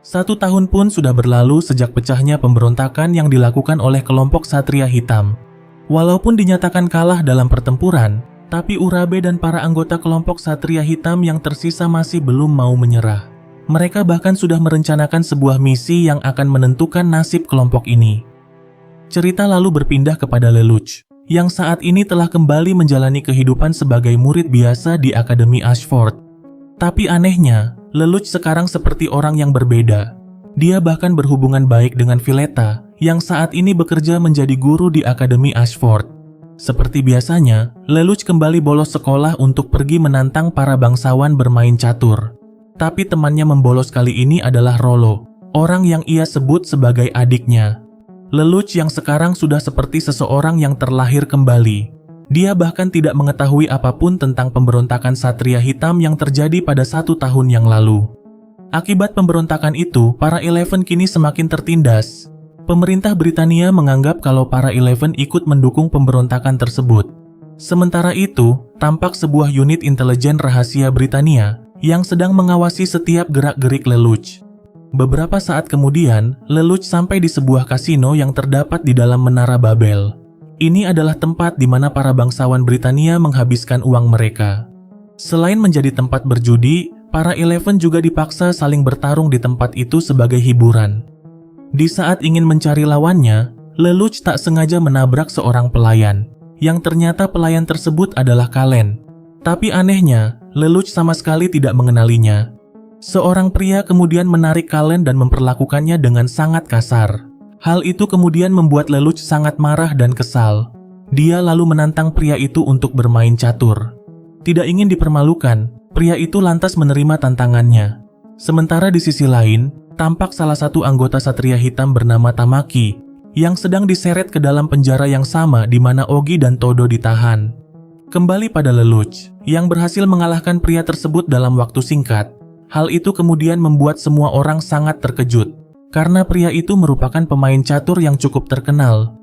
1 tahun pun sudah berlalu sejak pecahnya pemberontakan yang dilakukan oleh kelompok Satria Hitam. Walaupun dinyatakan kalah dalam pertempuran, tapi Urabe dan para anggota kelompok Satria Hitam yang tersisa masih belum mau menyerah. Mereka bahkan sudah merencanakan sebuah misi yang akan menentukan nasib kelompok ini. Cerita lalu berpindah kepada Lelouch, yang saat ini telah kembali menjalani kehidupan sebagai murid biasa di Akademi Ashford. Tapi anehnya, Lelouch sekarang seperti orang yang berbeda. Dia bahkan berhubungan baik dengan Villetta, yang saat ini bekerja menjadi guru di Akademi Ashford. Seperti biasanya, Lelouch kembali bolos sekolah untuk pergi menantang para bangsawan bermain catur. Tapi temannya membolos kali ini adalah Rollo, orang yang ia sebut sebagai adiknya. Lelouch yang sekarang sudah seperti seseorang yang terlahir kembali. Dia bahkan tidak mengetahui apapun tentang pemberontakan Satria Hitam yang terjadi pada 1 tahun yang lalu. Akibat pemberontakan itu, para Eleven kini semakin tertindas. Pemerintah Britania menganggap kalau para Eleven ikut mendukung pemberontakan tersebut. Sementara itu, tampak sebuah unit intelijen rahasia Britania yang sedang mengawasi setiap gerak-gerik Lelouch. Beberapa saat kemudian, Lelouch sampai di sebuah kasino yang terdapat di dalam Menara Babel. Ini adalah tempat di mana para bangsawan Britania menghabiskan uang mereka. Selain menjadi tempat berjudi, para Eleven juga dipaksa saling bertarung di tempat itu sebagai hiburan. Di saat ingin mencari lawannya, Lelouch tak sengaja menabrak seorang pelayan, yang ternyata pelayan tersebut adalah Kalen. Tapi anehnya, Lelouch sama sekali tidak mengenalinya. Seorang pria kemudian menarik Kalen dan memperlakukannya dengan sangat kasar. Hal itu kemudian membuat Lelouch sangat marah dan kesal. Dia lalu menantang pria itu untuk bermain catur. Tidak ingin dipermalukan, pria itu lantas menerima tantangannya. Sementara di sisi lain, tampak salah satu anggota Satria Hitam bernama Tamaki yang sedang diseret ke dalam penjara yang sama di mana Ogi dan Todo ditahan. Kembali pada Lelouch, yang berhasil mengalahkan pria tersebut dalam waktu singkat. Hal itu kemudian membuat semua orang sangat terkejut, karena pria itu merupakan pemain catur yang cukup terkenal.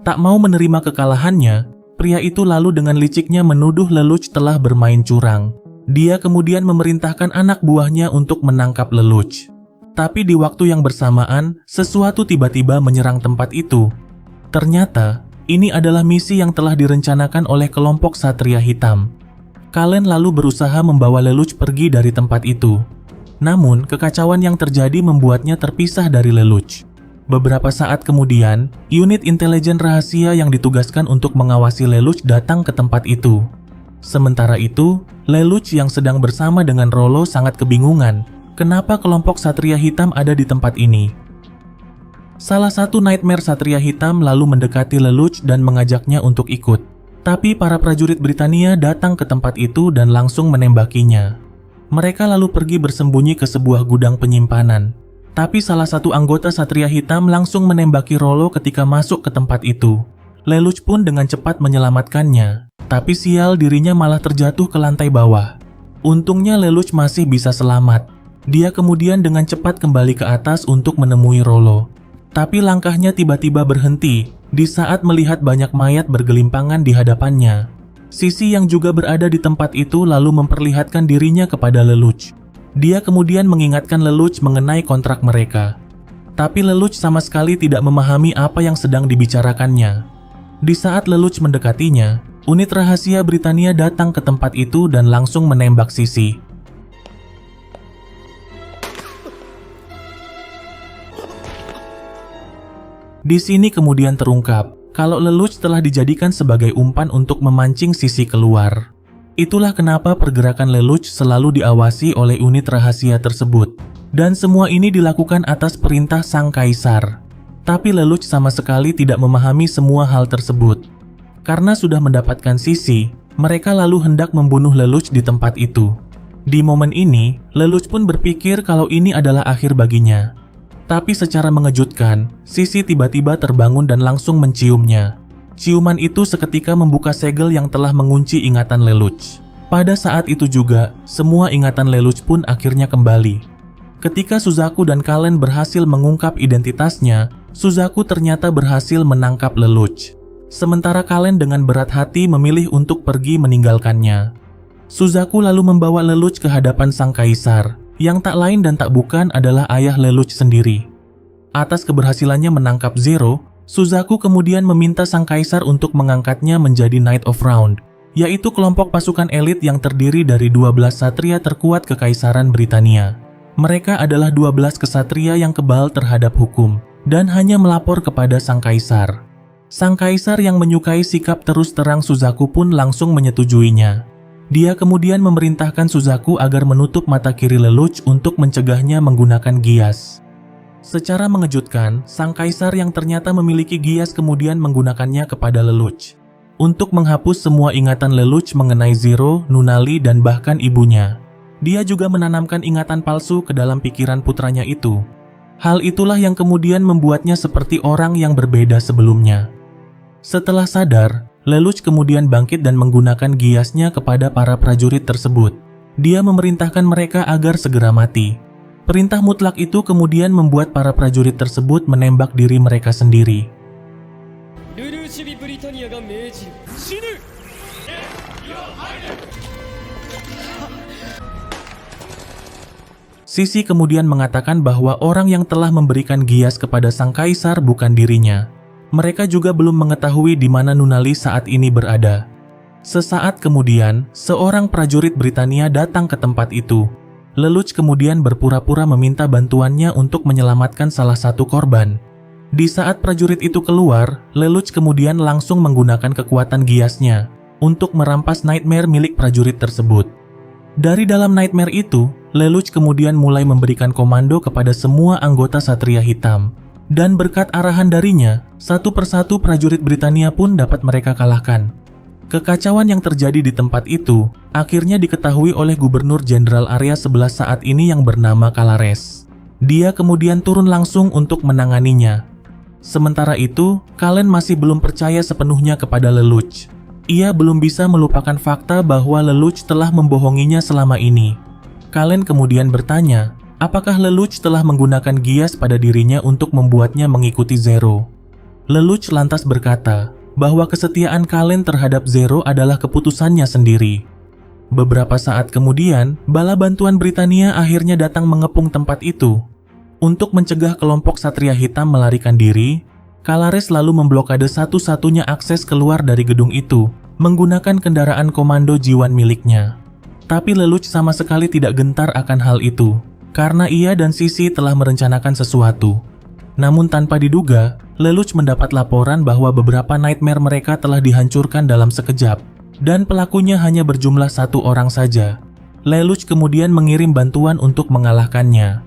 Tak mau menerima kekalahannya, pria itu lalu dengan liciknya menuduh Lelouch telah bermain curang. Dia kemudian memerintahkan anak buahnya untuk menangkap Lelouch. Tapi di waktu yang bersamaan, sesuatu tiba-tiba menyerang tempat itu. Ternyata, ini adalah misi yang telah direncanakan oleh kelompok Satria Hitam. Kalen lalu berusaha membawa Lelouch pergi dari tempat itu. Namun, kekacauan yang terjadi membuatnya terpisah dari Lelouch. Beberapa saat kemudian, unit intelijen rahasia yang ditugaskan untuk mengawasi Lelouch datang ke tempat itu. Sementara itu, Lelouch yang sedang bersama dengan Rollo sangat kebingungan kenapa kelompok Satria Hitam ada di tempat ini. Salah satu Nightmare Satria Hitam lalu mendekati Lelouch dan mengajaknya untuk ikut. Tapi para prajurit Britania datang ke tempat itu dan langsung menembakinya. Mereka lalu pergi bersembunyi ke sebuah gudang penyimpanan. Tapi salah satu anggota Satria Hitam langsung menembaki Rollo ketika masuk ke tempat itu. Lelouch pun dengan cepat menyelamatkannya. Tapi sial, dirinya malah terjatuh ke lantai bawah. Untungnya Lelouch masih bisa selamat. Dia kemudian dengan cepat kembali ke atas untuk menemui Rollo. Tapi langkahnya tiba-tiba berhenti di saat melihat banyak mayat bergelimpangan di hadapannya. Sisi yang juga berada di tempat itu lalu memperlihatkan dirinya kepada Lelouch. Dia kemudian mengingatkan Lelouch mengenai kontrak mereka. Tapi Lelouch sama sekali tidak memahami apa yang sedang dibicarakannya. Di saat Lelouch mendekatinya, unit rahasia Britania datang ke tempat itu dan langsung menembak Sisi. Di sini kemudian terungkap kalau Lelouch telah dijadikan sebagai umpan untuk memancing Sisi keluar. Itulah kenapa pergerakan Lelouch selalu diawasi oleh unit rahasia tersebut. Dan semua ini dilakukan atas perintah sang kaisar. Tapi Lelouch sama sekali tidak memahami semua hal tersebut. Karena sudah mendapatkan Sisi, mereka lalu hendak membunuh Lelouch di tempat itu. Di momen ini, Lelouch pun berpikir kalau ini adalah akhir baginya. Tapi secara mengejutkan, Sisi tiba-tiba terbangun dan langsung menciumnya. Ciuman itu seketika membuka segel yang telah mengunci ingatan Lelouch. Pada saat itu juga, semua ingatan Lelouch pun akhirnya kembali. Ketika Suzaku dan Kalen berhasil mengungkap identitasnya, Suzaku ternyata berhasil menangkap Lelouch. Sementara Kalen dengan berat hati memilih untuk pergi meninggalkannya. Suzaku lalu membawa Lelouch ke hadapan sang kaisar, yang tak lain dan tak bukan adalah ayah Lelouch sendiri. Atas keberhasilannya menangkap Zero, Suzaku kemudian meminta sang kaisar untuk mengangkatnya menjadi Knight of Round, yaitu kelompok pasukan elit yang terdiri dari 12 satria terkuat Kekaisaran Britania. Mereka adalah 12 kesatria yang kebal terhadap hukum dan hanya melapor kepada sang kaisar. Sang kaisar yang menyukai sikap terus terang Suzaku pun langsung menyetujuinya. Dia kemudian memerintahkan Suzaku agar menutup mata kiri Lelouch untuk mencegahnya menggunakan gias. Secara mengejutkan, sang kaisar yang ternyata memiliki gias kemudian menggunakannya kepada Lelouch untuk menghapus semua ingatan Lelouch mengenai Zero, Nunnally, dan bahkan ibunya. Dia juga menanamkan ingatan palsu ke dalam pikiran putranya itu. Hal itulah yang kemudian membuatnya seperti orang yang berbeda sebelumnya. Setelah sadar, Lelouch kemudian bangkit dan menggunakan giasnya kepada para prajurit tersebut. Dia memerintahkan mereka agar segera mati. Perintah mutlak itu kemudian membuat para prajurit tersebut menembak diri mereka sendiri. Sisi kemudian mengatakan bahwa orang yang telah memberikan gias kepada sang kaisar bukan dirinya. Mereka juga belum mengetahui di mana Nunnally saat ini berada. Sesaat kemudian, seorang prajurit Britania datang ke tempat itu. Lelouch kemudian berpura-pura meminta bantuannya untuk menyelamatkan salah satu korban. Di saat prajurit itu keluar, Lelouch kemudian langsung menggunakan kekuatan giasnya untuk merampas nightmare milik prajurit tersebut. Dari dalam nightmare itu, Lelouch kemudian mulai memberikan komando kepada semua anggota Satria Hitam. Dan berkat arahan darinya, satu persatu prajurit Britania pun dapat mereka kalahkan. Kekacauan yang terjadi di tempat itu akhirnya diketahui oleh Gubernur Jenderal Area 11 saat ini yang bernama Kalares. Dia kemudian turun langsung untuk menanganinya. Sementara itu, Kalen masih belum percaya sepenuhnya kepada Lelouch. Ia belum bisa melupakan fakta bahwa Lelouch telah membohonginya selama ini. Kalen kemudian bertanya, apakah Lelouch telah menggunakan gias pada dirinya untuk membuatnya mengikuti Zero? Lelouch lantas berkata bahwa kesetiaan Kalen terhadap Zero adalah keputusannya sendiri. Beberapa saat kemudian, bala bantuan Britania akhirnya datang mengepung tempat itu. Untuk mencegah kelompok Satria Hitam melarikan diri, Kalares lalu memblokade satu-satunya akses keluar dari gedung itu menggunakan kendaraan komando Jiwan miliknya. Tapi Lelouch sama sekali tidak gentar akan hal itu, karena ia dan Sisi telah merencanakan sesuatu. Namun tanpa diduga, Lelouch mendapat laporan bahwa beberapa nightmare mereka telah dihancurkan dalam sekejap, dan pelakunya hanya berjumlah satu orang saja. Lelouch kemudian mengirim bantuan untuk mengalahkannya.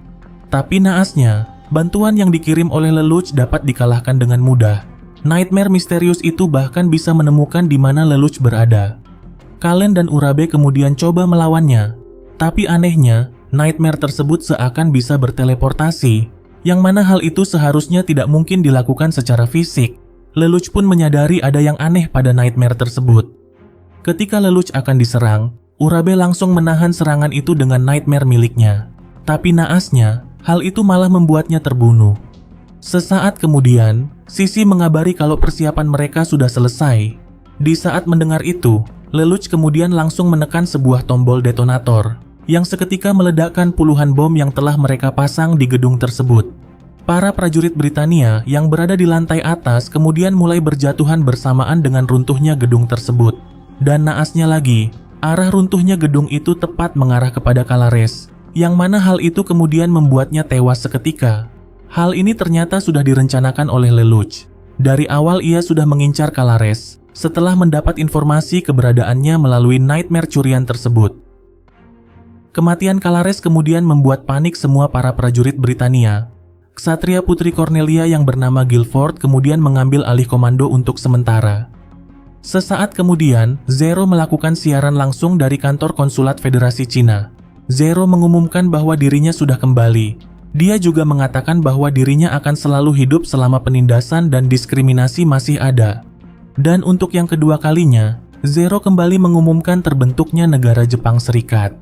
Tapi naasnya, bantuan yang dikirim oleh Lelouch dapat dikalahkan dengan mudah. Nightmare misterius itu bahkan bisa menemukan di mana Lelouch berada. Kalen dan Urabe kemudian coba melawannya, tapi anehnya, nightmare tersebut seakan bisa berteleportasi, yang mana hal itu seharusnya tidak mungkin dilakukan secara fisik. Lelouch pun menyadari ada yang aneh pada nightmare tersebut. Ketika Lelouch akan diserang, Urabe langsung menahan serangan itu dengan nightmare miliknya. Tapi naasnya, hal itu malah membuatnya terbunuh. Sesaat kemudian, Sisi mengabari kalau persiapan mereka sudah selesai. Di saat mendengar itu, Lelouch kemudian langsung menekan sebuah tombol detonator yang seketika meledakkan puluhan bom yang telah mereka pasang di gedung tersebut. Para prajurit Britania yang berada di lantai atas kemudian mulai berjatuhan bersamaan dengan runtuhnya gedung tersebut. Dan naasnya lagi, arah runtuhnya gedung itu tepat mengarah kepada Kalares, yang mana hal itu kemudian membuatnya tewas seketika. Hal ini ternyata sudah direncanakan oleh Lelouch. Dari awal ia sudah mengincar Kalares setelah mendapat informasi keberadaannya melalui nightmare curian tersebut. Kematian Kalares kemudian membuat panik semua para prajurit Britania. Ksatria putri Cornelia yang bernama Guilford kemudian mengambil alih komando untuk sementara. Sesaat kemudian, Zero melakukan siaran langsung dari kantor konsulat Federasi Cina. Zero mengumumkan bahwa dirinya sudah kembali. Dia juga mengatakan bahwa dirinya akan selalu hidup selama penindasan dan diskriminasi masih ada. Dan untuk yang kedua kalinya, Zero kembali mengumumkan terbentuknya negara Jepang Serikat.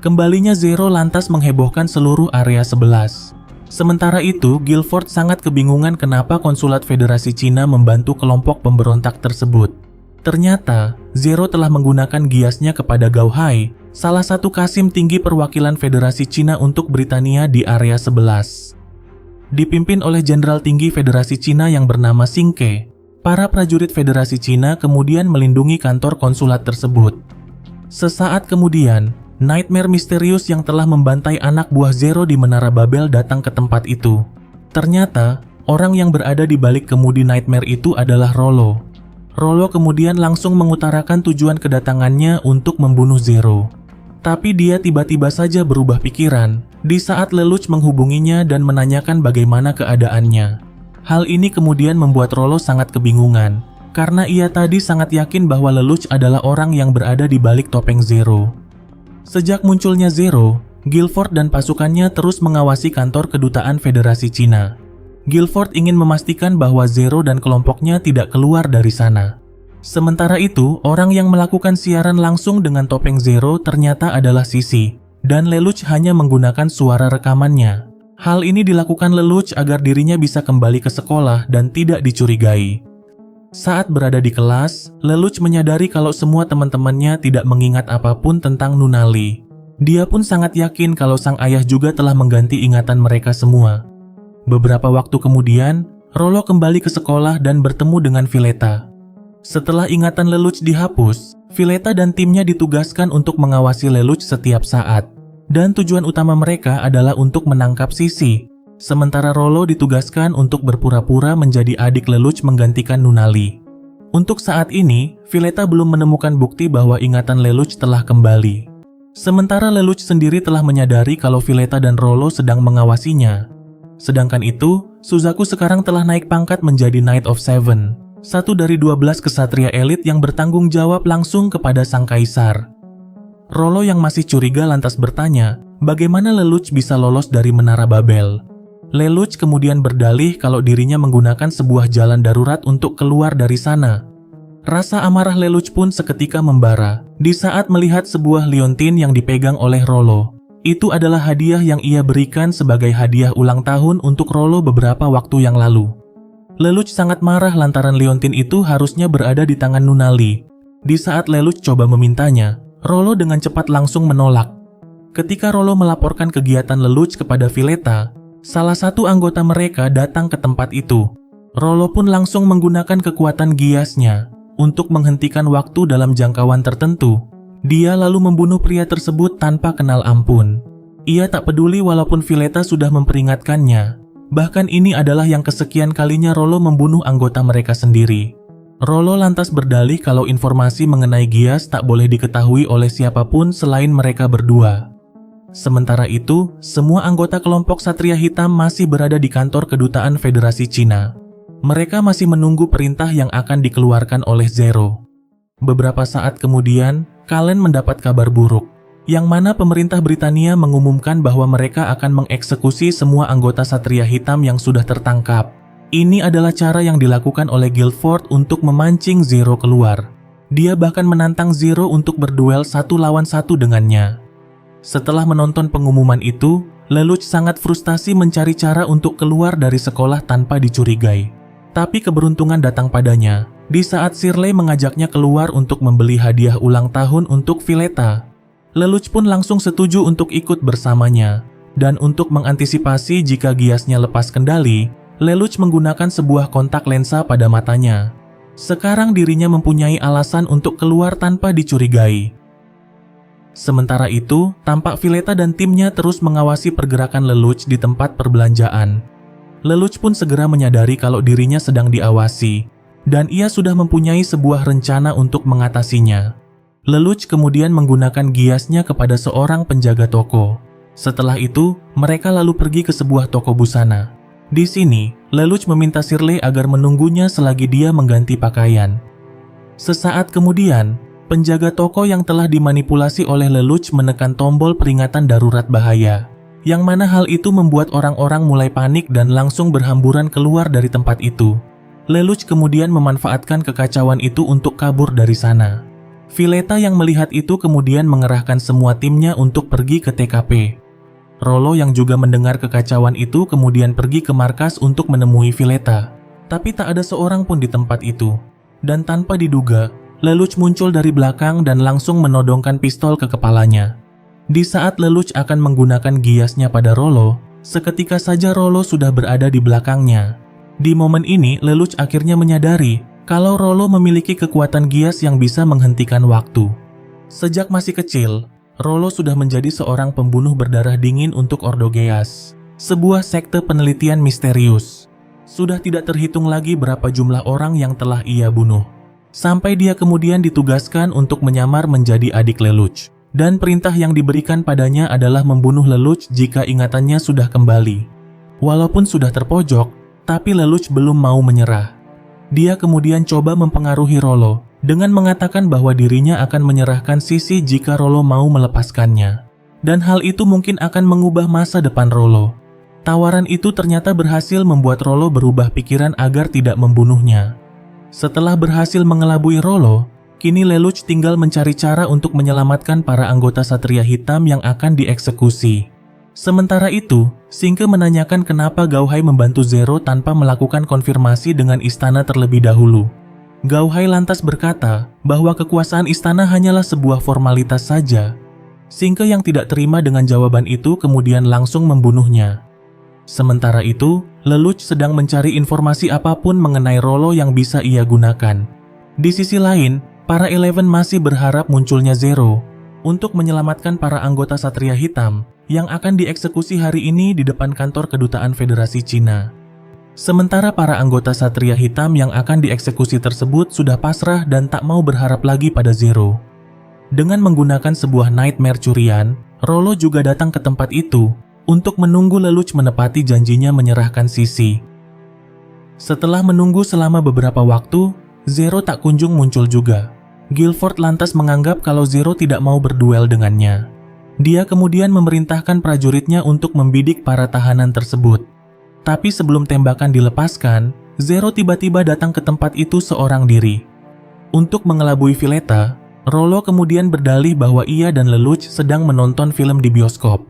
Kembalinya Zero lantas menghebohkan seluruh area 11. Sementara itu, Guilford sangat kebingungan kenapa konsulat Federasi Cina membantu kelompok pemberontak tersebut. Ternyata, Zero telah menggunakan giasnya kepada Gao Hai salah satu kasim tinggi perwakilan Federasi Cina untuk Britania di area 11. Dipimpin oleh Jenderal Tinggi Federasi Cina yang bernama Xing Ke, para prajurit Federasi Cina kemudian melindungi kantor konsulat tersebut. Sesaat kemudian, nightmare misterius yang telah membantai anak buah Zero di Menara Babel datang ke tempat itu. Ternyata, orang yang berada di balik kemudi nightmare itu adalah Rollo. Rollo kemudian langsung mengutarakan tujuan kedatangannya untuk membunuh Zero. Tapi dia tiba-tiba saja berubah pikiran di saat Lelouch menghubunginya dan menanyakan bagaimana keadaannya. Hal ini kemudian membuat Rollo sangat kebingungan, karena ia tadi sangat yakin bahwa Lelouch adalah orang yang berada di balik topeng Zero. Sejak munculnya Zero, Guilford dan pasukannya terus mengawasi kantor kedutaan Federasi Cina. Guilford ingin memastikan bahwa Zero dan kelompoknya tidak keluar dari sana. Sementara itu, orang yang melakukan siaran langsung dengan topeng Zero ternyata adalah Sisi, dan Lelouch hanya menggunakan suara rekamannya. Hal ini dilakukan Lelouch agar dirinya bisa kembali ke sekolah dan tidak dicurigai. Saat berada di kelas, Lelouch menyadari kalau semua teman-temannya tidak mengingat apapun tentang Nunnally. Dia pun sangat yakin kalau sang ayah juga telah mengganti ingatan mereka semua. Beberapa waktu kemudian, Rollo kembali ke sekolah dan bertemu dengan Villetta. Setelah ingatan Lelouch dihapus, Villetta dan timnya ditugaskan untuk mengawasi Lelouch setiap saat. Dan tujuan utama mereka adalah untuk menangkap Sisi. Sementara Rollo ditugaskan untuk berpura-pura menjadi adik Lelouch menggantikan Nunnally. Untuk saat ini, Villetta belum menemukan bukti bahwa ingatan Lelouch telah kembali. Sementara Lelouch sendiri telah menyadari kalau Villetta dan Rollo sedang mengawasinya. Sedangkan itu, Suzaku sekarang telah naik pangkat menjadi Knight of Seven, satu dari 12 kesatria elit yang bertanggung jawab langsung kepada sang kaisar. Rollo yang masih curiga lantas bertanya, bagaimana Lelouch bisa lolos dari Menara Babel. Lelouch kemudian berdalih kalau dirinya menggunakan sebuah jalan darurat untuk keluar dari sana. Rasa amarah Lelouch pun seketika membara di saat melihat sebuah liontin yang dipegang oleh Rollo. Itu adalah hadiah yang ia berikan sebagai hadiah ulang tahun untuk Rollo beberapa waktu yang lalu. Lelouch sangat marah lantaran liontin itu harusnya berada di tangan Nunnally. Di saat Lelouch coba memintanya, Rollo dengan cepat langsung menolak. Ketika Rollo melaporkan kegiatan Lelouch kepada Villetta, salah satu anggota mereka datang ke tempat itu. Rollo pun langsung menggunakan kekuatan giasnya untuk menghentikan waktu dalam jangkauan tertentu. Dia lalu membunuh pria tersebut tanpa kenal ampun. Ia tak peduli walaupun Villetta sudah memperingatkannya. Bahkan ini adalah yang kesekian kalinya Rollo membunuh anggota mereka sendiri. Rollo lantas berdalih kalau informasi mengenai Gias tak boleh diketahui oleh siapapun selain mereka berdua. Sementara itu, semua anggota kelompok Satria Hitam masih berada di kantor kedutaan Federasi Cina. Mereka masih menunggu perintah yang akan dikeluarkan oleh Zero. Beberapa saat kemudian, Kalen mendapat kabar buruk, yang mana pemerintah Britania mengumumkan bahwa mereka akan mengeksekusi semua anggota Satria Hitam yang sudah tertangkap. Ini adalah cara yang dilakukan oleh Guilford untuk memancing Zero keluar. Dia bahkan menantang Zero untuk berduel 1 lawan 1 dengannya. Setelah menonton pengumuman itu, Lelouch sangat frustasi mencari cara untuk keluar dari sekolah tanpa dicurigai. Tapi keberuntungan datang padanya di saat Shirley mengajaknya keluar untuk membeli hadiah ulang tahun untuk Villetta. Lelouch pun langsung setuju untuk ikut bersamanya. Dan untuk mengantisipasi jika giasnya lepas kendali, Lelouch menggunakan sebuah kontak lensa pada matanya. Sekarang dirinya mempunyai alasan untuk keluar tanpa dicurigai. Sementara itu, tampak Villetta dan timnya terus mengawasi pergerakan Lelouch di tempat perbelanjaan. Lelouch pun segera menyadari kalau dirinya sedang diawasi, dan ia sudah mempunyai sebuah rencana untuk mengatasinya. Lelouch kemudian menggunakan giasnya kepada seorang penjaga toko. Setelah itu, mereka lalu pergi ke sebuah toko busana. Di sini, Lelouch meminta Shirley agar menunggunya selagi dia mengganti pakaian. Sesaat kemudian, penjaga toko yang telah dimanipulasi oleh Lelouch menekan tombol peringatan darurat bahaya, yang mana hal itu membuat orang-orang mulai panik dan langsung berhamburan keluar dari tempat itu. Lelouch kemudian memanfaatkan kekacauan itu untuk kabur dari sana. Villetta yang melihat itu kemudian mengerahkan semua timnya untuk pergi ke TKP. Rollo yang juga mendengar kekacauan itu kemudian pergi ke markas untuk menemui Villetta. Tapi tak ada seorang pun di tempat itu. Dan tanpa diduga, Lelouch muncul dari belakang dan langsung menodongkan pistol ke kepalanya. Di saat Lelouch akan menggunakan giasnya pada Rollo, seketika saja Rollo sudah berada di belakangnya. Di momen ini, Lelouch akhirnya menyadari kalau Rollo memiliki kekuatan gias yang bisa menghentikan waktu. Sejak masih kecil, Rollo sudah menjadi seorang pembunuh berdarah dingin untuk Ordo Geass, sebuah sekte penelitian misterius. Sudah tidak terhitung lagi berapa jumlah orang yang telah ia bunuh. Sampai dia kemudian ditugaskan untuk menyamar menjadi adik Lelouch. Dan perintah yang diberikan padanya adalah membunuh Lelouch jika ingatannya sudah kembali. Walaupun sudah terpojok, tapi Lelouch belum mau menyerah. Dia kemudian coba mempengaruhi Rollo dengan mengatakan bahwa dirinya akan menyerahkan Sisi jika Rollo mau melepaskannya. Dan hal itu mungkin akan mengubah masa depan Rollo. Tawaran itu ternyata berhasil membuat Rollo berubah pikiran agar tidak membunuhnya. Setelah berhasil mengelabui Rollo, kini Lelouch tinggal mencari cara untuk menyelamatkan para anggota Satria Hitam yang akan dieksekusi. Sementara itu, Singke menanyakan kenapa Gao Hai membantu Zero tanpa melakukan konfirmasi dengan istana terlebih dahulu. Gao Hai lantas berkata bahwa kekuasaan istana hanyalah sebuah formalitas saja. Singke yang tidak terima dengan jawaban itu kemudian langsung membunuhnya. Sementara itu, Lelouch sedang mencari informasi apapun mengenai Rollo yang bisa ia gunakan. Di sisi lain, para Eleven masih berharap munculnya Zero untuk menyelamatkan para anggota Satria Hitam yang akan dieksekusi hari ini di depan kantor kedutaan Federasi Cina. Sementara para anggota Satria Hitam yang akan dieksekusi tersebut sudah pasrah dan tak mau berharap lagi pada Zero. Dengan menggunakan sebuah nightmare curian, Rollo juga datang ke tempat itu untuk menunggu Lelouch menepati janjinya menyerahkan Sisi. Setelah menunggu selama beberapa waktu, Zero tak kunjung muncul juga. Guilford lantas menganggap kalau Zero tidak mau berduel dengannya. Dia kemudian memerintahkan prajuritnya untuk membidik para tahanan tersebut. Tapi sebelum tembakan dilepaskan, Zero tiba-tiba datang ke tempat itu seorang diri. Untuk mengelabui Villetta, Rollo kemudian berdalih bahwa ia dan Lelouch sedang menonton film di bioskop.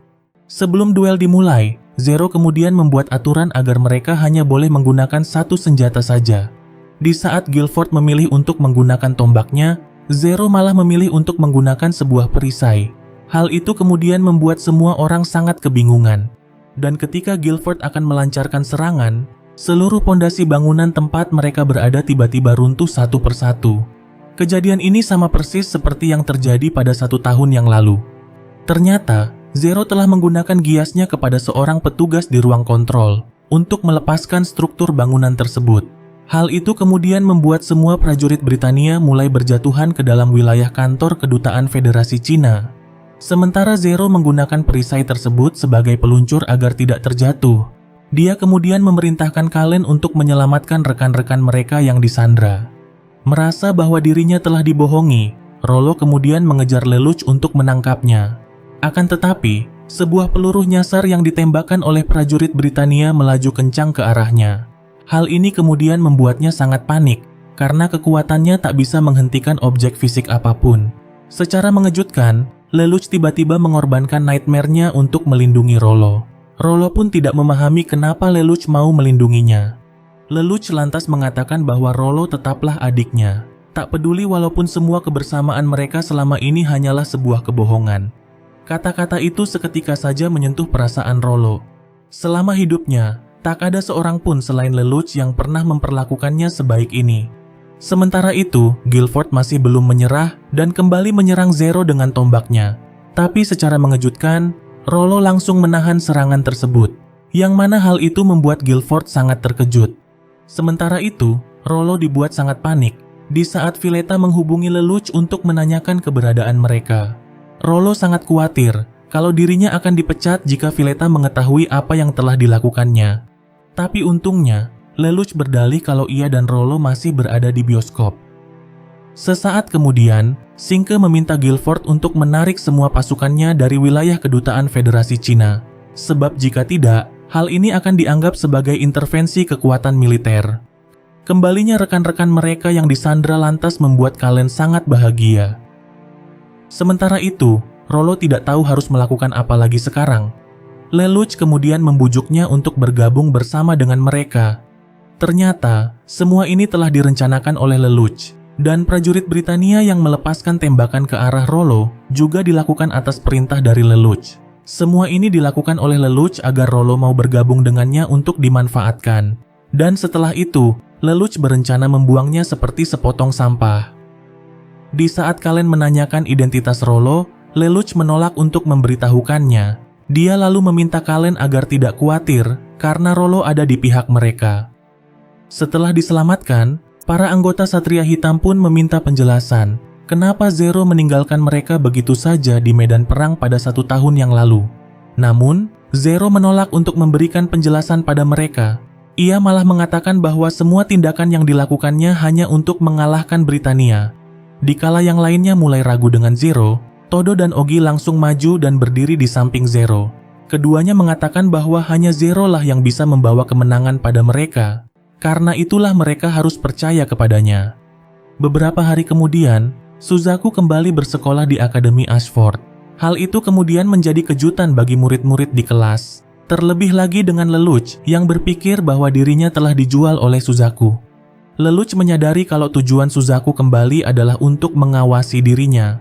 Sebelum duel dimulai, Zero kemudian membuat aturan agar mereka hanya boleh menggunakan satu senjata saja. Di saat Guilford memilih untuk menggunakan tombaknya, Zero malah memilih untuk menggunakan sebuah perisai. Hal itu kemudian membuat semua orang sangat kebingungan. Dan ketika Guilford akan melancarkan serangan, seluruh pondasi bangunan tempat mereka berada tiba-tiba runtuh satu persatu. Kejadian ini sama persis seperti yang terjadi pada 1 tahun yang lalu. Ternyata, Zero telah menggunakan giasnya kepada seorang petugas di ruang kontrol untuk melepaskan struktur bangunan tersebut. Hal itu kemudian membuat semua prajurit Britania mulai berjatuhan ke dalam wilayah kantor kedutaan Federasi Cina. Sementara Zero menggunakan perisai tersebut sebagai peluncur agar tidak terjatuh. Dia kemudian memerintahkan Kalen untuk menyelamatkan rekan-rekan mereka yang disandra. Merasa bahwa dirinya telah dibohongi, Rollo kemudian mengejar Lelouch untuk menangkapnya. Akan tetapi, sebuah peluru nyasar yang ditembakkan oleh prajurit Britania melaju kencang ke arahnya. Hal ini kemudian membuatnya sangat panik, karena kekuatannya tak bisa menghentikan objek fisik apapun. Secara mengejutkan, Lelouch tiba-tiba mengorbankan nightmare-nya untuk melindungi Rollo. Rollo pun tidak memahami kenapa Lelouch mau melindunginya. Lelouch lantas mengatakan bahwa Rollo tetaplah adiknya. Tak peduli walaupun semua kebersamaan mereka selama ini hanyalah sebuah kebohongan. Kata-kata itu seketika saja menyentuh perasaan Rollo. Selama hidupnya, tak ada seorang pun selain Lelouch yang pernah memperlakukannya sebaik ini. Sementara itu, Guilford masih belum menyerah dan kembali menyerang Zero dengan tombaknya. Tapi secara mengejutkan, Rollo langsung menahan serangan tersebut, yang mana hal itu membuat Guilford sangat terkejut. Sementara itu, Rollo dibuat sangat panik di saat Villetta menghubungi Lelouch untuk menanyakan keberadaan mereka. Rollo sangat khawatir kalau dirinya akan dipecat jika Villetta mengetahui apa yang telah dilakukannya. Tapi untungnya, Lelouch berdalih kalau ia dan Rollo masih berada di bioskop. Sesaat kemudian, Singke meminta Guilford untuk menarik semua pasukannya dari wilayah kedutaan Federasi Cina. Sebab jika tidak, hal ini akan dianggap sebagai intervensi kekuatan militer. Kembalinya rekan-rekan mereka yang disandra lantas membuat Kalen sangat bahagia. Sementara itu, Rollo tidak tahu harus melakukan apa lagi sekarang. Lelouch kemudian membujuknya untuk bergabung bersama dengan mereka. Ternyata, semua ini telah direncanakan oleh Lelouch. Dan prajurit Britania yang melepaskan tembakan ke arah Rollo juga dilakukan atas perintah dari Lelouch. Semua ini dilakukan oleh Lelouch agar Rollo mau bergabung dengannya untuk dimanfaatkan. Dan setelah itu, Lelouch berencana membuangnya seperti sepotong sampah. Di saat Cullen menanyakan identitas Rollo, Lelouch menolak untuk memberitahukannya. Dia lalu meminta Cullen agar tidak khawatir karena Rollo ada di pihak mereka. Setelah diselamatkan, para anggota Satria Hitam pun meminta penjelasan kenapa Zero meninggalkan mereka begitu saja di medan perang pada 1 tahun yang lalu. Namun, Zero menolak untuk memberikan penjelasan pada mereka. Ia malah mengatakan bahwa semua tindakan yang dilakukannya hanya untuk mengalahkan Britania. Dikala yang lainnya mulai ragu dengan Zero, Todo dan Ogi langsung maju dan berdiri di samping Zero. Keduanya mengatakan bahwa hanya Zero lah yang bisa membawa kemenangan pada mereka. Karena itulah mereka harus percaya kepadanya. Beberapa hari kemudian, Suzaku kembali bersekolah di Akademi Ashford. Hal itu kemudian menjadi kejutan bagi murid-murid di kelas. Terlebih lagi dengan Lelouch yang berpikir bahwa dirinya telah dijual oleh Suzaku. Lelouch menyadari kalau tujuan Suzaku kembali adalah untuk mengawasi dirinya.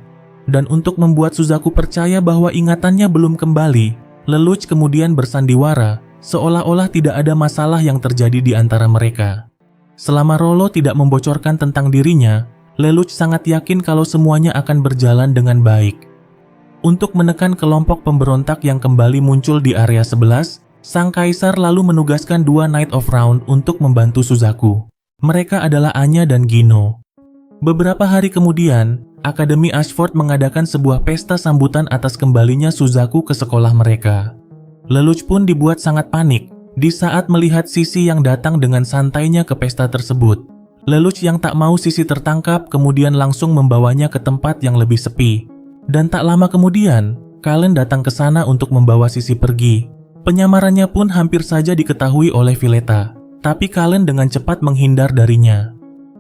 Dan untuk membuat Suzaku percaya bahwa ingatannya belum kembali, Lelouch kemudian bersandiwara seolah-olah tidak ada masalah yang terjadi di antara mereka. Selama Rollo tidak membocorkan tentang dirinya, Lelouch sangat yakin kalau semuanya akan berjalan dengan baik. Untuk menekan kelompok pemberontak yang kembali muncul di area 11, sang kaisar lalu menugaskan 2 Knight of Round untuk membantu Suzaku. Mereka adalah Anya dan Gino. Beberapa hari kemudian, Akademi Ashford mengadakan sebuah pesta sambutan atas kembalinya Suzaku ke sekolah mereka. Lelouch pun dibuat sangat panik di saat melihat Sisi yang datang dengan santainya ke pesta tersebut. Lelouch yang tak mau Sisi tertangkap kemudian langsung membawanya ke tempat yang lebih sepi. Dan tak lama kemudian, Cullen datang ke sana untuk membawa Sisi pergi. Penyamarannya pun hampir saja diketahui oleh Villetta, tapi Cullen dengan cepat menghindar darinya.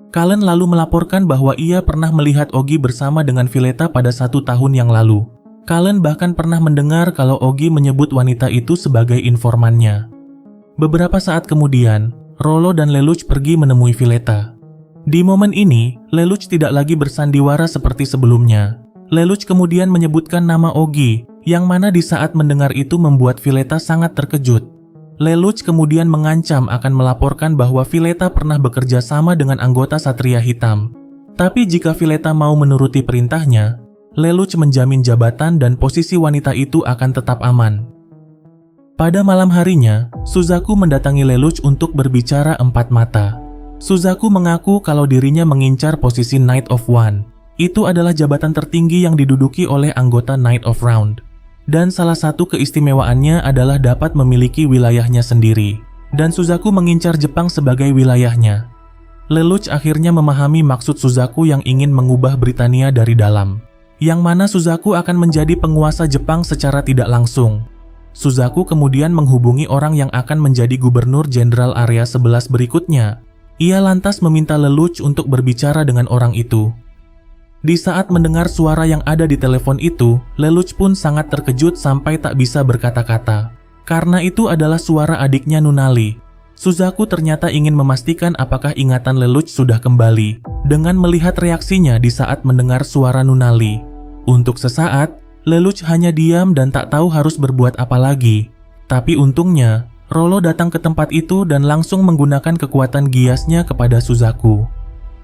Cullen lalu melaporkan bahwa ia pernah melihat Ogi bersama dengan Villetta pada 1 tahun yang lalu. Cullen bahkan pernah mendengar kalau Ogi menyebut wanita itu sebagai informannya. Beberapa saat kemudian, Rollo dan Lelouch pergi menemui Villetta. Di momen ini, Lelouch tidak lagi bersandiwara seperti sebelumnya. Lelouch kemudian menyebutkan nama Ogi, yang mana di saat mendengar itu membuat Villetta sangat terkejut. Lelouch kemudian mengancam akan melaporkan bahwa Villetta pernah bekerja sama dengan anggota Satria Hitam. Tapi jika Villetta mau menuruti perintahnya, Lelouch menjamin jabatan dan posisi wanita itu akan tetap aman. Pada malam harinya, Suzaku mendatangi Lelouch untuk berbicara 4 mata. Suzaku mengaku kalau dirinya mengincar posisi Knight of One. Itu adalah jabatan tertinggi yang diduduki oleh anggota Knight of Round. Dan salah satu keistimewaannya adalah dapat memiliki wilayahnya sendiri. Dan Suzaku mengincar Jepang sebagai wilayahnya. Lelouch akhirnya memahami maksud Suzaku yang ingin mengubah Britania dari dalam. Yang mana Suzaku akan menjadi penguasa Jepang secara tidak langsung. Suzaku kemudian menghubungi orang yang akan menjadi gubernur jenderal area 11 berikutnya. Ia lantas meminta Lelouch untuk berbicara dengan orang itu. Di saat mendengar suara yang ada di telepon itu, Lelouch pun sangat terkejut sampai tak bisa berkata-kata. Karena itu adalah suara adiknya Nunali. Suzaku ternyata ingin memastikan apakah ingatan Lelouch sudah kembali dengan melihat reaksinya di saat mendengar suara Nunali. Untuk sesaat, Lelouch hanya diam dan tak tahu harus berbuat apa lagi. Tapi untungnya, Rollo datang ke tempat itu dan langsung menggunakan kekuatan giasnya kepada Suzaku.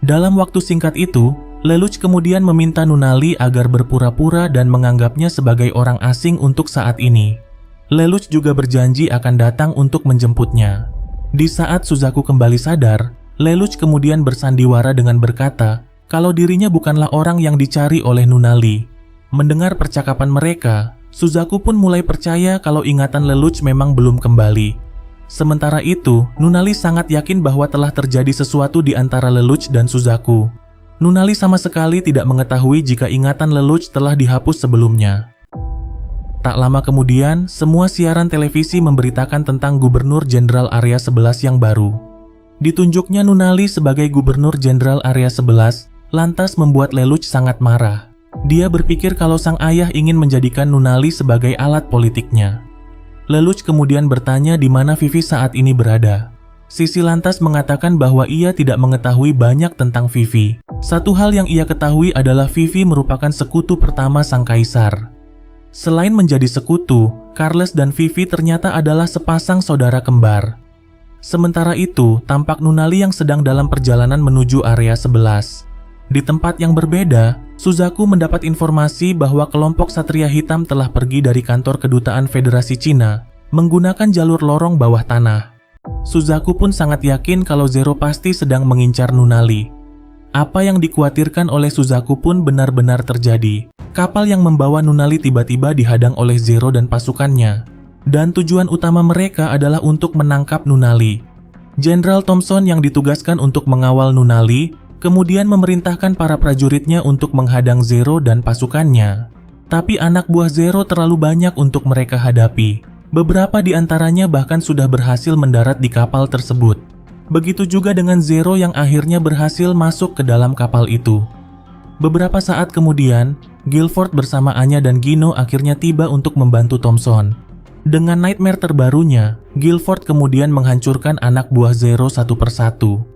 Dalam waktu singkat itu, Lelouch kemudian meminta Nunali agar berpura-pura dan menganggapnya sebagai orang asing untuk saat ini. Lelouch juga berjanji akan datang untuk menjemputnya. Di saat Suzaku kembali sadar, Lelouch kemudian bersandiwara dengan berkata kalau dirinya bukanlah orang yang dicari oleh Nunali. Mendengar percakapan mereka, Suzaku pun mulai percaya kalau ingatan Lelouch memang belum kembali. Sementara itu, Nunali sangat yakin bahwa telah terjadi sesuatu di antara Lelouch dan Suzaku. Nunali sama sekali tidak mengetahui jika ingatan Lelouch telah dihapus sebelumnya. Tak lama kemudian, semua siaran televisi memberitakan tentang Gubernur Jenderal Area 11 yang baru. Ditunjuknya Nunali sebagai Gubernur Jenderal Area 11, lantas membuat Lelouch sangat marah. Dia berpikir kalau sang ayah ingin menjadikan Nunali sebagai alat politiknya. Lelouch kemudian bertanya di mana Vivi saat ini berada. Sisi lantas mengatakan bahwa ia tidak mengetahui banyak tentang Vivi. Satu hal yang ia ketahui adalah Vivi merupakan sekutu pertama sang kaisar. Selain menjadi sekutu, Carles dan Vivi ternyata adalah sepasang saudara kembar. Sementara itu, tampak Nunali yang sedang dalam perjalanan menuju area 11. Di tempat yang berbeda, Suzaku mendapat informasi bahwa kelompok Satria Hitam telah pergi dari kantor kedutaan Federasi Cina menggunakan jalur lorong bawah tanah. Suzaku pun sangat yakin kalau Zero pasti sedang mengincar Nunali. Apa yang dikhawatirkan oleh Suzaku pun benar-benar terjadi. Kapal yang membawa Nunali tiba-tiba dihadang oleh Zero dan pasukannya. Dan tujuan utama mereka adalah untuk menangkap Nunali. Jenderal Thompson yang ditugaskan untuk mengawal Nunali kemudian memerintahkan para prajuritnya untuk menghadang Zero dan pasukannya. Tapi anak buah Zero terlalu banyak untuk mereka hadapi. Beberapa di antaranya bahkan sudah berhasil mendarat di kapal tersebut. Begitu juga dengan Zero yang akhirnya berhasil masuk ke dalam kapal itu. Beberapa saat kemudian, Guilford bersama Anya dan Gino akhirnya tiba untuk membantu Thompson. Dengan nightmare terbarunya, Guilford kemudian menghancurkan anak buah Zero satu persatu.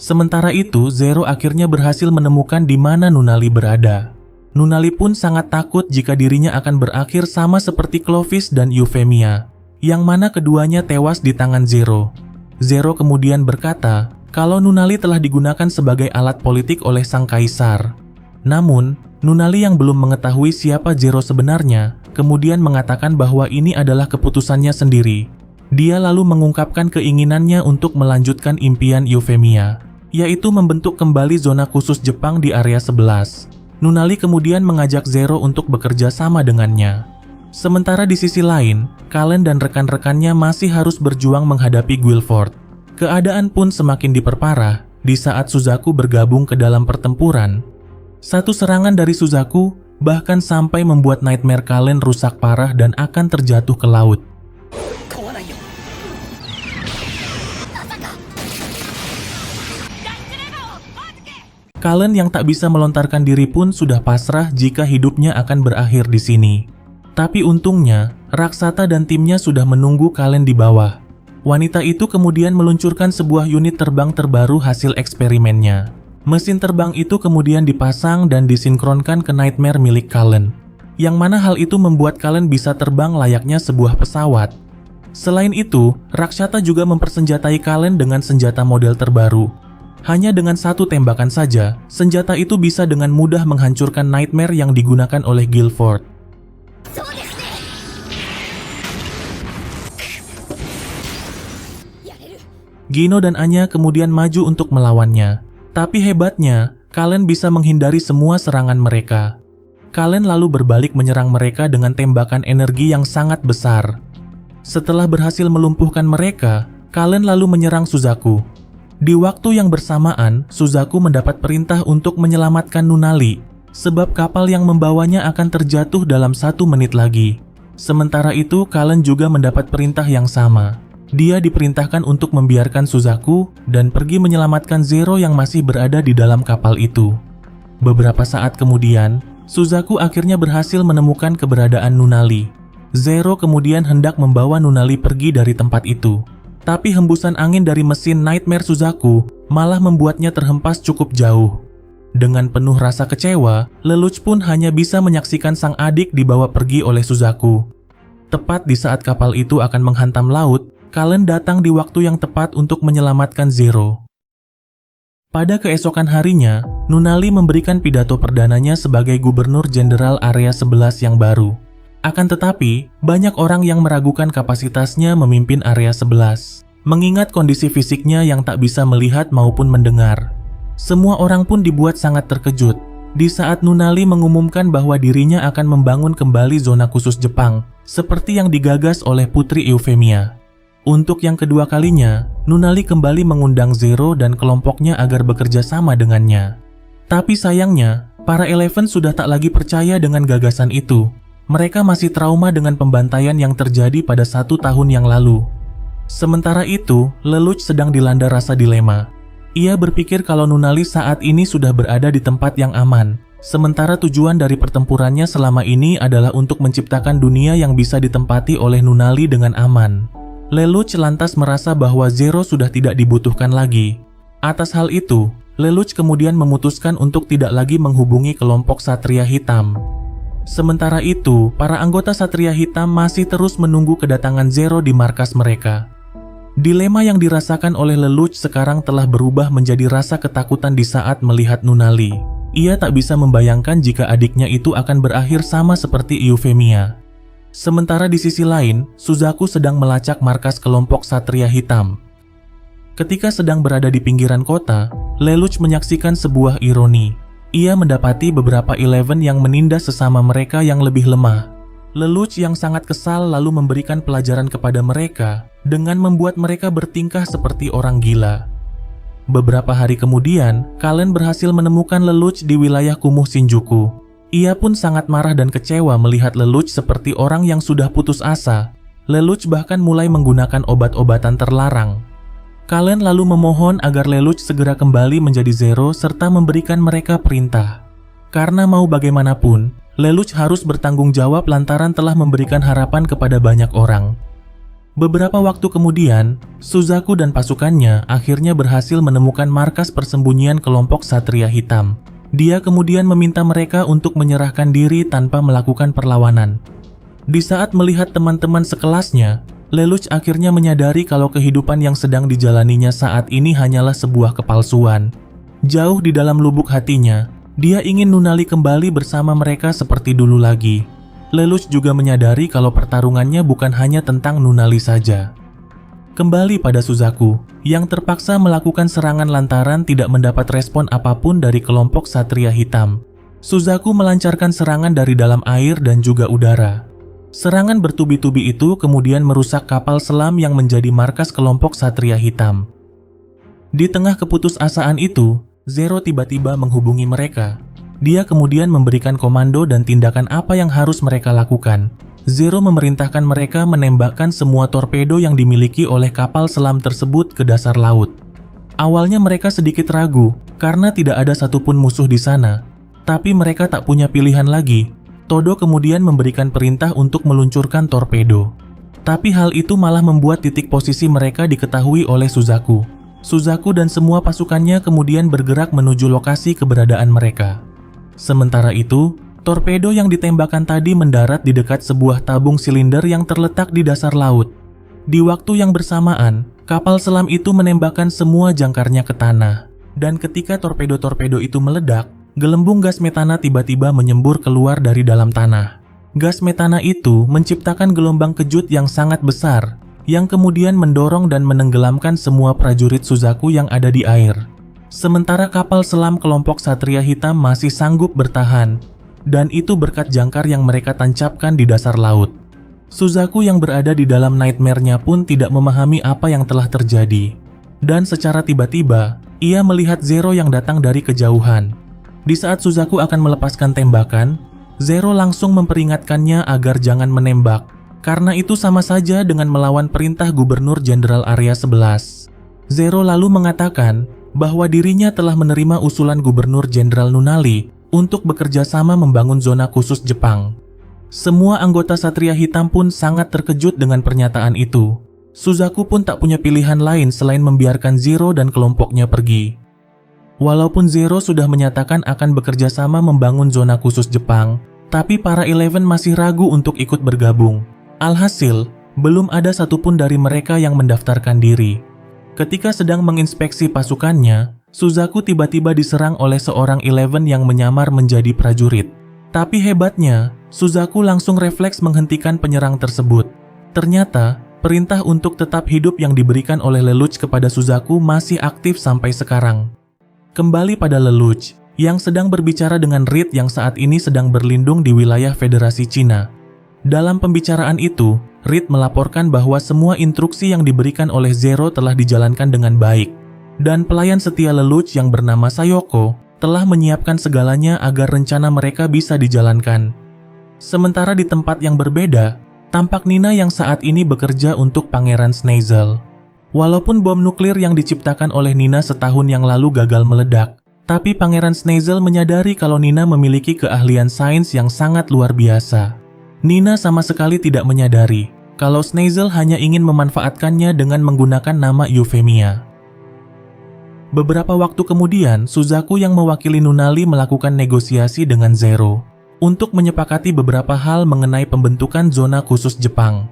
Sementara itu, Zero akhirnya berhasil menemukan di mana Nunali berada. Nunali pun sangat takut jika dirinya akan berakhir sama seperti Clovis dan Euphemia, yang mana keduanya tewas di tangan Zero. Zero kemudian berkata kalau Nunali telah digunakan sebagai alat politik oleh sang kaisar. Namun, Nunali yang belum mengetahui siapa Zero sebenarnya, kemudian mengatakan bahwa ini adalah keputusannya sendiri. Dia lalu mengungkapkan keinginannya untuk melanjutkan impian Euphemia, yaitu membentuk kembali zona khusus Jepang di area 11. Nunali kemudian mengajak Zero untuk bekerja sama dengannya. Sementara di sisi lain, Kallen dan rekan-rekannya masih harus berjuang menghadapi Guilford. Keadaan pun semakin diperparah di saat Suzaku bergabung ke dalam pertempuran. Satu serangan dari Suzaku bahkan sampai membuat nightmare Kallen rusak parah dan akan terjatuh ke laut. Kallen yang tak bisa melontarkan diri pun sudah pasrah jika hidupnya akan berakhir di sini. Tapi untungnya, Raksata dan timnya sudah menunggu Kallen di bawah. Wanita itu kemudian meluncurkan sebuah unit terbang terbaru hasil eksperimennya. Mesin terbang itu kemudian dipasang dan disinkronkan ke Nightmare milik Kallen, yang mana hal itu membuat Kallen bisa terbang layaknya sebuah pesawat. Selain itu, Raksata juga mempersenjatai Kallen dengan senjata model terbaru. Hanya dengan satu tembakan saja, senjata itu bisa dengan mudah menghancurkan Nightmare yang digunakan oleh Guilford. Gino dan Anya kemudian maju untuk melawannya. Tapi hebatnya, Kallen bisa menghindari semua serangan mereka. Kallen lalu berbalik menyerang mereka dengan tembakan energi yang sangat besar. Setelah berhasil melumpuhkan mereka, Kallen lalu menyerang Suzaku. Di waktu yang bersamaan, Suzaku mendapat perintah untuk menyelamatkan Nunali, sebab kapal yang membawanya akan terjatuh dalam 1 menit lagi. Sementara itu, Kallen juga mendapat perintah yang sama. Dia diperintahkan untuk membiarkan Suzaku dan pergi menyelamatkan Zero yang masih berada di dalam kapal itu. Beberapa saat kemudian, Suzaku akhirnya berhasil menemukan keberadaan Nunali. Zero kemudian hendak membawa Nunali pergi dari tempat itu. Tapi hembusan angin dari mesin Nightmare Suzaku malah membuatnya terhempas cukup jauh. Dengan penuh rasa kecewa, Lelouch pun hanya bisa menyaksikan sang adik dibawa pergi oleh Suzaku. Tepat di saat kapal itu akan menghantam laut, Kallen datang di waktu yang tepat untuk menyelamatkan Zero. Pada keesokan harinya, Nunali memberikan pidato perdananya sebagai Gubernur Jenderal Area 11 yang baru. Akan tetapi, banyak orang yang meragukan kapasitasnya memimpin Area 11, mengingat kondisi fisiknya yang tak bisa melihat maupun mendengar. Semua orang pun dibuat sangat terkejut di saat Nunali mengumumkan bahwa dirinya akan membangun kembali zona khusus Jepang, seperti yang digagas oleh Putri Euphemia. Untuk yang kedua kalinya, Nunali kembali mengundang Zero dan kelompoknya agar bekerja sama dengannya. Tapi sayangnya, para Eleven sudah tak lagi percaya dengan gagasan itu. Mereka masih trauma dengan pembantaian yang terjadi pada 1 tahun yang lalu. Sementara itu, Lelouch sedang dilanda rasa dilema. Ia berpikir kalau Nunali saat ini sudah berada di tempat yang aman, sementara tujuan dari pertempurannya selama ini adalah untuk menciptakan dunia yang bisa ditempati oleh Nunali dengan aman. Lelouch lantas merasa bahwa Zero sudah tidak dibutuhkan lagi. Atas hal itu, Lelouch kemudian memutuskan untuk tidak lagi menghubungi kelompok Satria Hitam. Sementara itu, para anggota Satria Hitam masih terus menunggu kedatangan Zero di markas mereka. Dilema yang dirasakan oleh Lelouch sekarang telah berubah menjadi rasa ketakutan di saat melihat Nunnally. Ia tak bisa membayangkan jika adiknya itu akan berakhir sama seperti Euphemia. Sementara di sisi lain, Suzaku sedang melacak markas kelompok Satria Hitam. Ketika sedang berada di pinggiran kota, Lelouch menyaksikan sebuah ironi. Ia mendapati beberapa Eleven yang menindas sesama mereka yang lebih lemah. Lelouch yang sangat kesal lalu memberikan pelajaran kepada mereka dengan membuat mereka bertingkah seperti orang gila. Beberapa hari kemudian, Kallen berhasil menemukan Lelouch di wilayah kumuh Shinjuku. Ia pun sangat marah dan kecewa melihat Lelouch seperti orang yang sudah putus asa. Lelouch bahkan mulai menggunakan obat-obatan terlarang. Kallen lalu memohon agar Lelouch segera kembali menjadi Zero serta memberikan mereka perintah. Karena mau bagaimanapun, Lelouch harus bertanggung jawab lantaran telah memberikan harapan kepada banyak orang. Beberapa waktu kemudian, Suzaku dan pasukannya akhirnya berhasil menemukan markas persembunyian kelompok Satria Hitam. Dia kemudian meminta mereka untuk menyerahkan diri tanpa melakukan perlawanan. Di saat melihat teman-teman sekelasnya, Lelouch akhirnya menyadari kalau kehidupan yang sedang dijalaninya saat ini hanyalah sebuah kepalsuan. Jauh di dalam lubuk hatinya, dia ingin Nunnally kembali bersama mereka seperti dulu lagi. Lelouch juga menyadari kalau pertarungannya bukan hanya tentang Nunnally saja. Kembali pada Suzaku, yang terpaksa melakukan serangan lantaran tidak mendapat respon apapun dari kelompok Satria Hitam. Suzaku melancarkan serangan dari dalam air dan juga udara. Serangan bertubi-tubi itu kemudian merusak kapal selam yang menjadi markas kelompok Satria Hitam. Di tengah keputusasaan itu, Zero tiba-tiba menghubungi mereka. Dia kemudian memberikan komando dan tindakan apa yang harus mereka lakukan. Zero memerintahkan mereka menembakkan semua torpedo yang dimiliki oleh kapal selam tersebut ke dasar laut. Awalnya mereka sedikit ragu karena tidak ada satupun musuh di sana. Tapi mereka tak punya pilihan lagi. Todo kemudian memberikan perintah untuk meluncurkan torpedo. Tapi hal itu malah membuat titik posisi mereka diketahui oleh Suzaku. Suzaku dan semua pasukannya kemudian bergerak menuju lokasi keberadaan mereka. Sementara itu, torpedo yang ditembakkan tadi mendarat di dekat sebuah tabung silinder yang terletak di dasar laut. Di waktu yang bersamaan, kapal selam itu menembakkan semua jangkarnya ke tanah. Dan ketika torpedo-torpedo itu meledak, gelembung gas metana tiba-tiba menyembur keluar dari dalam tanah. Gas metana itu menciptakan gelombang kejut yang sangat besar, yang kemudian mendorong dan menenggelamkan semua prajurit Suzaku yang ada di air. Sementara kapal selam kelompok Satria Hitam masih sanggup bertahan, dan itu berkat jangkar yang mereka tancapkan di dasar laut. Suzaku yang berada di dalam nightmare-nya pun tidak memahami apa yang telah terjadi. Dan secara tiba-tiba, ia melihat Zero yang datang dari kejauhan. Di saat Suzaku akan melepaskan tembakan, Zero langsung memperingatkannya agar jangan menembak, karena itu sama saja dengan melawan perintah Gubernur Jenderal Area 11. Zero lalu mengatakan bahwa dirinya telah menerima usulan Gubernur Jenderal Nunnally untuk bekerja sama membangun zona khusus Jepang. Semua anggota Satria Hitam pun sangat terkejut dengan pernyataan itu. Suzaku pun tak punya pilihan lain selain membiarkan Zero dan kelompoknya pergi. Walaupun Zero sudah menyatakan akan bekerja sama membangun zona khusus Jepang, tapi para Eleven masih ragu untuk ikut bergabung. Alhasil, belum ada satupun dari mereka yang mendaftarkan diri. Ketika sedang menginspeksi pasukannya, Suzaku tiba-tiba diserang oleh seorang Eleven yang menyamar menjadi prajurit. Tapi hebatnya, Suzaku langsung refleks menghentikan penyerang tersebut. Ternyata, perintah untuk tetap hidup yang diberikan oleh Lelouch kepada Suzaku masih aktif sampai sekarang. Kembali pada Lelouch, yang sedang berbicara dengan Reed yang saat ini sedang berlindung di wilayah Federasi Cina. Dalam pembicaraan itu, Reed melaporkan bahwa semua instruksi yang diberikan oleh Zero telah dijalankan dengan baik. Dan pelayan setia Lelouch yang bernama Sayoko telah menyiapkan segalanya agar rencana mereka bisa dijalankan. Sementara di tempat yang berbeda, tampak Nina yang saat ini bekerja untuk Pangeran Schneisel. Walaupun bom nuklir yang diciptakan oleh Nina setahun yang lalu gagal meledak, tapi Pangeran Schneisel menyadari kalau Nina memiliki keahlian sains yang sangat luar biasa. Nina sama sekali tidak menyadari kalau Schneizel hanya ingin memanfaatkannya dengan menggunakan nama Euphemia. Beberapa waktu kemudian, Suzaku yang mewakili Nunali melakukan negosiasi dengan Zero untuk menyepakati beberapa hal mengenai pembentukan zona khusus Jepang.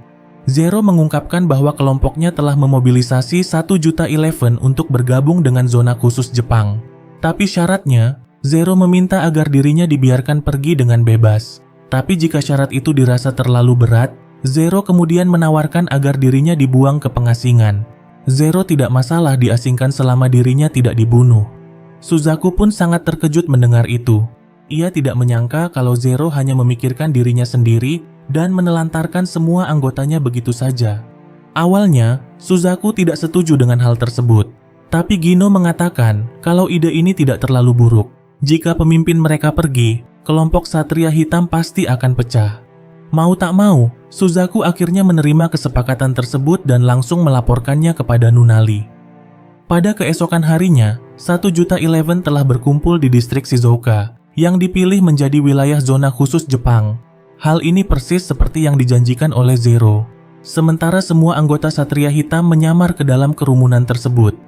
Zero mengungkapkan bahwa kelompoknya telah memobilisasi 1.011 untuk bergabung dengan zona khusus Jepang. Tapi syaratnya, Zero meminta agar dirinya dibiarkan pergi dengan bebas. Tapi jika syarat itu dirasa terlalu berat, Zero kemudian menawarkan agar dirinya dibuang ke pengasingan. Zero tidak masalah diasingkan selama dirinya tidak dibunuh. Suzaku pun sangat terkejut mendengar itu. Ia tidak menyangka kalau Zero hanya memikirkan dirinya sendiri dan menelantarkan semua anggotanya begitu saja. Awalnya, Suzaku tidak setuju dengan hal tersebut. Tapi Gino mengatakan kalau ide ini tidak terlalu buruk. Jika pemimpin mereka pergi, kelompok Satria Hitam pasti akan pecah. Mau tak mau, Suzaku akhirnya menerima kesepakatan tersebut dan langsung melaporkannya kepada Nunali. Pada keesokan harinya, 1.011 telah berkumpul di distrik Shizuoka yang dipilih menjadi wilayah zona khusus Jepang. Hal ini persis seperti yang dijanjikan oleh Zero. Sementara semua anggota Satria Hitam menyamar ke dalam kerumunan tersebut.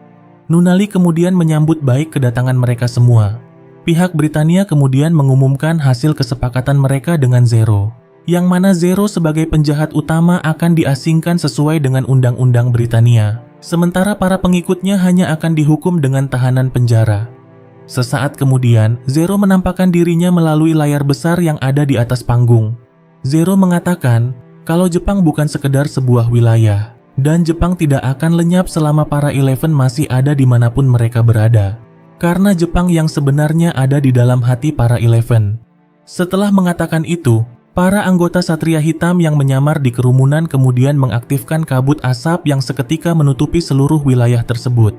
Nunali kemudian menyambut baik kedatangan mereka semua. Pihak Britania kemudian mengumumkan hasil kesepakatan mereka dengan Zero, yang mana Zero sebagai penjahat utama akan diasingkan sesuai dengan undang-undang Britania, sementara para pengikutnya hanya akan dihukum dengan tahanan penjara. Sesaat kemudian, Zero menampakkan dirinya melalui layar besar yang ada di atas panggung. Zero mengatakan kalau Jepang bukan sekedar sebuah wilayah, dan Jepang tidak akan lenyap selama para Eleven masih ada dimanapun mereka berada. Karena Jepang yang sebenarnya ada di dalam hati para Eleven. Setelah mengatakan itu, para anggota Satria Hitam yang menyamar di kerumunan kemudian mengaktifkan kabut asap yang seketika menutupi seluruh wilayah tersebut.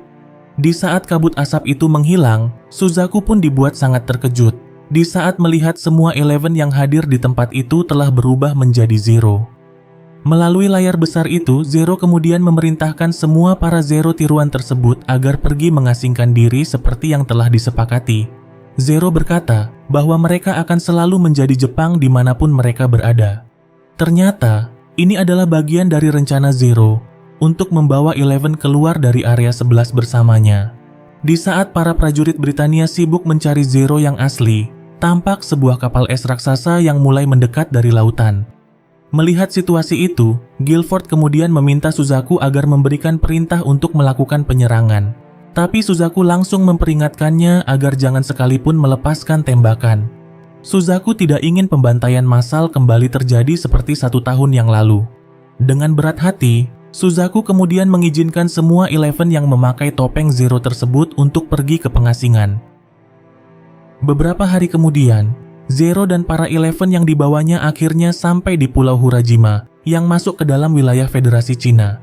Di saat kabut asap itu menghilang, Suzaku pun dibuat sangat terkejut. Di saat melihat semua Eleven yang hadir di tempat itu telah berubah menjadi Zero. Melalui layar besar itu, Zero kemudian memerintahkan semua para Zero tiruan tersebut agar pergi mengasingkan diri seperti yang telah disepakati. Zero berkata bahwa mereka akan selalu menjadi Jepang dimanapun mereka berada. Ternyata, ini adalah bagian dari rencana Zero untuk membawa Eleven keluar dari area 11 bersamanya. Di saat para prajurit Britania sibuk mencari Zero yang asli, tampak sebuah kapal es raksasa yang mulai mendekat dari lautan. Melihat situasi itu, Guilford kemudian meminta Suzaku agar memberikan perintah untuk melakukan penyerangan. Tapi Suzaku langsung memperingatkannya agar jangan sekalipun melepaskan tembakan. Suzaku tidak ingin pembantaian massal kembali terjadi seperti 1 tahun yang lalu. Dengan berat hati, Suzaku kemudian mengizinkan semua Eleven yang memakai topeng Zero tersebut untuk pergi ke pengasingan. Beberapa hari kemudian, Zero dan para Eleven yang dibawanya akhirnya sampai di Pulau Hurajima yang masuk ke dalam wilayah Federasi Cina.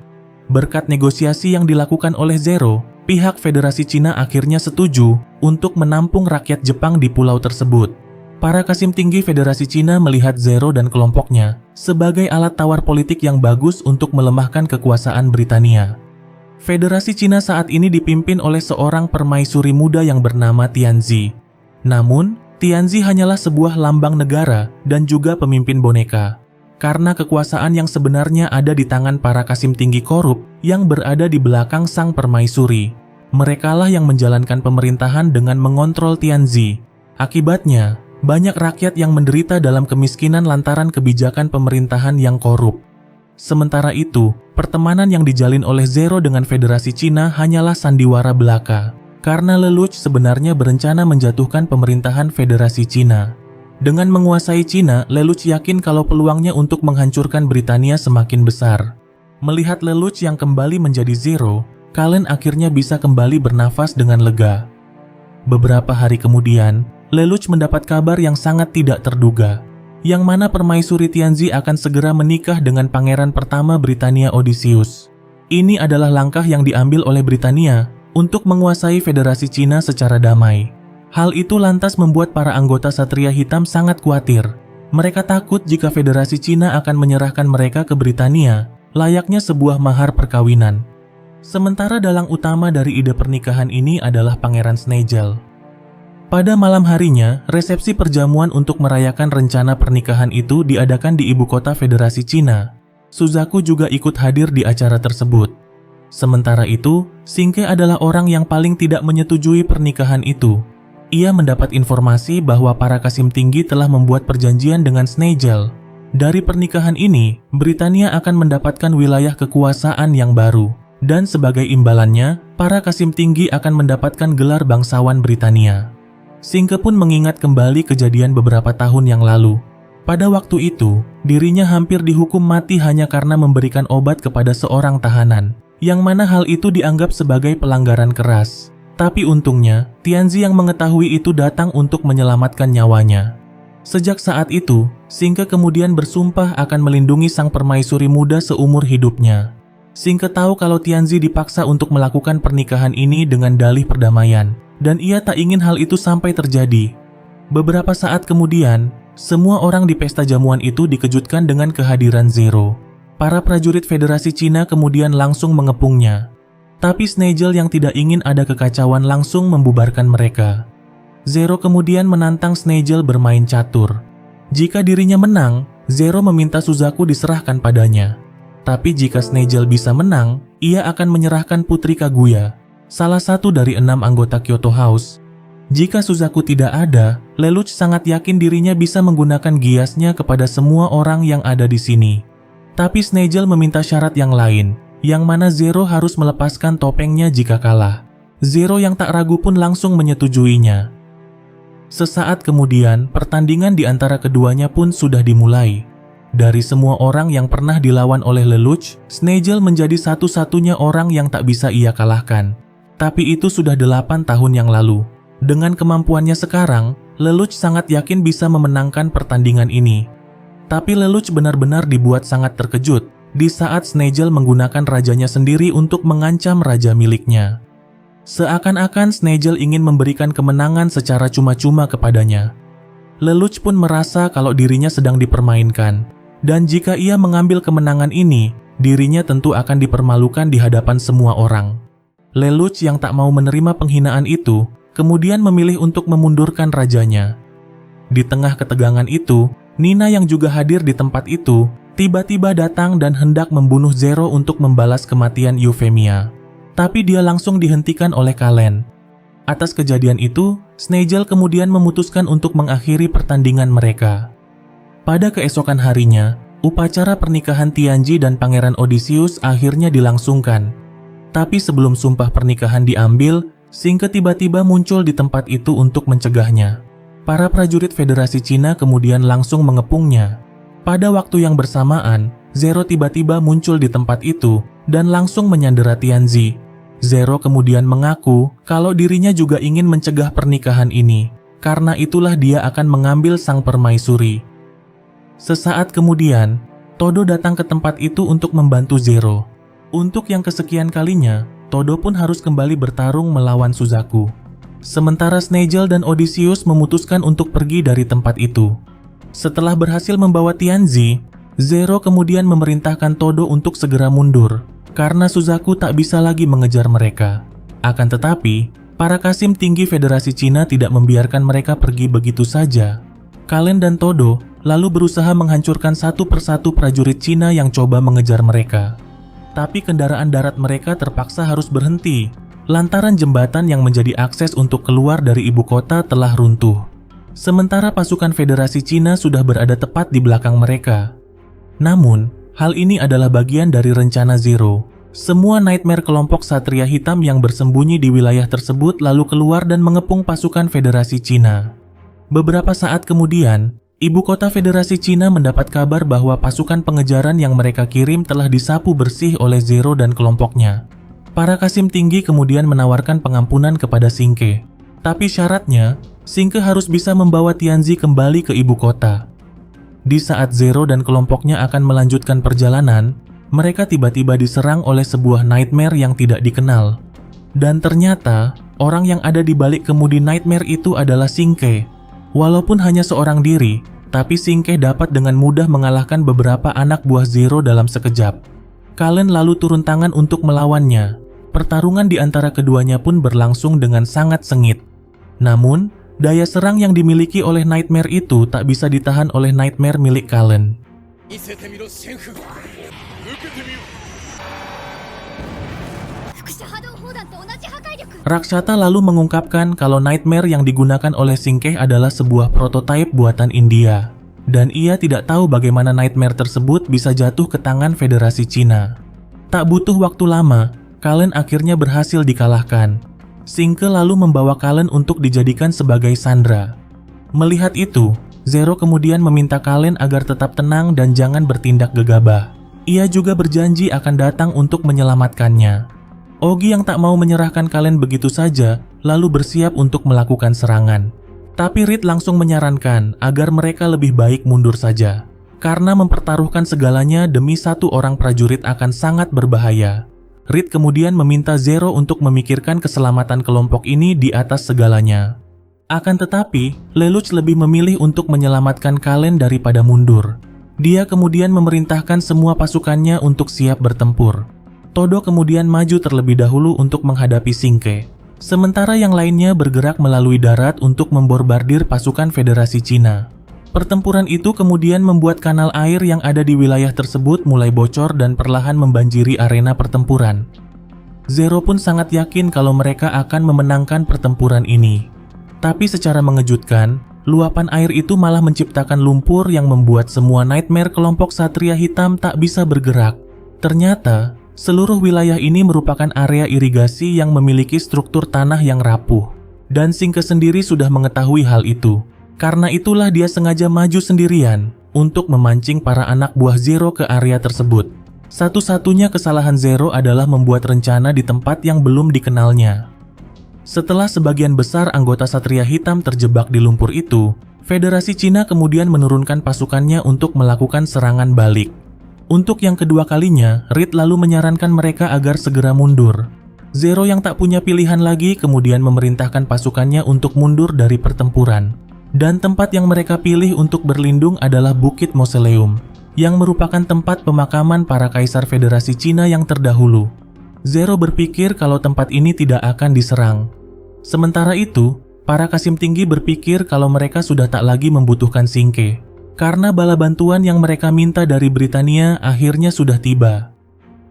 Berkat negosiasi yang dilakukan oleh Zero, pihak Federasi Cina akhirnya setuju untuk menampung rakyat Jepang di pulau tersebut. Para kasim tinggi Federasi Cina melihat Zero dan kelompoknya sebagai alat tawar politik yang bagus untuk melemahkan kekuasaan Britania. Federasi Cina saat ini dipimpin oleh seorang permaisuri muda yang bernama Tianzi. Namun, Tianzi hanyalah sebuah lambang negara dan juga pemimpin boneka. Karena kekuasaan yang sebenarnya ada di tangan para kasim tinggi korup yang berada di belakang sang permaisuri. Merekalah yang menjalankan pemerintahan dengan mengontrol Tianzi. Akibatnya, banyak rakyat yang menderita dalam kemiskinan lantaran kebijakan pemerintahan yang korup. Sementara itu, pertemanan yang dijalin oleh Zero dengan Federasi Cina hanyalah sandiwara belaka. Karena Lelouch sebenarnya berencana menjatuhkan pemerintahan Federasi Cina. Dengan menguasai Cina, Lelouch yakin kalau peluangnya untuk menghancurkan Britania semakin besar. Melihat Lelouch yang kembali menjadi Zero, Kalen akhirnya bisa kembali bernafas dengan lega. Beberapa hari kemudian, Lelouch mendapat kabar yang sangat tidak terduga, yang mana permaisuri Tianzi akan segera menikah dengan pangeran pertama Britania Odysseus. Ini adalah langkah yang diambil oleh Britania untuk menguasai Federasi Cina secara damai. Hal itu lantas membuat para anggota Satria Hitam sangat khawatir. Mereka takut jika Federasi Cina akan menyerahkan mereka ke Britania, layaknya sebuah mahar perkawinan. Sementara dalang utama dari ide pernikahan ini adalah Pangeran Schneizel. Pada malam harinya, resepsi perjamuan untuk merayakan rencana pernikahan itu diadakan di ibu kota Federasi Cina. Suzaku juga ikut hadir di acara tersebut. Sementara itu, Shinke adalah orang yang paling tidak menyetujui pernikahan itu. Ia mendapat informasi bahwa para Kasim tinggi telah membuat perjanjian dengan Snegel. Dari pernikahan ini, Britania akan mendapatkan wilayah kekuasaan yang baru. Dan sebagai imbalannya, para Kasim tinggi akan mendapatkan gelar bangsawan Britania. Shinke pun mengingat kembali kejadian beberapa tahun yang lalu. Pada waktu itu, dirinya hampir dihukum mati hanya karena memberikan obat kepada seorang tahanan, yang mana hal itu dianggap sebagai pelanggaran keras. Tapi untungnya, Tianzi yang mengetahui itu datang untuk menyelamatkan nyawanya. Sejak saat itu, Shinke kemudian bersumpah akan melindungi sang permaisuri muda seumur hidupnya. Shinke tahu kalau Tianzi dipaksa untuk melakukan pernikahan ini dengan dalih perdamaian, dan ia tak ingin hal itu sampai terjadi. Beberapa saat kemudian, semua orang di pesta jamuan itu dikejutkan dengan kehadiran Zero. Para prajurit Federasi Cina kemudian langsung mengepungnya. Tapi Snegel yang tidak ingin ada kekacauan langsung membubarkan mereka. Zero kemudian menantang Snegel bermain catur. Jika dirinya menang, Zero meminta Suzaku diserahkan padanya. Tapi jika Snegel bisa menang, ia akan menyerahkan Putri Kaguya, salah satu dari 6 anggota Kyoto House. Jika Suzaku tidak ada, Lelouch sangat yakin dirinya bisa menggunakan giasnya kepada semua orang yang ada di sini. Tapi Snegel meminta syarat yang lain, yang mana Zero harus melepaskan topengnya jika kalah. Zero yang tak ragu pun langsung menyetujuinya. Sesaat kemudian, pertandingan di antara keduanya pun sudah dimulai. Dari semua orang yang pernah dilawan oleh Lelouch, Snegel menjadi satu-satunya orang yang tak bisa ia kalahkan. Tapi itu sudah 8 tahun yang lalu. Dengan kemampuannya sekarang, Lelouch sangat yakin bisa memenangkan pertandingan ini. Tapi Lelouch benar-benar dibuat sangat terkejut di saat Snegel menggunakan rajanya sendiri untuk mengancam raja miliknya. Seakan-akan Snegel ingin memberikan kemenangan secara cuma-cuma kepadanya. Lelouch pun merasa kalau dirinya sedang dipermainkan, dan jika ia mengambil kemenangan ini, dirinya tentu akan dipermalukan di hadapan semua orang. Lelouch yang tak mau menerima penghinaan itu, kemudian memilih untuk memundurkan rajanya. Di tengah ketegangan itu, Nina yang juga hadir di tempat itu, tiba-tiba datang dan hendak membunuh Zero untuk membalas kematian Euphemia. Tapi dia langsung dihentikan oleh Kalen. Atas kejadian itu, Snegel kemudian memutuskan untuk mengakhiri pertandingan mereka. Pada keesokan harinya, upacara pernikahan Tianzi dan Pangeran Odysseus akhirnya dilangsungkan. Tapi sebelum sumpah pernikahan diambil, Shinke tiba-tiba muncul di tempat itu untuk mencegahnya. Para prajurit Federasi Cina kemudian langsung mengepungnya. Pada waktu yang bersamaan, Zero tiba-tiba muncul di tempat itu dan langsung menyandera Tianzi. Zero kemudian mengaku kalau dirinya juga ingin mencegah pernikahan ini. Karena itulah dia akan mengambil sang permaisuri. Sesaat kemudian, Todo datang ke tempat itu untuk membantu Zero. Untuk yang kesekian kalinya, Todo pun harus kembali bertarung melawan Suzaku. Sementara Snegel dan Odysseus memutuskan untuk pergi dari tempat itu. Setelah berhasil membawa Tianzi, Zero kemudian memerintahkan Todo untuk segera mundur, karena Suzaku tak bisa lagi mengejar mereka. Akan tetapi, para Kasim tinggi Federasi Cina tidak membiarkan mereka pergi begitu saja. Kalen dan Todo lalu berusaha menghancurkan satu persatu prajurit Cina yang coba mengejar mereka. Tapi kendaraan darat mereka terpaksa harus berhenti, lantaran jembatan yang menjadi akses untuk keluar dari ibu kota telah runtuh. Sementara pasukan Federasi Cina sudah berada tepat di belakang mereka. Namun, hal ini adalah bagian dari rencana Zero. Semua Nightmare kelompok Satria Hitam yang bersembunyi di wilayah tersebut lalu keluar dan mengepung pasukan Federasi Cina. Beberapa saat kemudian, ibu kota Federasi Cina mendapat kabar bahwa pasukan pengejaran yang mereka kirim telah disapu bersih oleh Zero dan kelompoknya. Para Kasim tinggi kemudian menawarkan pengampunan kepada Shinke. Tapi syaratnya, Shinke harus bisa membawa Tianzi kembali ke ibu kota. Di saat Zero dan kelompoknya akan melanjutkan perjalanan, mereka tiba-tiba diserang oleh sebuah nightmare yang tidak dikenal. Dan ternyata, orang yang ada di balik kemudi nightmare itu adalah Shinke. Walaupun hanya seorang diri, tapi Shinke dapat dengan mudah mengalahkan beberapa anak buah Zero dalam sekejap. Kalen lalu turun tangan untuk melawannya. Pertarungan di antara keduanya pun berlangsung dengan sangat sengit. Namun, daya serang yang dimiliki oleh Nightmare itu tak bisa ditahan oleh Nightmare milik Kalen. Rakshata lalu mengungkapkan kalau Nightmare yang digunakan oleh Singke adalah sebuah prototipe buatan India. Dan ia tidak tahu bagaimana Nightmare tersebut bisa jatuh ke tangan Federasi Cina. Tak butuh waktu lama, Kallen akhirnya berhasil dikalahkan. Singke lalu membawa Kallen untuk dijadikan sebagai sandera. Melihat itu, Zero kemudian meminta Kallen agar tetap tenang dan jangan bertindak gegabah. Ia juga berjanji akan datang untuk menyelamatkannya. Ogi yang tak mau menyerahkan Kallen begitu saja, lalu bersiap untuk melakukan serangan. Tapi Reed langsung menyarankan agar mereka lebih baik mundur saja. Karena mempertaruhkan segalanya demi satu orang prajurit akan sangat berbahaya. Reed kemudian meminta Zero untuk memikirkan keselamatan kelompok ini di atas segalanya. Akan tetapi, Lelouch lebih memilih untuk menyelamatkan Kallen daripada mundur. Dia kemudian memerintahkan semua pasukannya untuk siap bertempur. Todo kemudian maju terlebih dahulu untuk menghadapi Singke. Sementara yang lainnya bergerak melalui darat untuk membombardir pasukan Federasi Cina. Pertempuran itu kemudian membuat kanal air yang ada di wilayah tersebut mulai bocor dan perlahan membanjiri arena pertempuran. Zero pun sangat yakin kalau mereka akan memenangkan pertempuran ini. Tapi secara mengejutkan, luapan air itu malah menciptakan lumpur yang membuat semua Nightmare kelompok Satria Hitam tak bisa bergerak. Ternyata, seluruh wilayah ini merupakan area irigasi yang memiliki struktur tanah yang rapuh. Dan Singke sendiri sudah mengetahui hal itu. Karena itulah dia sengaja maju sendirian untuk memancing para anak buah Zero ke area tersebut. Satu-satunya kesalahan Zero adalah membuat rencana di tempat yang belum dikenalnya. Setelah sebagian besar anggota Satria Hitam terjebak di lumpur itu, Federasi Cina kemudian menurunkan pasukannya untuk melakukan serangan balik. Untuk yang kedua kalinya, Reed lalu menyarankan mereka agar segera mundur. Zero yang tak punya pilihan lagi kemudian memerintahkan pasukannya untuk mundur dari pertempuran. Dan tempat yang mereka pilih untuk berlindung adalah Bukit Mausoleum, yang merupakan tempat pemakaman para kaisar Federasi Cina yang terdahulu. Zero berpikir kalau tempat ini tidak akan diserang. Sementara itu, para Kasim Tinggi berpikir kalau mereka sudah tak lagi membutuhkan Singke, karena bala bantuan yang mereka minta dari Britania akhirnya sudah tiba.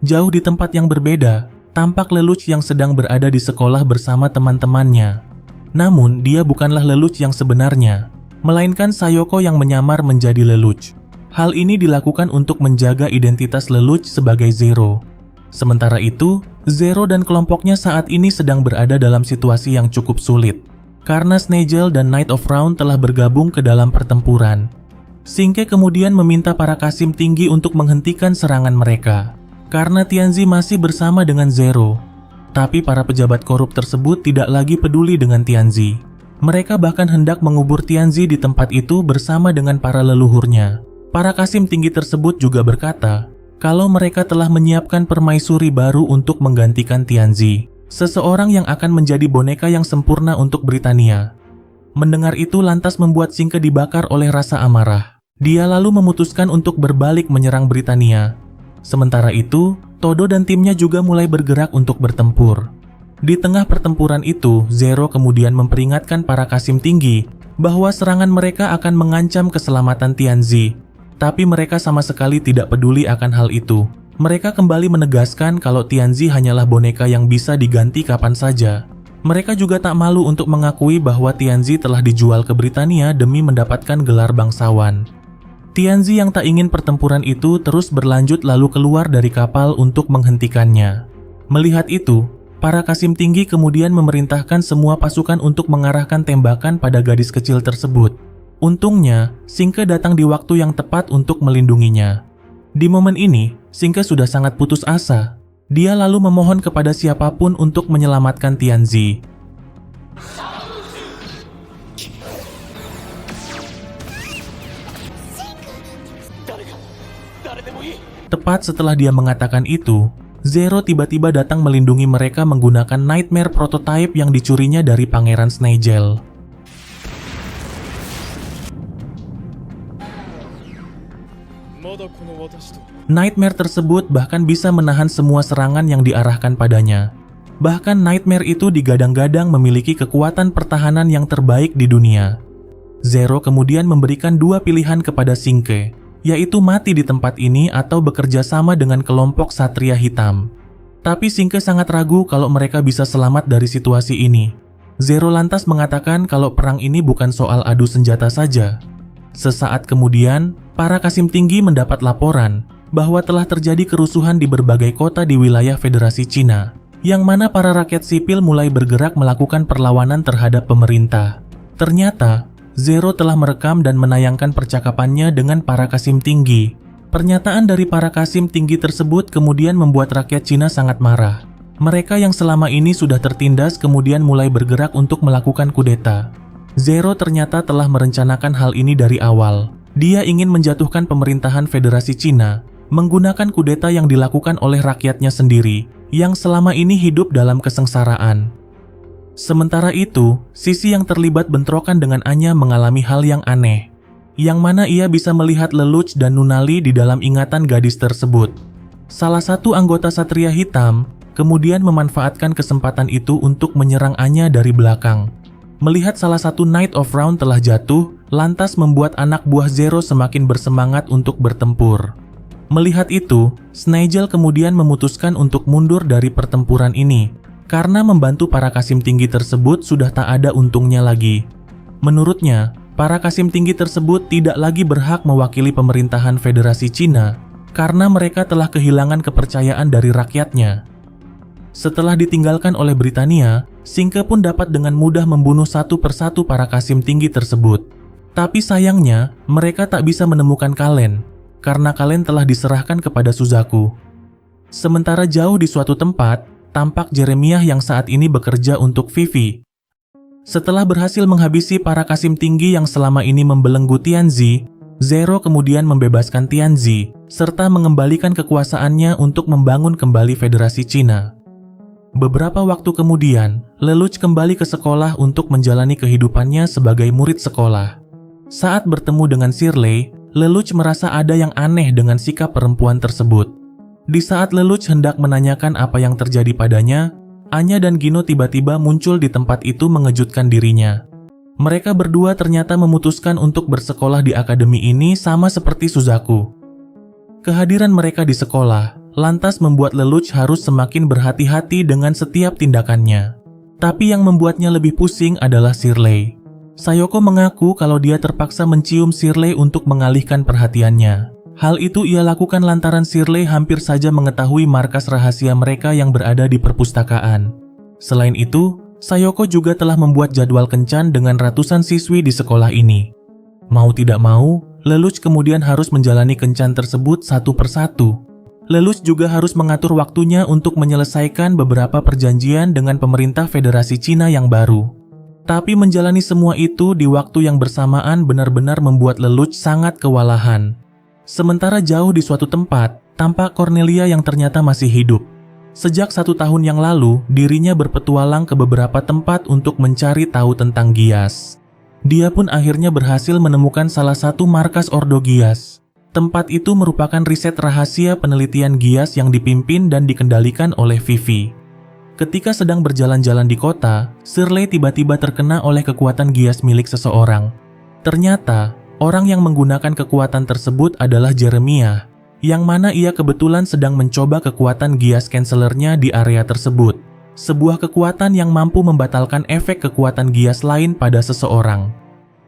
Jauh di tempat yang berbeda, tampak Lelouch yang sedang berada di sekolah bersama teman-temannya. Namun, dia bukanlah Lelouch yang sebenarnya, melainkan Sayoko yang menyamar menjadi Lelouch. Hal ini dilakukan untuk menjaga identitas Lelouch sebagai Zero. Sementara itu, Zero dan kelompoknya saat ini sedang berada dalam situasi yang cukup sulit, karena Snegel dan Knight of Round telah bergabung ke dalam pertempuran. Singke kemudian meminta para Kasim Tinggi untuk menghentikan serangan mereka, karena Tianzi masih bersama dengan Zero. Tapi para pejabat korup tersebut tidak lagi peduli dengan Tianzi. Mereka bahkan hendak mengubur Tianzi di tempat itu bersama dengan para leluhurnya. Para Kasim Tinggi tersebut juga berkata kalau mereka telah menyiapkan permaisuri baru untuk menggantikan Tianzi, seseorang yang akan menjadi boneka yang sempurna untuk Britania. Mendengar itu lantas membuat Singke dibakar oleh rasa amarah. Dia lalu memutuskan untuk berbalik menyerang Britania. Sementara itu, Todo dan timnya juga mulai bergerak untuk bertempur. Di tengah pertempuran itu, Zero kemudian memperingatkan para Kasim Tinggi bahwa serangan mereka akan mengancam keselamatan Tianzi. Tapi mereka sama sekali tidak peduli akan hal itu. Mereka kembali menegaskan kalau Tianzi hanyalah boneka yang bisa diganti kapan saja. Mereka juga tak malu untuk mengakui bahwa Tianzi telah dijual ke Britania demi mendapatkan gelar bangsawan. Tianzi yang tak ingin pertempuran itu terus berlanjut lalu keluar dari kapal untuk menghentikannya. Melihat itu, para Kasim Tinggi kemudian memerintahkan semua pasukan untuk mengarahkan tembakan pada gadis kecil tersebut. Untungnya, Singke datang di waktu yang tepat untuk melindunginya. Di momen ini, Singke sudah sangat putus asa. Dia lalu memohon kepada siapapun untuk menyelamatkan Tianzi. Tepat setelah dia mengatakan itu, Zero tiba-tiba datang melindungi mereka menggunakan Nightmare prototype yang dicurinya dari Pangeran Snegel. Nightmare tersebut bahkan bisa menahan semua serangan yang diarahkan padanya. Bahkan Nightmare itu digadang-gadang memiliki kekuatan pertahanan yang terbaik di dunia. Zero kemudian memberikan dua pilihan kepada Singke. yaitu mati di tempat ini atau bekerja sama dengan kelompok Satria Hitam. Tapi Singke sangat ragu kalau mereka bisa selamat dari situasi ini. Zero lantas mengatakan kalau perang ini bukan soal adu senjata saja. Sesaat kemudian, para Kasim tinggi mendapat laporan bahwa telah terjadi kerusuhan di berbagai kota di wilayah Federasi Cina, yang mana para rakyat sipil mulai bergerak melakukan perlawanan terhadap pemerintah. Ternyata, Zero telah merekam dan menayangkan percakapannya dengan para Kasim tinggi. Pernyataan dari para Kasim tinggi tersebut kemudian membuat rakyat Cina sangat marah. Mereka yang selama ini sudah tertindas kemudian mulai bergerak untuk melakukan kudeta. Zero ternyata telah merencanakan hal ini dari awal. Dia ingin menjatuhkan pemerintahan Federasi Cina menggunakan kudeta yang dilakukan oleh rakyatnya sendiri yang selama ini hidup dalam kesengsaraan. Sementara itu, Sisi yang terlibat bentrokan dengan Anya mengalami hal yang aneh, yang mana ia bisa melihat Lelouch dan Nunali di dalam ingatan gadis tersebut. Salah satu anggota Satria Hitam kemudian memanfaatkan kesempatan itu untuk menyerang Anya dari belakang. Melihat salah satu Knight of Round telah jatuh, lantas membuat anak buah Zero semakin bersemangat untuk bertempur. Melihat itu, Snigel kemudian memutuskan untuk mundur dari pertempuran ini, karena membantu para Kasim tinggi tersebut sudah tak ada untungnya lagi. Menurutnya, para Kasim tinggi tersebut tidak lagi berhak mewakili pemerintahan Federasi Cina, karena mereka telah kehilangan kepercayaan dari rakyatnya. Setelah ditinggalkan oleh Britania, Singke pun dapat dengan mudah membunuh satu persatu para Kasim tinggi tersebut. Tapi sayangnya, mereka tak bisa menemukan Kalen, karena Kalen telah diserahkan kepada Suzaku. Sementara jauh di suatu tempat, tampak Jeremiah yang saat ini bekerja untuk Vivi. Setelah berhasil menghabisi para Kasim tinggi yang selama ini membelenggu Tianzi, Zero kemudian membebaskan Tianzi, serta mengembalikan kekuasaannya untuk membangun kembali Federasi Cina. Beberapa waktu kemudian, Lelouch kembali ke sekolah untuk menjalani kehidupannya sebagai murid sekolah. Saat bertemu dengan Shirley, Lelouch merasa ada yang aneh dengan sikap perempuan tersebut. Di saat Lelouch hendak menanyakan apa yang terjadi padanya, Anya dan Gino tiba-tiba muncul di tempat itu mengejutkan dirinya. Mereka berdua ternyata memutuskan untuk bersekolah di akademi ini sama seperti Suzaku. Kehadiran mereka di sekolah lantas membuat Lelouch harus semakin berhati-hati dengan setiap tindakannya. Tapi yang membuatnya lebih pusing adalah Shirley. Sayoko mengaku kalau dia terpaksa mencium Shirley untuk mengalihkan perhatiannya. Hal itu ia lakukan lantaran Shirley hampir saja mengetahui markas rahasia mereka yang berada di perpustakaan. Selain itu, Sayoko juga telah membuat jadwal kencan dengan ratusan siswi di sekolah ini. Mau tidak mau, Lelouch kemudian harus menjalani kencan tersebut satu persatu. Lelouch juga harus mengatur waktunya untuk menyelesaikan beberapa perjanjian dengan pemerintah Federasi Cina yang baru. Tapi menjalani semua itu di waktu yang bersamaan benar-benar membuat Lelouch sangat kewalahan. Sementara jauh di suatu tempat, tampak Cornelia yang ternyata masih hidup. Sejak 1 tahun yang lalu, dirinya berpetualang ke beberapa tempat untuk mencari tahu tentang Gias. Dia pun akhirnya berhasil menemukan salah satu markas Ordo Gias. Tempat itu merupakan riset rahasia penelitian Gias yang dipimpin dan dikendalikan oleh Vivi. Ketika sedang berjalan-jalan di kota, Shirley tiba-tiba terkena oleh kekuatan Gias milik seseorang. Ternyata, orang yang menggunakan kekuatan tersebut adalah Jeremiah, yang mana ia kebetulan sedang mencoba kekuatan Gias Cancelernya di area tersebut. Sebuah kekuatan yang mampu membatalkan efek kekuatan Gias lain pada seseorang.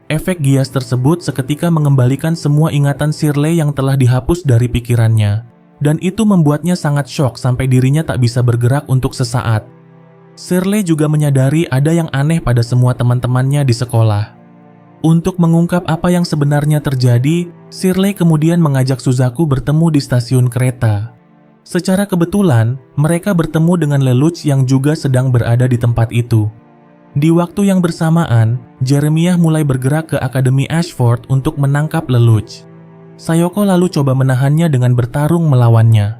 Efek Gias tersebut seketika mengembalikan semua ingatan Shirley yang telah dihapus dari pikirannya. Dan itu membuatnya sangat syok sampai dirinya tak bisa bergerak untuk sesaat. Shirley juga menyadari ada yang aneh pada semua teman-temannya di sekolah. Untuk mengungkap apa yang sebenarnya terjadi, Shirley kemudian mengajak Suzaku bertemu di stasiun kereta. Secara kebetulan, mereka bertemu dengan Lelouch yang juga sedang berada di tempat itu. Di waktu yang bersamaan, Jeremiah mulai bergerak ke Akademi Ashford untuk menangkap Lelouch. Sayoko lalu coba menahannya dengan bertarung melawannya.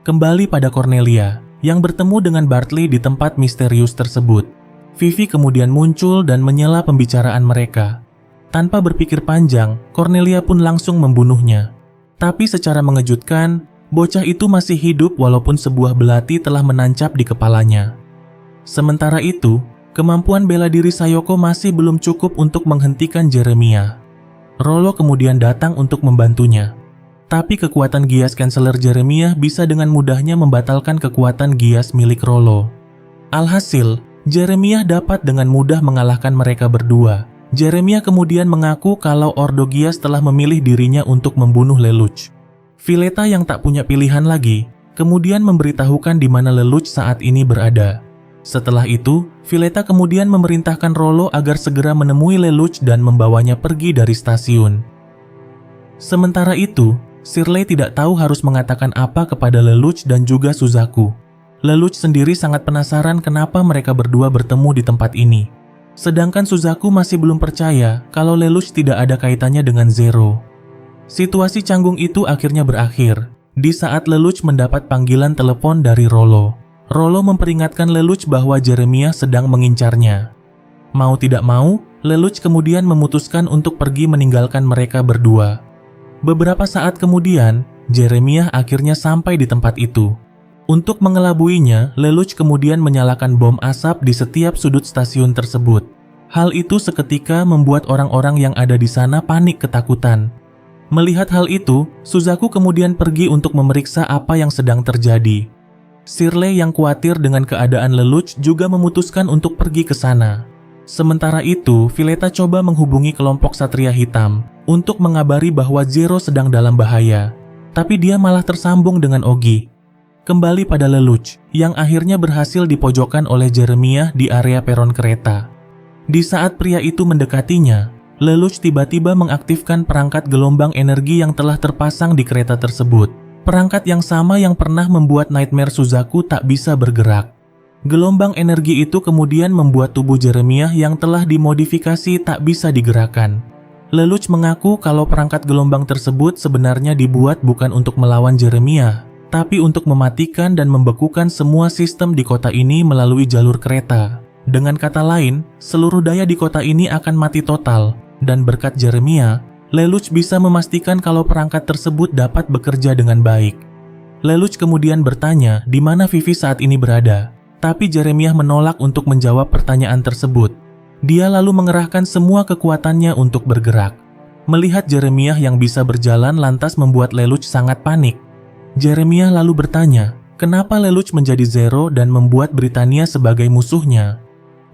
Kembali pada Cornelia, yang bertemu dengan Bartley di tempat misterius tersebut. Vivi kemudian muncul dan menyela pembicaraan mereka. Tanpa berpikir panjang, Cornelia pun langsung membunuhnya. Tapi secara mengejutkan, bocah itu masih hidup walaupun sebuah belati telah menancap di kepalanya. Sementara itu, kemampuan bela diri Sayoko masih belum cukup untuk menghentikan Jeremiah. Rollo kemudian datang untuk membantunya. Tapi kekuatan Gias Kanselir Jeremiah bisa dengan mudahnya membatalkan kekuatan Gias milik Rollo. Alhasil, Jeremiah dapat dengan mudah mengalahkan mereka berdua. Jeremiah kemudian mengaku kalau Ordo Gias telah memilih dirinya untuk membunuh Lelouch. Villeta yang tak punya pilihan lagi, kemudian memberitahukan di mana Lelouch saat ini berada. Setelah itu, Villeta kemudian memerintahkan Rollo agar segera menemui Lelouch dan membawanya pergi dari stasiun. Sementara itu, Shirley tidak tahu harus mengatakan apa kepada Lelouch dan juga Suzaku. Lelouch sendiri sangat penasaran kenapa mereka berdua bertemu di tempat ini. Sedangkan Suzaku masih belum percaya kalau Lelouch tidak ada kaitannya dengan Zero. Situasi canggung itu akhirnya berakhir di saat Lelouch mendapat panggilan telepon dari Rollo. Rollo memperingatkan Lelouch bahwa Jeremiah sedang mengincarnya. Mau tidak mau, Lelouch kemudian memutuskan untuk pergi meninggalkan mereka berdua. Beberapa saat kemudian, Jeremiah akhirnya sampai di tempat itu. Untuk mengelabuinya, Lelouch kemudian menyalakan bom asap di setiap sudut stasiun tersebut. Hal itu seketika membuat orang-orang yang ada di sana panik ketakutan. Melihat hal itu, Suzaku kemudian pergi untuk memeriksa apa yang sedang terjadi. Shirley yang khawatir dengan keadaan Lelouch juga memutuskan untuk pergi ke sana. Sementara itu, Villeta coba menghubungi kelompok Satria Hitam untuk mengabari bahwa Zero sedang dalam bahaya. Tapi dia malah tersambung dengan Ogi. Kembali pada Lelouch, yang akhirnya berhasil dipojokkan oleh Jeremiah di area peron kereta. Di saat pria itu mendekatinya, Lelouch tiba-tiba mengaktifkan perangkat gelombang energi yang telah terpasang di kereta tersebut. Perangkat yang sama yang pernah membuat Nightmare Suzaku tak bisa bergerak. Gelombang energi itu kemudian membuat tubuh Jeremiah yang telah dimodifikasi tak bisa digerakkan. Lelouch mengaku kalau perangkat gelombang tersebut sebenarnya dibuat bukan untuk melawan Jeremiah, tapi untuk mematikan dan membekukan semua sistem di kota ini melalui jalur kereta. Dengan kata lain, seluruh daya di kota ini akan mati total, dan berkat Jeremiah, Lelouch bisa memastikan kalau perangkat tersebut dapat bekerja dengan baik. Lelouch kemudian bertanya di mana Vivi saat ini berada. Tapi Jeremiah menolak untuk menjawab pertanyaan tersebut. Dia lalu mengerahkan semua kekuatannya untuk bergerak. Melihat Jeremiah yang bisa berjalan lantas membuat Lelouch sangat panik. Jeremiah lalu bertanya, kenapa Lelouch menjadi Zero dan membuat Britania sebagai musuhnya?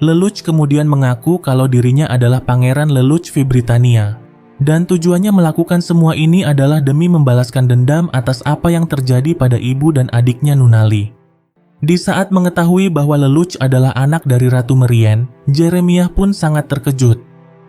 Lelouch kemudian mengaku kalau dirinya adalah Pangeran Lelouch V Britania. Dan tujuannya melakukan semua ini adalah demi membalaskan dendam atas apa yang terjadi pada ibu dan adiknya Nunali. Di saat mengetahui bahwa Lelouch adalah anak dari Ratu Merien, Jeremiah pun sangat terkejut.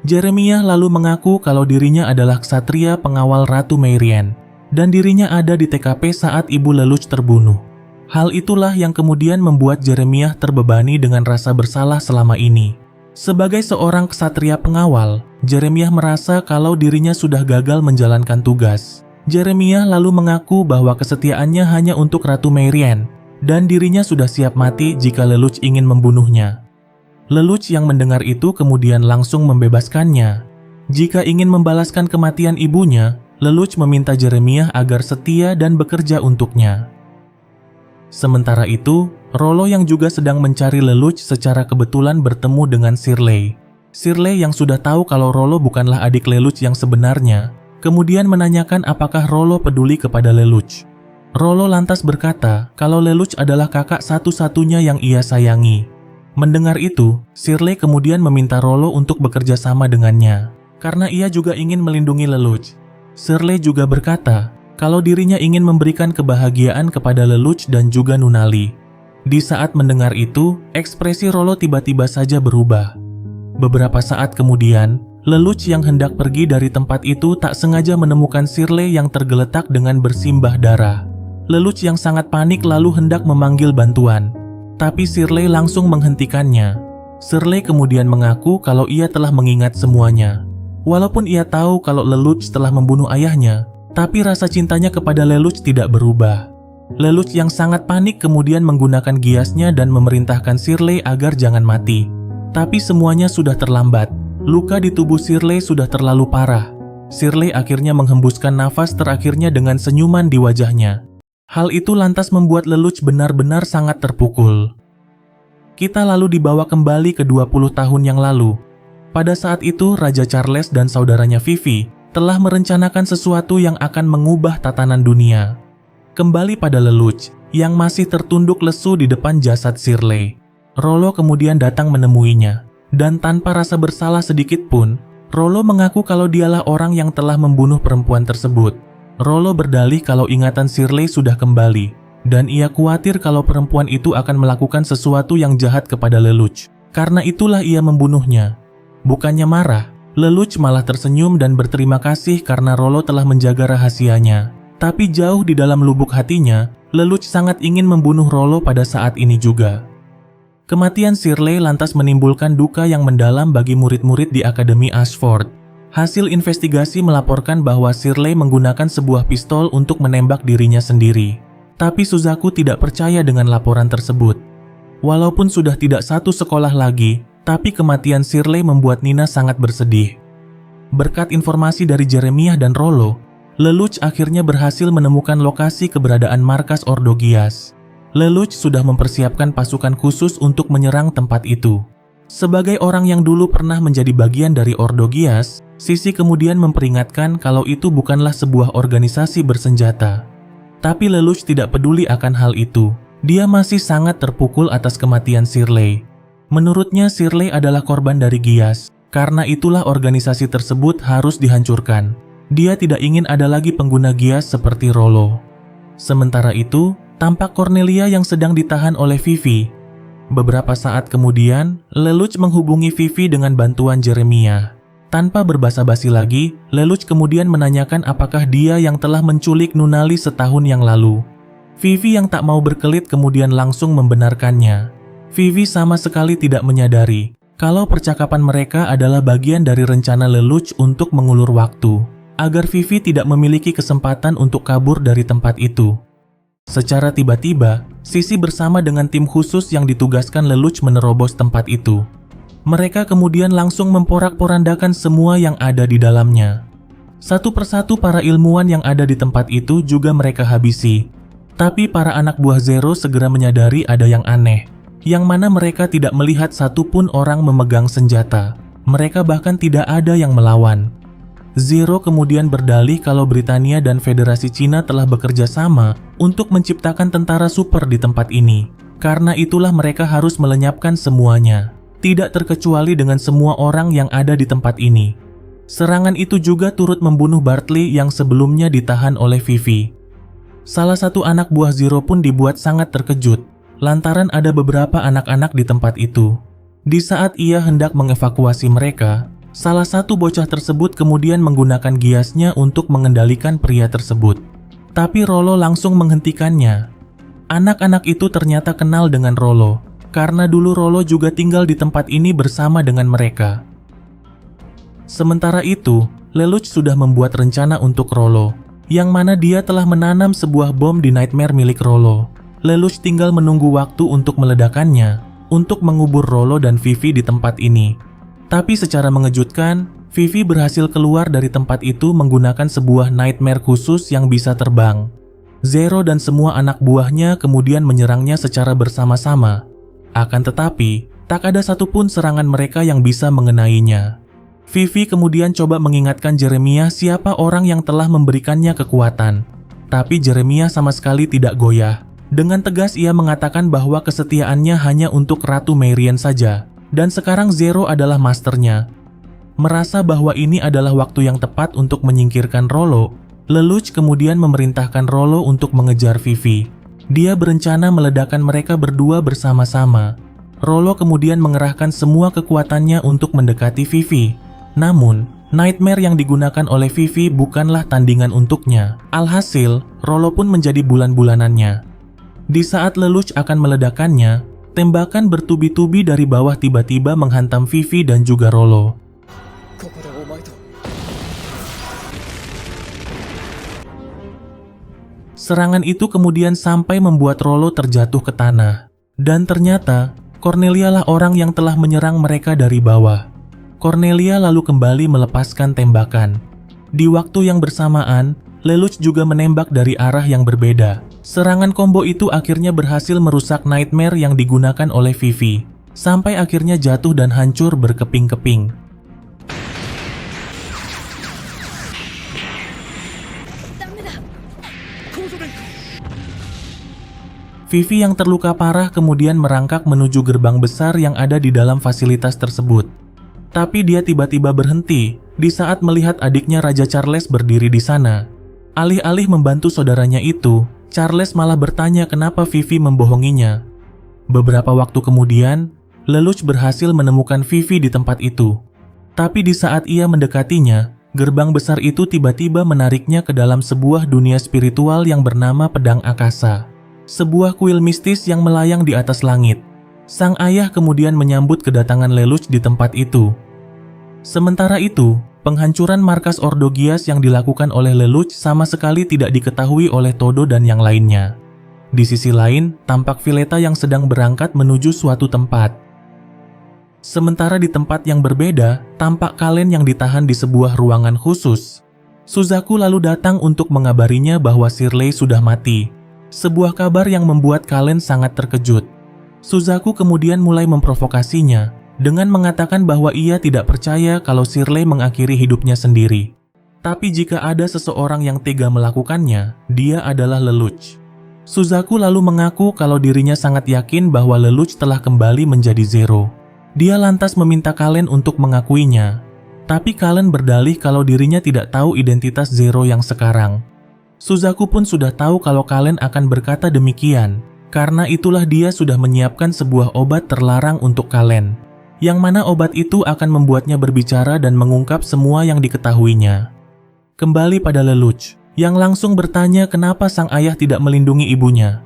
Jeremiah lalu mengaku kalau dirinya adalah ksatria pengawal Ratu Merien, dan dirinya ada di TKP saat ibu Lelouch terbunuh. Hal itulah yang kemudian membuat Jeremiah terbebani dengan rasa bersalah selama ini. Sebagai seorang ksatria pengawal, Jeremiah merasa kalau dirinya sudah gagal menjalankan tugas. Jeremiah lalu mengaku bahwa kesetiaannya hanya untuk Ratu Merien, dan dirinya sudah siap mati jika Lelouch ingin membunuhnya. Lelouch yang mendengar itu kemudian langsung membebaskannya. Jika ingin membalaskan kematian ibunya, Lelouch meminta Jeremiah agar setia dan bekerja untuknya. Sementara itu, Rollo yang juga sedang mencari Lelouch secara kebetulan bertemu dengan Shirley. Shirley yang sudah tahu kalau Rollo bukanlah adik Lelouch yang sebenarnya, kemudian menanyakan apakah Rollo peduli kepada Lelouch. Rollo lantas berkata kalau Lelouch adalah kakak satu-satunya yang ia sayangi. Mendengar itu, Shirley kemudian meminta Rollo untuk bekerja sama dengannya, karena ia juga ingin melindungi Lelouch. Shirley juga berkata kalau dirinya ingin memberikan kebahagiaan kepada Lelouch dan juga Nunali. Di saat mendengar itu, ekspresi Rollo tiba-tiba saja berubah. Beberapa saat kemudian, Lelouch yang hendak pergi dari tempat itu tak sengaja menemukan Shirley yang tergeletak dengan bersimbah darah. Lelouch yang sangat panik lalu hendak memanggil bantuan, tapi Shirley langsung menghentikannya. Shirley kemudian mengaku kalau ia telah mengingat semuanya. Walaupun ia tahu kalau Lelouch telah membunuh ayahnya, tapi rasa cintanya kepada Lelouch tidak berubah. Lelouch yang sangat panik kemudian menggunakan giasnya dan memerintahkan Shirley agar jangan mati. Tapi semuanya sudah terlambat. Luka di tubuh Shirley sudah terlalu parah. Shirley akhirnya menghembuskan nafas terakhirnya dengan senyuman di wajahnya. Hal itu lantas membuat Lelouch benar-benar sangat terpukul. Kita lalu dibawa kembali ke 20 tahun yang lalu. Pada saat itu, Raja Charles dan saudaranya Vivi telah merencanakan sesuatu yang akan mengubah tatanan dunia. Kembali pada Lelouch yang masih tertunduk lesu di depan jasad Shirley. Rollo kemudian datang menemuinya, dan tanpa rasa bersalah sedikit pun, Rollo mengaku kalau dialah orang yang telah membunuh perempuan tersebut. Rollo berdalih kalau ingatan Shirley sudah kembali, dan ia khawatir kalau perempuan itu akan melakukan sesuatu yang jahat kepada Lelouch. Karena itulah ia membunuhnya. Bukannya marah, Lelouch malah tersenyum dan berterima kasih karena Rollo telah menjaga rahasianya. Tapi jauh di dalam lubuk hatinya, Lelouch sangat ingin membunuh Rollo pada saat ini juga. Kematian Shirley lantas menimbulkan duka yang mendalam bagi murid-murid di Akademi Ashford. Hasil investigasi melaporkan bahwa Shirley menggunakan sebuah pistol untuk menembak dirinya sendiri. Tapi Suzaku tidak percaya dengan laporan tersebut. Walaupun sudah tidak satu sekolah lagi, tapi kematian Shirley membuat Nina sangat bersedih. Berkat informasi dari Jeremiah dan Rollo, Lelouch akhirnya berhasil menemukan lokasi keberadaan markas Ordo Gias. Lelouch sudah mempersiapkan pasukan khusus untuk menyerang tempat itu. Sebagai orang yang dulu pernah menjadi bagian dari Ordo Gias, Sisi kemudian memperingatkan kalau itu bukanlah sebuah organisasi bersenjata. Tapi Lelouch tidak peduli akan hal itu. Dia masih sangat terpukul atas kematian Shirley. Menurutnya Shirley adalah korban dari Gias, karena itulah organisasi tersebut harus dihancurkan. Dia tidak ingin ada lagi pengguna Gias seperti Rollo. Sementara itu, tampak Cornelia yang sedang ditahan oleh Vivi. Beberapa saat kemudian, Lelouch menghubungi Vivi dengan bantuan Jeremiah. Tanpa berbasa-basi lagi, Lelouch kemudian menanyakan apakah dia yang telah menculik Nunali setahun yang lalu. Vivi yang tak mau berkelit kemudian langsung membenarkannya. Vivi sama sekali tidak menyadari kalau percakapan mereka adalah bagian dari rencana Lelouch untuk mengulur waktu, agar Vivi tidak memiliki kesempatan untuk kabur dari tempat itu. Secara tiba-tiba, Sisi bersama dengan tim khusus yang ditugaskan Lelouch menerobos tempat itu. Mereka kemudian langsung memporak-porandakan semua yang ada di dalamnya. Satu persatu para ilmuwan yang ada di tempat itu juga mereka habisi. Tapi para anak buah Zero segera menyadari ada yang aneh, yang mana mereka tidak melihat satupun orang memegang senjata. Mereka bahkan tidak ada yang melawan. Zero kemudian berdalih kalau Britania dan Federasi Cina telah bekerja sama untuk menciptakan tentara super di tempat ini. Karena itulah mereka harus melenyapkan semuanya, tidak terkecuali dengan semua orang yang ada di tempat ini. Serangan itu juga turut membunuh Bartley yang sebelumnya ditahan oleh Vivi. Salah satu anak buah Zero pun dibuat sangat terkejut, lantaran ada beberapa anak-anak di tempat itu. Di saat ia hendak mengevakuasi mereka, salah satu bocah tersebut kemudian menggunakan giasnya untuk mengendalikan pria tersebut. Tapi Rollo langsung menghentikannya. Anak-anak itu ternyata kenal dengan Rollo, karena dulu Rollo juga tinggal di tempat ini bersama dengan mereka. Sementara itu, Lelouch sudah membuat rencana untuk Rollo, yang mana dia telah menanam sebuah bom di Nightmare milik Rollo. Lelouch tinggal menunggu waktu untuk meledakannya, untuk mengubur Rollo dan Vivi di tempat ini. Tapi secara mengejutkan, Vivi berhasil keluar dari tempat itu menggunakan sebuah Nightmare khusus yang bisa terbang. Zero dan semua anak buahnya kemudian menyerangnya secara bersama-sama. Akan tetapi, tak ada satupun serangan mereka yang bisa mengenainya. Vivi kemudian coba mengingatkan Jeremiah siapa orang yang telah memberikannya kekuatan. Tapi Jeremiah sama sekali tidak goyah. Dengan tegas ia mengatakan bahwa kesetiaannya hanya untuk Ratu Marian saja. Dan sekarang Zero adalah masternya. Merasa bahwa ini adalah waktu yang tepat untuk menyingkirkan Rollo, Lelouch kemudian memerintahkan Rollo untuk mengejar Vivi. Dia berencana meledakkan mereka berdua bersama-sama. Rollo kemudian mengerahkan semua kekuatannya untuk mendekati Vivi. Namun, Nightmare yang digunakan oleh Vivi bukanlah tandingan untuknya. Alhasil, Rollo pun menjadi bulan-bulanannya. Di saat Lelouch akan meledakannya, tembakan bertubi-tubi dari bawah tiba-tiba menghantam Vivi dan juga Rollo. Serangan itu kemudian sampai membuat Rollo terjatuh ke tanah. Dan ternyata, Cornelia lah orang yang telah menyerang mereka dari bawah. Cornelia lalu kembali melepaskan tembakan. Di waktu yang bersamaan, Lelouch juga menembak dari arah yang berbeda. Serangan combo itu akhirnya berhasil merusak Nightmare yang digunakan oleh Vivi, sampai akhirnya jatuh dan hancur berkeping-keping. Vivi yang terluka parah kemudian merangkak menuju gerbang besar yang ada di dalam fasilitas tersebut. Tapi dia tiba-tiba berhenti di saat melihat adiknya Raja Charles berdiri di sana. Alih-alih membantu saudaranya itu, Charles malah bertanya kenapa Vivi membohonginya. Beberapa waktu kemudian, Lelouch berhasil menemukan Vivi di tempat itu. Tapi di saat ia mendekatinya, gerbang besar itu tiba-tiba menariknya ke dalam sebuah dunia spiritual yang bernama Pedang Akasa. Sebuah kuil mistis yang melayang di atas langit. Sang ayah kemudian menyambut kedatangan Lelouch di tempat itu. Sementara itu, penghancuran markas Ordogias yang dilakukan oleh Lelouch sama sekali tidak diketahui oleh Todo dan yang lainnya. Di sisi lain, tampak Villeta yang sedang berangkat menuju suatu tempat. Sementara di tempat yang berbeda, tampak Kalen yang ditahan di sebuah ruangan khusus. Suzaku lalu datang untuk mengabarinya bahwa Shirley sudah mati. Sebuah kabar yang membuat Kalen sangat terkejut. Suzaku kemudian mulai memprovokasinya dengan mengatakan bahwa ia tidak percaya kalau Shirley mengakhiri hidupnya sendiri. Tapi jika ada seseorang yang tega melakukannya, dia adalah Lelouch. Suzaku lalu mengaku kalau dirinya sangat yakin bahwa Lelouch telah kembali menjadi Zero. Dia lantas meminta Kalen untuk mengakuinya. Tapi Kalen berdalih kalau dirinya tidak tahu identitas Zero yang sekarang. Suzaku pun sudah tahu kalau Kalen akan berkata demikian, karena itulah dia sudah menyiapkan sebuah obat terlarang untuk Kalen, yang mana obat itu akan membuatnya berbicara dan mengungkap semua yang diketahuinya. Kembali pada Lelouch, yang langsung bertanya kenapa sang ayah tidak melindungi ibunya.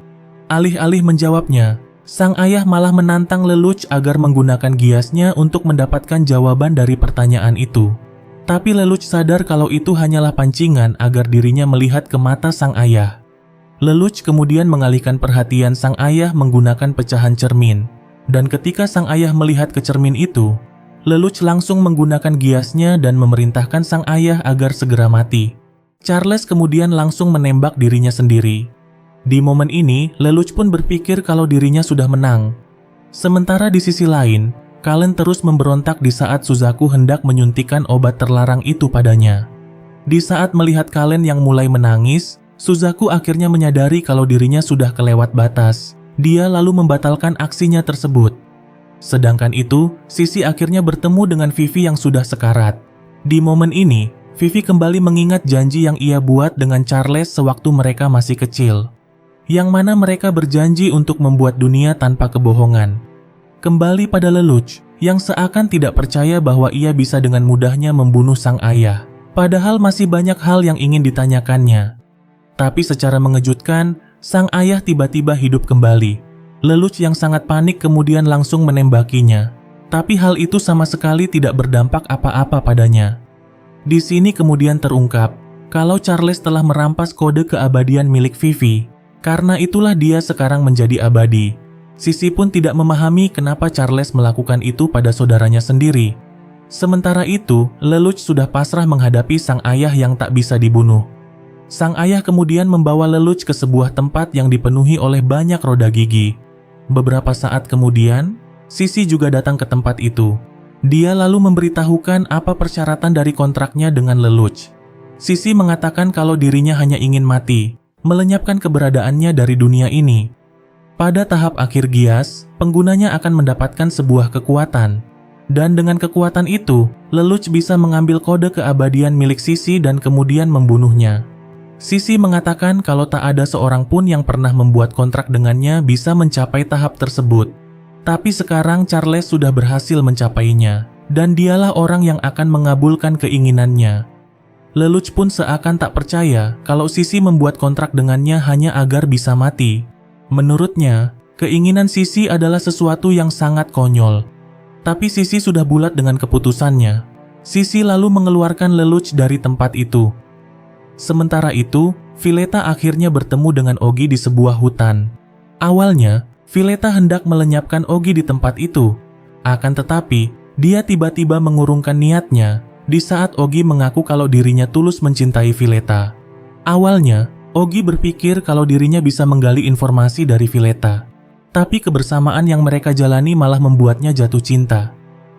Alih-alih menjawabnya, sang ayah malah menantang Lelouch agar menggunakan giasnya untuk mendapatkan jawaban dari pertanyaan itu. Tapi Lelouch sadar kalau itu hanyalah pancingan agar dirinya melihat ke mata sang ayah. Lelouch kemudian mengalihkan perhatian sang ayah menggunakan pecahan cermin. Dan ketika sang ayah melihat ke cermin itu, Lelouch langsung menggunakan giasnya dan memerintahkan sang ayah agar segera mati. Charles kemudian langsung menembak dirinya sendiri. Di momen ini, Lelouch pun berpikir kalau dirinya sudah menang. Sementara di sisi lain, Kalen terus memberontak di saat Suzaku hendak menyuntikkan obat terlarang itu padanya. Di saat melihat Kalen yang mulai menangis, Suzaku akhirnya menyadari kalau dirinya sudah kelewat batas. Dia lalu membatalkan aksinya tersebut. Sedangkan itu, Sisi akhirnya bertemu dengan Vivi yang sudah sekarat. Di momen ini, Vivi kembali mengingat janji yang ia buat dengan Charles sewaktu mereka masih kecil. Yang mana mereka berjanji untuk membuat dunia tanpa kebohongan. Kembali pada Lelouch, yang seakan tidak percaya bahwa ia bisa dengan mudahnya membunuh sang ayah. Padahal masih banyak hal yang ingin ditanyakannya. Tapi secara mengejutkan, sang ayah tiba-tiba hidup kembali. Lelouch yang sangat panik kemudian langsung menembakinya. Tapi hal itu sama sekali tidak berdampak apa-apa padanya. Di sini kemudian terungkap, kalau Charles telah merampas kode keabadian milik Vivi. Karena itulah dia sekarang menjadi abadi. Sisi pun tidak memahami kenapa Charles melakukan itu pada saudaranya sendiri. Sementara itu, Lelouch sudah pasrah menghadapi sang ayah yang tak bisa dibunuh. Sang ayah kemudian membawa Lelouch ke sebuah tempat yang dipenuhi oleh banyak roda gigi. Beberapa saat kemudian, Sisi juga datang ke tempat itu. Dia lalu memberitahukan apa persyaratan dari kontraknya dengan Lelouch. Sisi mengatakan kalau dirinya hanya ingin mati, melenyapkan keberadaannya dari dunia ini. Pada tahap akhir gias, penggunanya akan mendapatkan sebuah kekuatan. Dan dengan kekuatan itu, Lelouch bisa mengambil kode keabadian milik Sisi dan kemudian membunuhnya. Sisi mengatakan kalau tak ada seorang pun yang pernah membuat kontrak dengannya bisa mencapai tahap tersebut. Tapi sekarang Charles sudah berhasil mencapainya, dan dialah orang yang akan mengabulkan keinginannya. Lelouch pun seakan tak percaya kalau Sisi membuat kontrak dengannya hanya agar bisa mati. Menurutnya, keinginan Sisi adalah sesuatu yang sangat konyol. Tapi Sisi sudah bulat dengan keputusannya. Sisi lalu mengeluarkan Lelouch dari tempat itu. Sementara itu, Villeta akhirnya bertemu dengan Ogi di sebuah hutan. Awalnya, Villeta hendak melenyapkan Ogi di tempat itu. Akan tetapi, dia tiba-tiba mengurungkan niatnya di saat Ogi mengaku kalau dirinya tulus mencintai Villeta. Awalnya, Ogi berpikir kalau dirinya bisa menggali informasi dari Villeta. Tapi kebersamaan yang mereka jalani malah membuatnya jatuh cinta.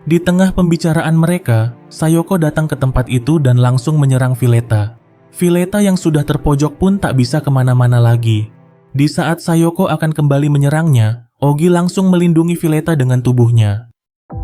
Di tengah pembicaraan mereka, Sayoko datang ke tempat itu dan langsung menyerang Villeta. Villeta yang sudah terpojok pun tak bisa kemana-mana lagi. Di saat Sayoko akan kembali menyerangnya, Ogi langsung melindungi Villeta dengan tubuhnya.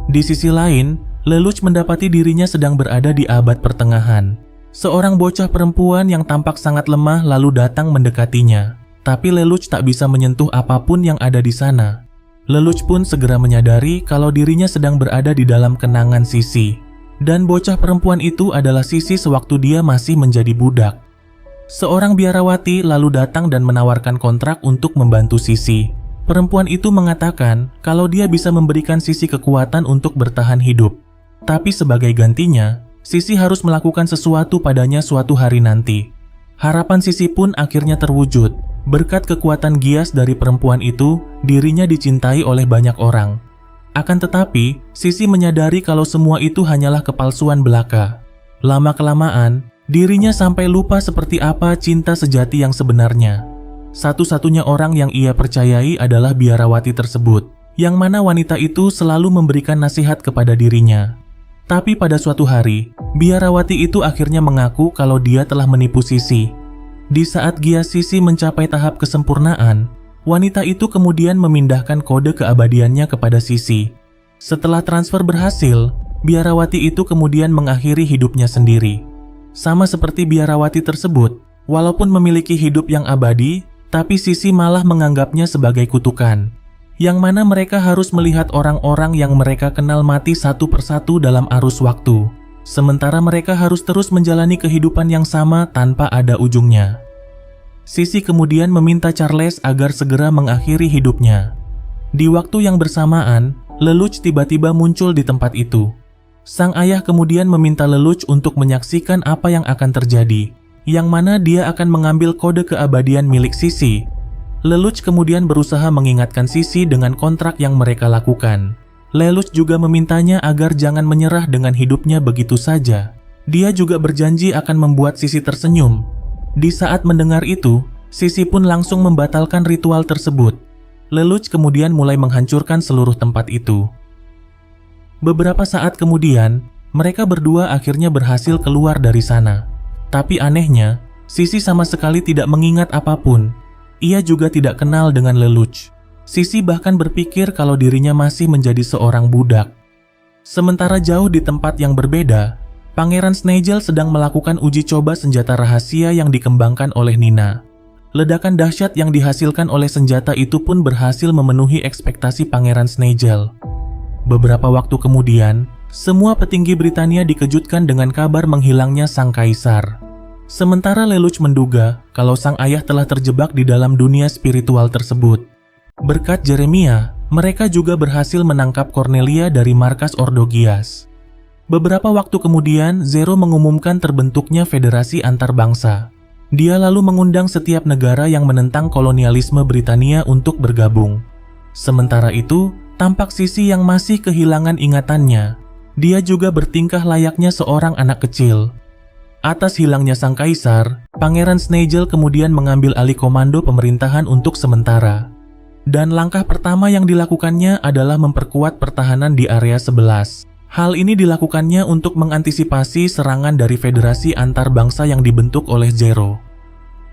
Di sisi lain, Lelouch mendapati dirinya sedang berada di abad pertengahan. Seorang bocah perempuan yang tampak sangat lemah lalu datang mendekatinya. Tapi Lelouch tak bisa menyentuh apapun yang ada di sana. Lelouch pun segera menyadari kalau dirinya sedang berada di dalam kenangan Sisi. Dan bocah perempuan itu adalah Sisi sewaktu dia masih menjadi budak. Seorang biarawati lalu datang dan menawarkan kontrak untuk membantu Sisi. Perempuan itu mengatakan kalau dia bisa memberikan Sisi kekuatan untuk bertahan hidup. Tapi sebagai gantinya, Sisi harus melakukan sesuatu padanya suatu hari nanti. Harapan Sisi pun akhirnya terwujud. Berkat kekuatan gias dari perempuan itu, dirinya dicintai oleh banyak orang. Akan tetapi, Sisi menyadari kalau semua itu hanyalah kepalsuan belaka. Lama-kelamaan, dirinya sampai lupa seperti apa cinta sejati yang sebenarnya. Satu-satunya orang yang ia percayai adalah biarawati tersebut, yang mana wanita itu selalu memberikan nasihat kepada dirinya. Tapi pada suatu hari, biarawati itu akhirnya mengaku kalau dia telah menipu Sisi. Di saat gias Sisi mencapai tahap kesempurnaan, wanita itu kemudian memindahkan kode keabadiannya kepada Sisi. Setelah transfer berhasil, biarawati itu kemudian mengakhiri hidupnya sendiri. Sama seperti biarawati tersebut, walaupun memiliki hidup yang abadi, tapi Sisi malah menganggapnya sebagai kutukan, yang mana mereka harus melihat orang-orang yang mereka kenal mati satu persatu dalam arus waktu. Sementara mereka harus terus menjalani kehidupan yang sama tanpa ada ujungnya. Sisi kemudian meminta Charles agar segera mengakhiri hidupnya. Di waktu yang bersamaan, Lelouch tiba-tiba muncul di tempat itu. Sang ayah kemudian meminta Lelouch untuk menyaksikan apa yang akan terjadi, yang mana dia akan mengambil kode keabadian milik Sisi. Lelouch kemudian berusaha mengingatkan Sisi dengan kontrak yang mereka lakukan. Lelouch juga memintanya agar jangan menyerah dengan hidupnya begitu saja. Dia juga berjanji akan membuat Sisi tersenyum. Di saat mendengar itu, Sisi pun langsung membatalkan ritual tersebut. Lelouch kemudian mulai menghancurkan seluruh tempat itu. Beberapa saat kemudian, mereka berdua akhirnya berhasil keluar dari sana. Tapi anehnya, Sisi sama sekali tidak mengingat apapun. Ia juga tidak kenal dengan Lelouch. Sisi bahkan berpikir kalau dirinya masih menjadi seorang budak. Sementara jauh di tempat yang berbeda, Pangeran Snegel sedang melakukan uji coba senjata rahasia yang dikembangkan oleh Nina. Ledakan dahsyat yang dihasilkan oleh senjata itu pun berhasil memenuhi ekspektasi Pangeran Snegel. Beberapa waktu kemudian, semua petinggi Britania dikejutkan dengan kabar menghilangnya sang kaisar. Sementara Lelouch menduga kalau sang ayah telah terjebak di dalam dunia spiritual tersebut. Berkat Jeremiah, mereka juga berhasil menangkap Cornelia dari markas Ordo Gias. Beberapa waktu kemudian, Zero mengumumkan terbentuknya federasi antar bangsa. Dia lalu mengundang setiap negara yang menentang kolonialisme Britania untuk bergabung. Sementara itu, tampak Sisi yang masih kehilangan ingatannya. Dia juga bertingkah layaknya seorang anak kecil. Atas hilangnya sang kaisar, Pangeran Snegel kemudian mengambil alih komando pemerintahan untuk sementara. Dan langkah pertama yang dilakukannya adalah memperkuat pertahanan di area 11. Hal ini dilakukannya untuk mengantisipasi serangan dari federasi antar bangsa yang dibentuk oleh Zero.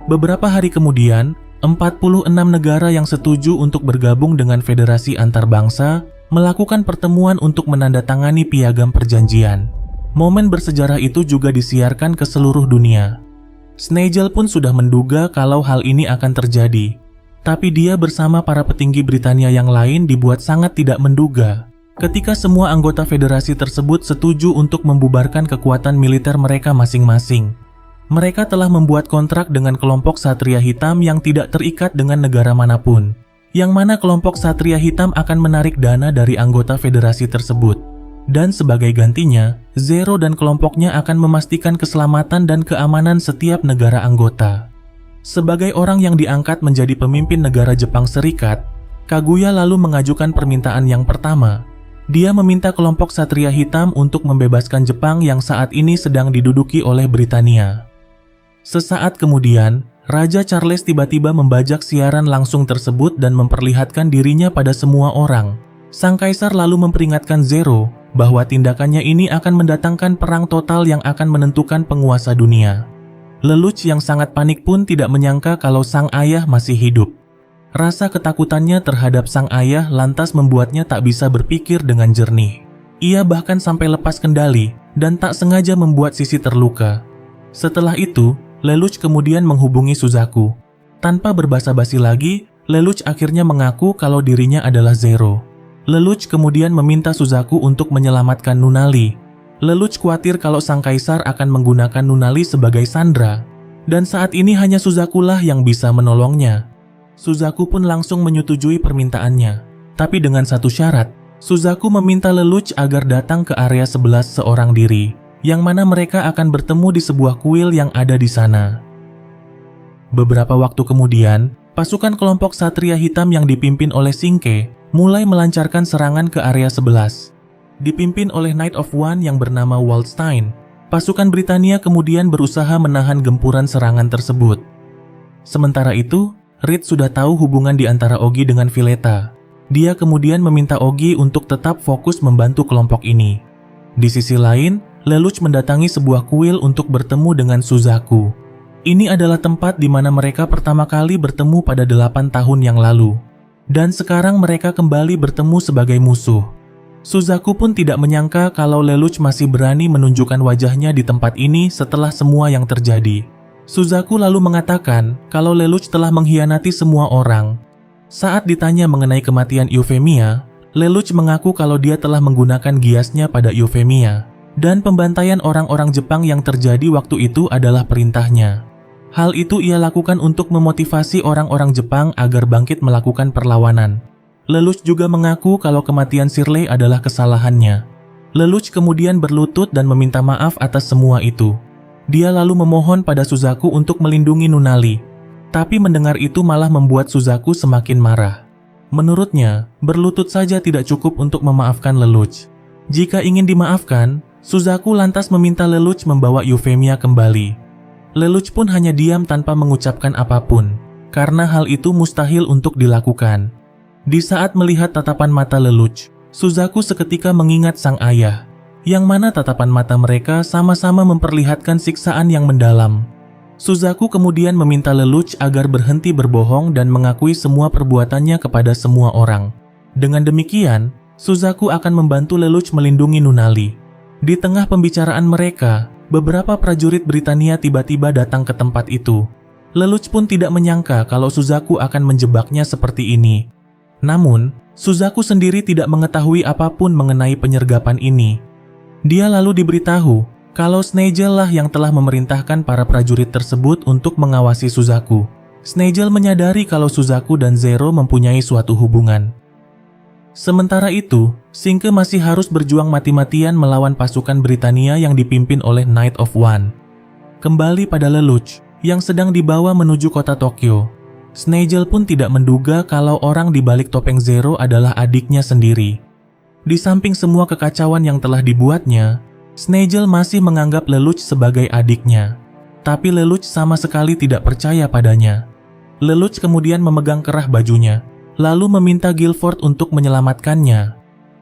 Beberapa hari kemudian, 46 negara yang setuju untuk bergabung dengan federasi antar bangsa melakukan pertemuan untuk menandatangani piagam perjanjian. Momen bersejarah itu juga disiarkan ke seluruh dunia. Snegel pun sudah menduga kalau hal ini akan terjadi. Tapi dia bersama para petinggi Britania yang lain dibuat sangat tidak menduga ketika semua anggota federasi tersebut setuju untuk membubarkan kekuatan militer mereka masing-masing. Mereka telah membuat kontrak dengan kelompok Satria Hitam yang tidak terikat dengan negara manapun, yang mana kelompok Satria Hitam akan menarik dana dari anggota federasi tersebut. Dan sebagai gantinya, Zero dan kelompoknya akan memastikan keselamatan dan keamanan setiap negara anggota. Sebagai orang yang diangkat menjadi pemimpin negara Jepang Serikat, Kaguya lalu mengajukan permintaan yang pertama. Dia meminta kelompok Satria Hitam untuk membebaskan Jepang yang saat ini sedang diduduki oleh Britania. Sesaat kemudian, Raja Charles tiba-tiba membajak siaran langsung tersebut dan memperlihatkan dirinya pada semua orang. Sang kaisar lalu memperingatkan Zero bahwa tindakannya ini akan mendatangkan perang total yang akan menentukan penguasa dunia. Lelouch yang sangat panik pun tidak menyangka kalau sang ayah masih hidup. Rasa ketakutannya terhadap sang ayah lantas membuatnya tak bisa berpikir dengan jernih. Ia bahkan sampai lepas kendali dan tak sengaja membuat Sisi terluka. Setelah itu, Lelouch kemudian menghubungi Suzaku. Tanpa berbasa-basi lagi, Lelouch akhirnya mengaku kalau dirinya adalah Zero. Lelouch kemudian meminta Suzaku untuk menyelamatkan Nunnally. Lelouch khawatir kalau sang kaisar akan menggunakan Nunnally sebagai sandera, dan saat ini hanya Suzaku lah yang bisa menolongnya. Suzaku pun langsung menyetujui permintaannya, tapi dengan satu syarat. Suzaku meminta Lelouch agar datang ke area 11 seorang diri, yang mana mereka akan bertemu di sebuah kuil yang ada di sana. Beberapa waktu kemudian, pasukan kelompok Satria Hitam yang dipimpin oleh Singke mulai melancarkan serangan ke area 11. Dipimpin oleh Knight of One yang bernama Waldstein, pasukan Britania kemudian berusaha menahan gempuran serangan tersebut. Sementara itu, Reed sudah tahu hubungan di antara Oggy dengan Villeta. Dia kemudian meminta Oggy untuk tetap fokus membantu kelompok ini. Di sisi lain, Lelouch mendatangi sebuah kuil untuk bertemu dengan Suzaku. Ini adalah tempat di mana mereka pertama kali bertemu pada 8 tahun yang lalu. Dan sekarang mereka kembali bertemu sebagai musuh. Suzaku pun tidak menyangka kalau Lelouch masih berani menunjukkan wajahnya di tempat ini setelah semua yang terjadi. Suzaku lalu mengatakan kalau Lelouch telah mengkhianati semua orang. Saat ditanya mengenai kematian Euphemia, Lelouch mengaku kalau dia telah menggunakan giasnya pada Euphemia, dan pembantaian orang-orang Jepang yang terjadi waktu itu adalah perintahnya. Hal itu ia lakukan untuk memotivasi orang-orang Jepang agar bangkit melakukan perlawanan. Lelouch juga mengaku kalau kematian Shirley adalah kesalahannya. Lelouch kemudian berlutut dan meminta maaf atas semua itu. Dia lalu memohon pada Suzaku untuk melindungi Nunnally. Tapi mendengar itu malah membuat Suzaku semakin marah. Menurutnya, berlutut saja tidak cukup untuk memaafkan Lelouch. Jika ingin dimaafkan, Suzaku lantas meminta Lelouch membawa Euphemia kembali. Lelouch pun hanya diam tanpa mengucapkan apapun, karena hal itu mustahil untuk dilakukan. Di saat melihat tatapan mata Lelouch, Suzaku seketika mengingat sang ayah, yang mana tatapan mata mereka sama-sama memperlihatkan siksaan yang mendalam. Suzaku kemudian meminta Lelouch agar berhenti berbohong dan mengakui semua perbuatannya kepada semua orang. Dengan demikian, Suzaku akan membantu Lelouch melindungi Nunnally. Di tengah pembicaraan mereka, beberapa prajurit Britania tiba-tiba datang ke tempat itu. Lelouch pun tidak menyangka kalau Suzaku akan menjebaknya seperti ini. Namun, Suzaku sendiri tidak mengetahui apapun mengenai penyergapan ini. Dia lalu diberitahu kalau Snegel lah yang telah memerintahkan para prajurit tersebut untuk mengawasi Suzaku. Snegel menyadari kalau Suzaku dan Zero mempunyai suatu hubungan. Sementara itu, Singke masih harus berjuang mati-matian melawan pasukan Britania yang dipimpin oleh Knight of One. Kembali pada Lelouch, yang sedang dibawa menuju kota Tokyo. Snegel pun tidak menduga kalau orang di balik topeng Zero adalah adiknya sendiri. Di samping semua kekacauan yang telah dibuatnya, Snegel masih menganggap Lelouch sebagai adiknya. Tapi Lelouch sama sekali tidak percaya padanya. Lelouch kemudian memegang kerah bajunya, lalu meminta Guilford untuk menyelamatkannya.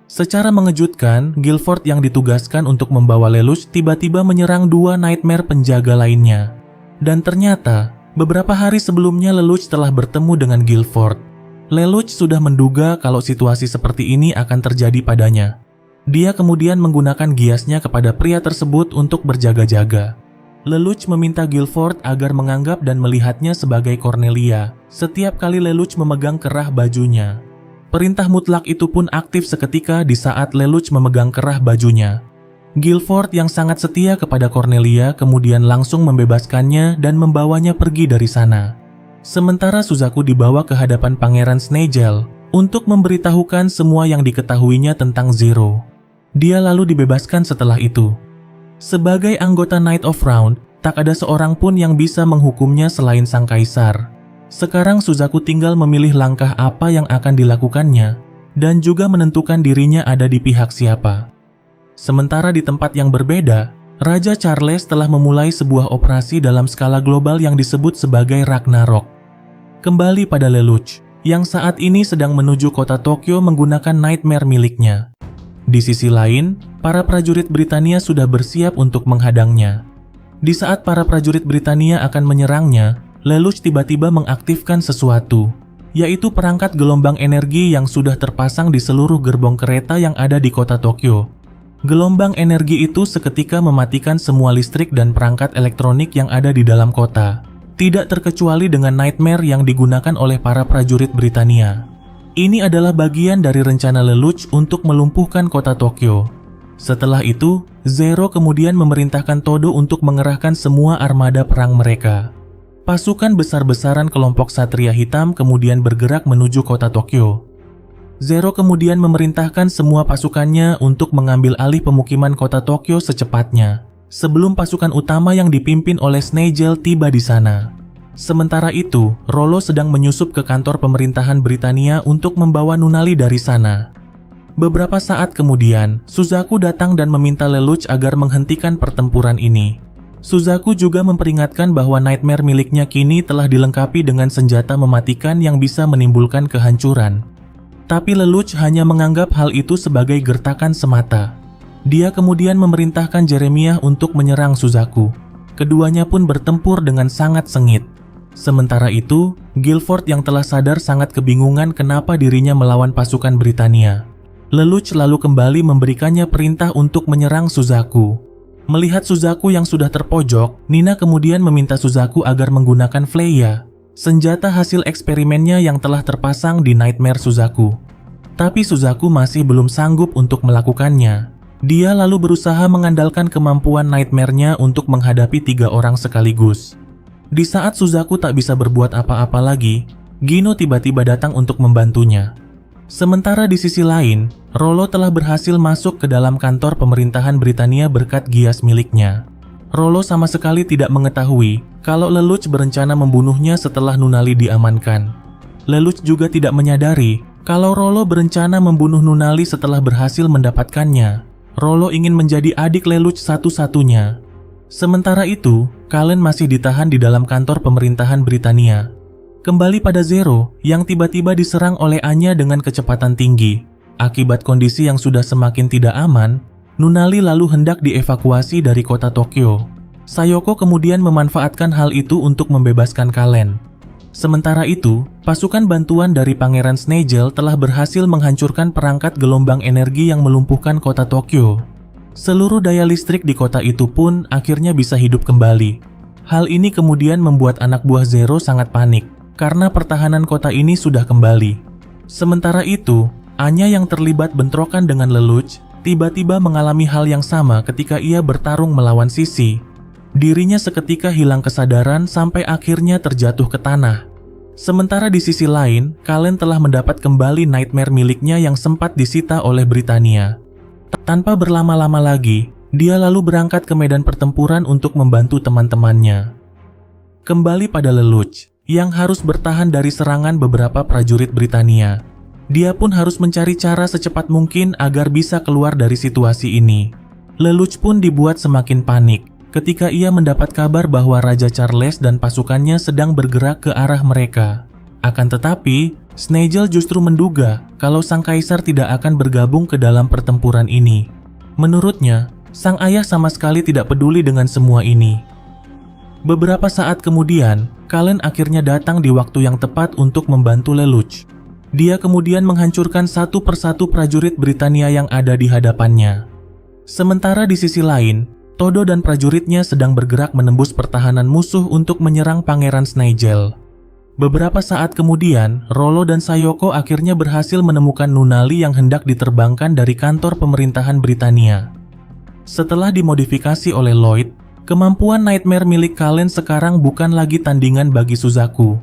Secara mengejutkan, Guilford yang ditugaskan untuk membawa Lelouch tiba-tiba menyerang 2 nightmare penjaga lainnya. Dan ternyata, beberapa hari sebelumnya Lelouch telah bertemu dengan Guilford. Lelouch sudah menduga kalau situasi seperti ini akan terjadi padanya. Dia kemudian menggunakan giasnya kepada pria tersebut untuk berjaga-jaga. Lelouch meminta Guilford agar menganggap dan melihatnya sebagai Cornelia setiap kali Lelouch memegang kerah bajunya. Perintah mutlak itu pun aktif seketika di saat Lelouch memegang kerah bajunya. Guilford yang sangat setia kepada Cornelia kemudian langsung membebaskannya dan membawanya pergi dari sana. Sementara Suzaku dibawa ke hadapan Pangeran Snegel untuk memberitahukan semua yang diketahuinya tentang Zero. Dia lalu dibebaskan setelah itu. Sebagai anggota Knight of Round, tak ada seorang pun yang bisa menghukumnya selain sang kaisar. Sekarang Suzaku tinggal memilih langkah apa yang akan dilakukannya dan juga menentukan dirinya ada di pihak siapa. Sementara di tempat yang berbeda, Raja Charles telah memulai sebuah operasi dalam skala global yang disebut sebagai Ragnarok. Kembali pada Lelouch, yang saat ini sedang menuju kota Tokyo menggunakan nightmare miliknya. Di sisi lain, para prajurit Britania sudah bersiap untuk menghadangnya. Di saat para prajurit Britania akan menyerangnya, Lelouch tiba-tiba mengaktifkan sesuatu, yaitu perangkat gelombang energi yang sudah terpasang di seluruh gerbong kereta yang ada di kota Tokyo. Gelombang energi itu seketika mematikan semua listrik dan perangkat elektronik yang ada di dalam kota, tidak terkecuali dengan Nightmare yang digunakan oleh para prajurit Britania. Ini adalah bagian dari rencana Lelouch untuk melumpuhkan kota Tokyo. Setelah itu, Zero kemudian memerintahkan Todo untuk mengerahkan semua armada perang mereka. Pasukan besar-besaran kelompok Satria Hitam kemudian bergerak menuju kota Tokyo. Zero kemudian memerintahkan semua pasukannya untuk mengambil alih pemukiman kota Tokyo secepatnya, sebelum pasukan utama yang dipimpin oleh Snagel tiba di sana. Sementara itu, Rollo sedang menyusup ke kantor pemerintahan Britania untuk membawa Nunali dari sana. Beberapa saat kemudian, Suzaku datang dan meminta Lelouch agar menghentikan pertempuran ini. Suzaku juga memperingatkan bahwa Nightmare miliknya kini telah dilengkapi dengan senjata mematikan yang bisa menimbulkan kehancuran. Tapi Lelouch hanya menganggap hal itu sebagai gertakan semata. Dia kemudian memerintahkan Jeremiah untuk menyerang Suzaku. Keduanya pun bertempur dengan sangat sengit. Sementara itu, Guilford yang telah sadar sangat kebingungan kenapa dirinya melawan pasukan Britania. Lelouch lalu kembali memberikannya perintah untuk menyerang Suzaku. Melihat Suzaku yang sudah terpojok, Nina kemudian meminta Suzaku agar menggunakan Fleya, senjata hasil eksperimennya yang telah terpasang di Nightmare Suzaku. Tapi Suzaku masih belum sanggup untuk melakukannya. Dia lalu berusaha mengandalkan kemampuan Nightmare-nya untuk menghadapi 3 orang sekaligus. Di saat Suzaku tak bisa berbuat apa-apa lagi, Gino tiba-tiba datang untuk membantunya. Sementara di sisi lain, Rollo telah berhasil masuk ke dalam kantor pemerintahan Britania berkat gias miliknya. Rollo sama sekali tidak mengetahui kalau Lelouch berencana membunuhnya setelah Nunali diamankan. Lelouch juga tidak menyadari kalau Rollo berencana membunuh Nunali setelah berhasil mendapatkannya. Rollo ingin menjadi adik Lelouch satu-satunya. Sementara itu, Kallen masih ditahan di dalam kantor pemerintahan Britania. Kembali pada Zero yang tiba-tiba diserang oleh Anya dengan kecepatan tinggi. Akibat kondisi yang sudah semakin tidak aman, Nunali lalu hendak dievakuasi dari kota Tokyo. Sayoko kemudian memanfaatkan hal itu untuk membebaskan Kallen. Sementara itu, pasukan bantuan dari Pangeran Snagel telah berhasil menghancurkan perangkat gelombang energi yang melumpuhkan kota Tokyo. Seluruh daya listrik di kota itu pun akhirnya bisa hidup kembali. Hal ini kemudian membuat anak buah Zero sangat panik, karena pertahanan kota ini sudah kembali. Sementara itu, Anya yang terlibat bentrokan dengan Lelouch tiba-tiba mengalami hal yang sama ketika ia bertarung melawan Sisi. Dirinya seketika hilang kesadaran sampai akhirnya terjatuh ke tanah. Sementara di sisi lain, Kallen telah mendapat kembali Nightmare miliknya yang sempat disita oleh Britania. Tanpa berlama-lama lagi, dia lalu berangkat ke medan pertempuran untuk membantu teman-temannya. Kembali pada Lelouch yang harus bertahan dari serangan beberapa prajurit Britania. Dia pun harus mencari cara secepat mungkin agar bisa keluar dari situasi ini. Lelouch pun dibuat semakin panik ketika ia mendapat kabar bahwa Raja Charles dan pasukannya sedang bergerak ke arah mereka. Akan tetapi, Snagel justru menduga kalau sang kaisar tidak akan bergabung ke dalam pertempuran ini. Menurutnya, sang ayah sama sekali tidak peduli dengan semua ini. Beberapa saat kemudian, Kallen akhirnya datang di waktu yang tepat untuk membantu Lelouch. Dia kemudian menghancurkan satu persatu prajurit Britania yang ada di hadapannya. Sementara di sisi lain, Todo dan prajuritnya sedang bergerak menembus pertahanan musuh untuk menyerang Pangeran Snagel. Beberapa saat kemudian, Rollo dan Sayoko akhirnya berhasil menemukan Nunali yang hendak diterbangkan dari kantor pemerintahan Britania. Setelah dimodifikasi oleh Lloyd, kemampuan Nightmare milik Kallen sekarang bukan lagi tandingan bagi Suzaku.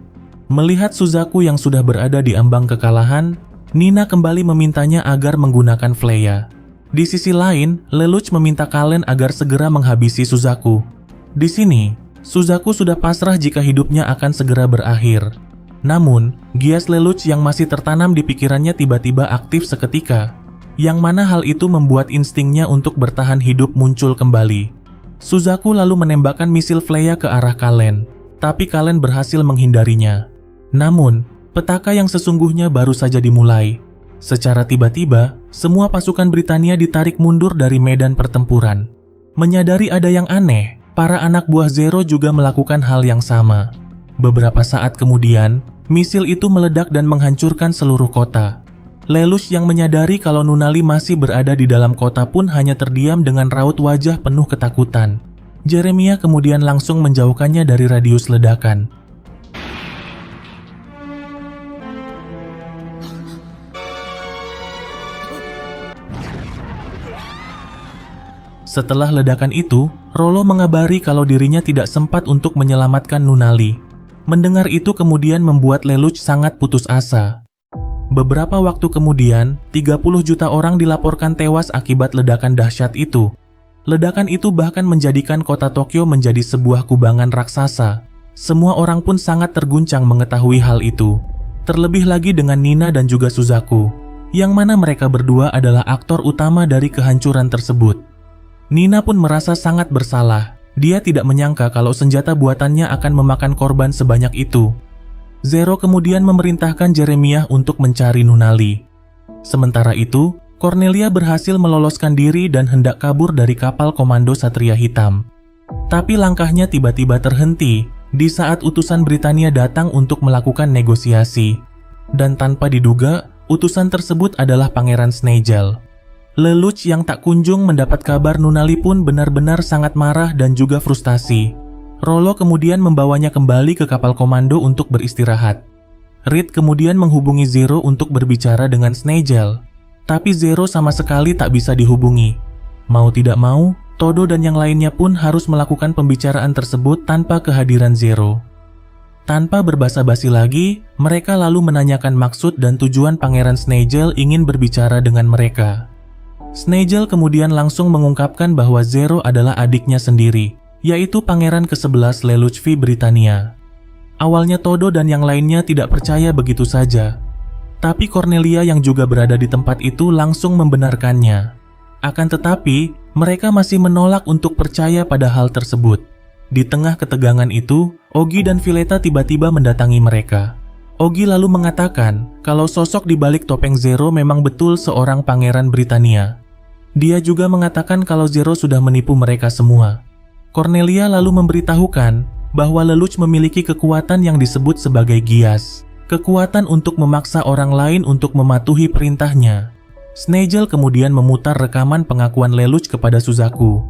Melihat Suzaku yang sudah berada di ambang kekalahan, Nina kembali memintanya agar menggunakan Fleya. Di sisi lain, Lelouch meminta Kallen agar segera menghabisi Suzaku. Di sini, Suzaku sudah pasrah jika hidupnya akan segera berakhir. Namun, gias Lelouch yang masih tertanam di pikirannya tiba-tiba aktif seketika, yang mana hal itu membuat instingnya untuk bertahan hidup muncul kembali. Suzaku lalu menembakkan misil Fleya ke arah Kallen, tapi Kallen berhasil menghindarinya. Namun, petaka yang sesungguhnya baru saja dimulai. Secara tiba-tiba, semua pasukan Britania ditarik mundur dari medan pertempuran. Menyadari ada yang aneh, para anak buah Zero juga melakukan hal yang sama. Beberapa saat kemudian, misil itu meledak dan menghancurkan seluruh kota. Lelouch yang menyadari kalau Nunnally masih berada di dalam kota pun hanya terdiam dengan raut wajah penuh ketakutan. Jeremiah kemudian langsung menjauhkannya dari radius ledakan. Setelah ledakan itu, Rollo mengabari kalau dirinya tidak sempat untuk menyelamatkan Nunnally. Mendengar itu kemudian membuat Lelouch sangat putus asa. Beberapa waktu kemudian, 30 juta orang dilaporkan tewas akibat ledakan dahsyat itu. Ledakan itu bahkan menjadikan kota Tokyo menjadi sebuah kubangan raksasa. Semua orang pun sangat terguncang mengetahui hal itu. Terlebih lagi dengan Nina dan juga Suzaku, yang mana mereka berdua adalah aktor utama dari kehancuran tersebut. Nina pun merasa sangat bersalah. Dia tidak menyangka kalau senjata buatannya akan memakan korban sebanyak itu. Zero kemudian memerintahkan Jeremiah untuk mencari Nunnally. Sementara itu, Cornelia berhasil meloloskan diri dan hendak kabur dari kapal komando Satria Hitam. Tapi langkahnya tiba-tiba terhenti di saat utusan Britania datang untuk melakukan negosiasi. Dan tanpa diduga, utusan tersebut adalah Pangeran Snegel. Lelouch yang tak kunjung mendapat kabar Nunnally pun benar-benar sangat marah dan juga frustasi. Rollo kemudian membawanya kembali ke kapal komando untuk beristirahat. Reed kemudian menghubungi Zero untuk berbicara dengan Snegel. Tapi Zero sama sekali tak bisa dihubungi. Mau tidak mau, Todo dan yang lainnya pun harus melakukan pembicaraan tersebut tanpa kehadiran Zero. Tanpa berbasa-basi lagi, mereka lalu menanyakan maksud dan tujuan Pangeran Snegel ingin berbicara dengan mereka. Snegel kemudian langsung mengungkapkan bahwa Zero adalah adiknya sendiri, yaitu Pangeran ke-11 Lelouch V Britania. Awalnya Todo dan yang lainnya tidak percaya begitu saja. Tapi Cornelia yang juga berada di tempat itu langsung membenarkannya. Akan tetapi, mereka masih menolak untuk percaya pada hal tersebut. Di tengah ketegangan itu, Ogi dan Villetta tiba-tiba mendatangi mereka. Ogi lalu mengatakan kalau sosok di balik topeng Zero memang betul seorang Pangeran Britania. Dia juga mengatakan kalau Zero sudah menipu mereka semua. Cornelia lalu memberitahukan bahwa Lelouch memiliki kekuatan yang disebut sebagai Gias, kekuatan untuk memaksa orang lain untuk mematuhi perintahnya. Snegel kemudian memutar rekaman pengakuan Lelouch kepada Suzaku.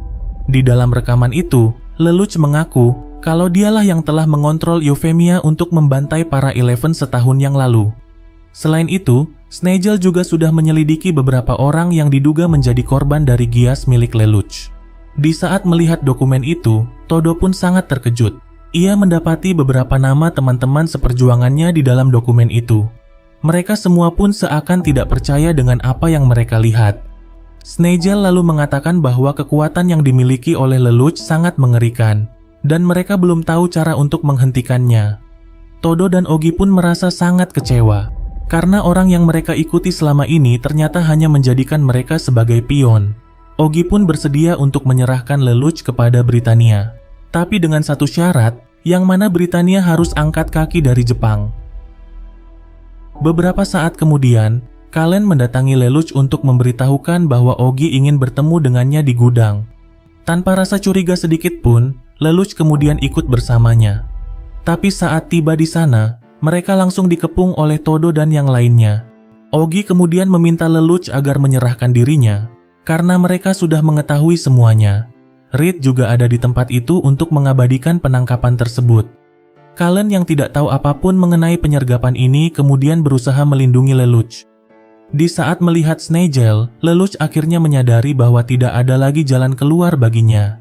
Di dalam rekaman itu, Lelouch mengaku kalau dialah yang telah mengontrol Euphemia untuk membantai para Eleven setahun yang lalu. Selain itu, Snegel juga sudah menyelidiki beberapa orang yang diduga menjadi korban dari Gias milik Lelouch. Di saat melihat dokumen itu, Todo pun sangat terkejut. Ia mendapati beberapa nama teman-teman seperjuangannya di dalam dokumen itu. Mereka semua pun seakan tidak percaya dengan apa yang mereka lihat. Snegel lalu mengatakan bahwa kekuatan yang dimiliki oleh Lelouch sangat mengerikan, dan mereka belum tahu cara untuk menghentikannya. Todo dan Ogi pun merasa sangat kecewa, karena orang yang mereka ikuti selama ini ternyata hanya menjadikan mereka sebagai pion. Ogi pun bersedia untuk menyerahkan Lelouch kepada Britania. Tapi dengan satu syarat, yang mana Britania harus angkat kaki dari Jepang. Beberapa saat kemudian, Kallen mendatangi Lelouch untuk memberitahukan bahwa Ogi ingin bertemu dengannya di gudang. Tanpa rasa curiga sedikit pun, Lelouch kemudian ikut bersamanya. Tapi saat tiba di sana, mereka langsung dikepung oleh Todo dan yang lainnya. Ogi kemudian meminta Lelouch agar menyerahkan dirinya, karena mereka sudah mengetahui semuanya. Reed juga ada di tempat itu untuk mengabadikan penangkapan tersebut. Kallen yang tidak tahu apapun mengenai penyergapan ini kemudian berusaha melindungi Lelouch. Di saat melihat Snegel, Lelouch akhirnya menyadari bahwa tidak ada lagi jalan keluar baginya.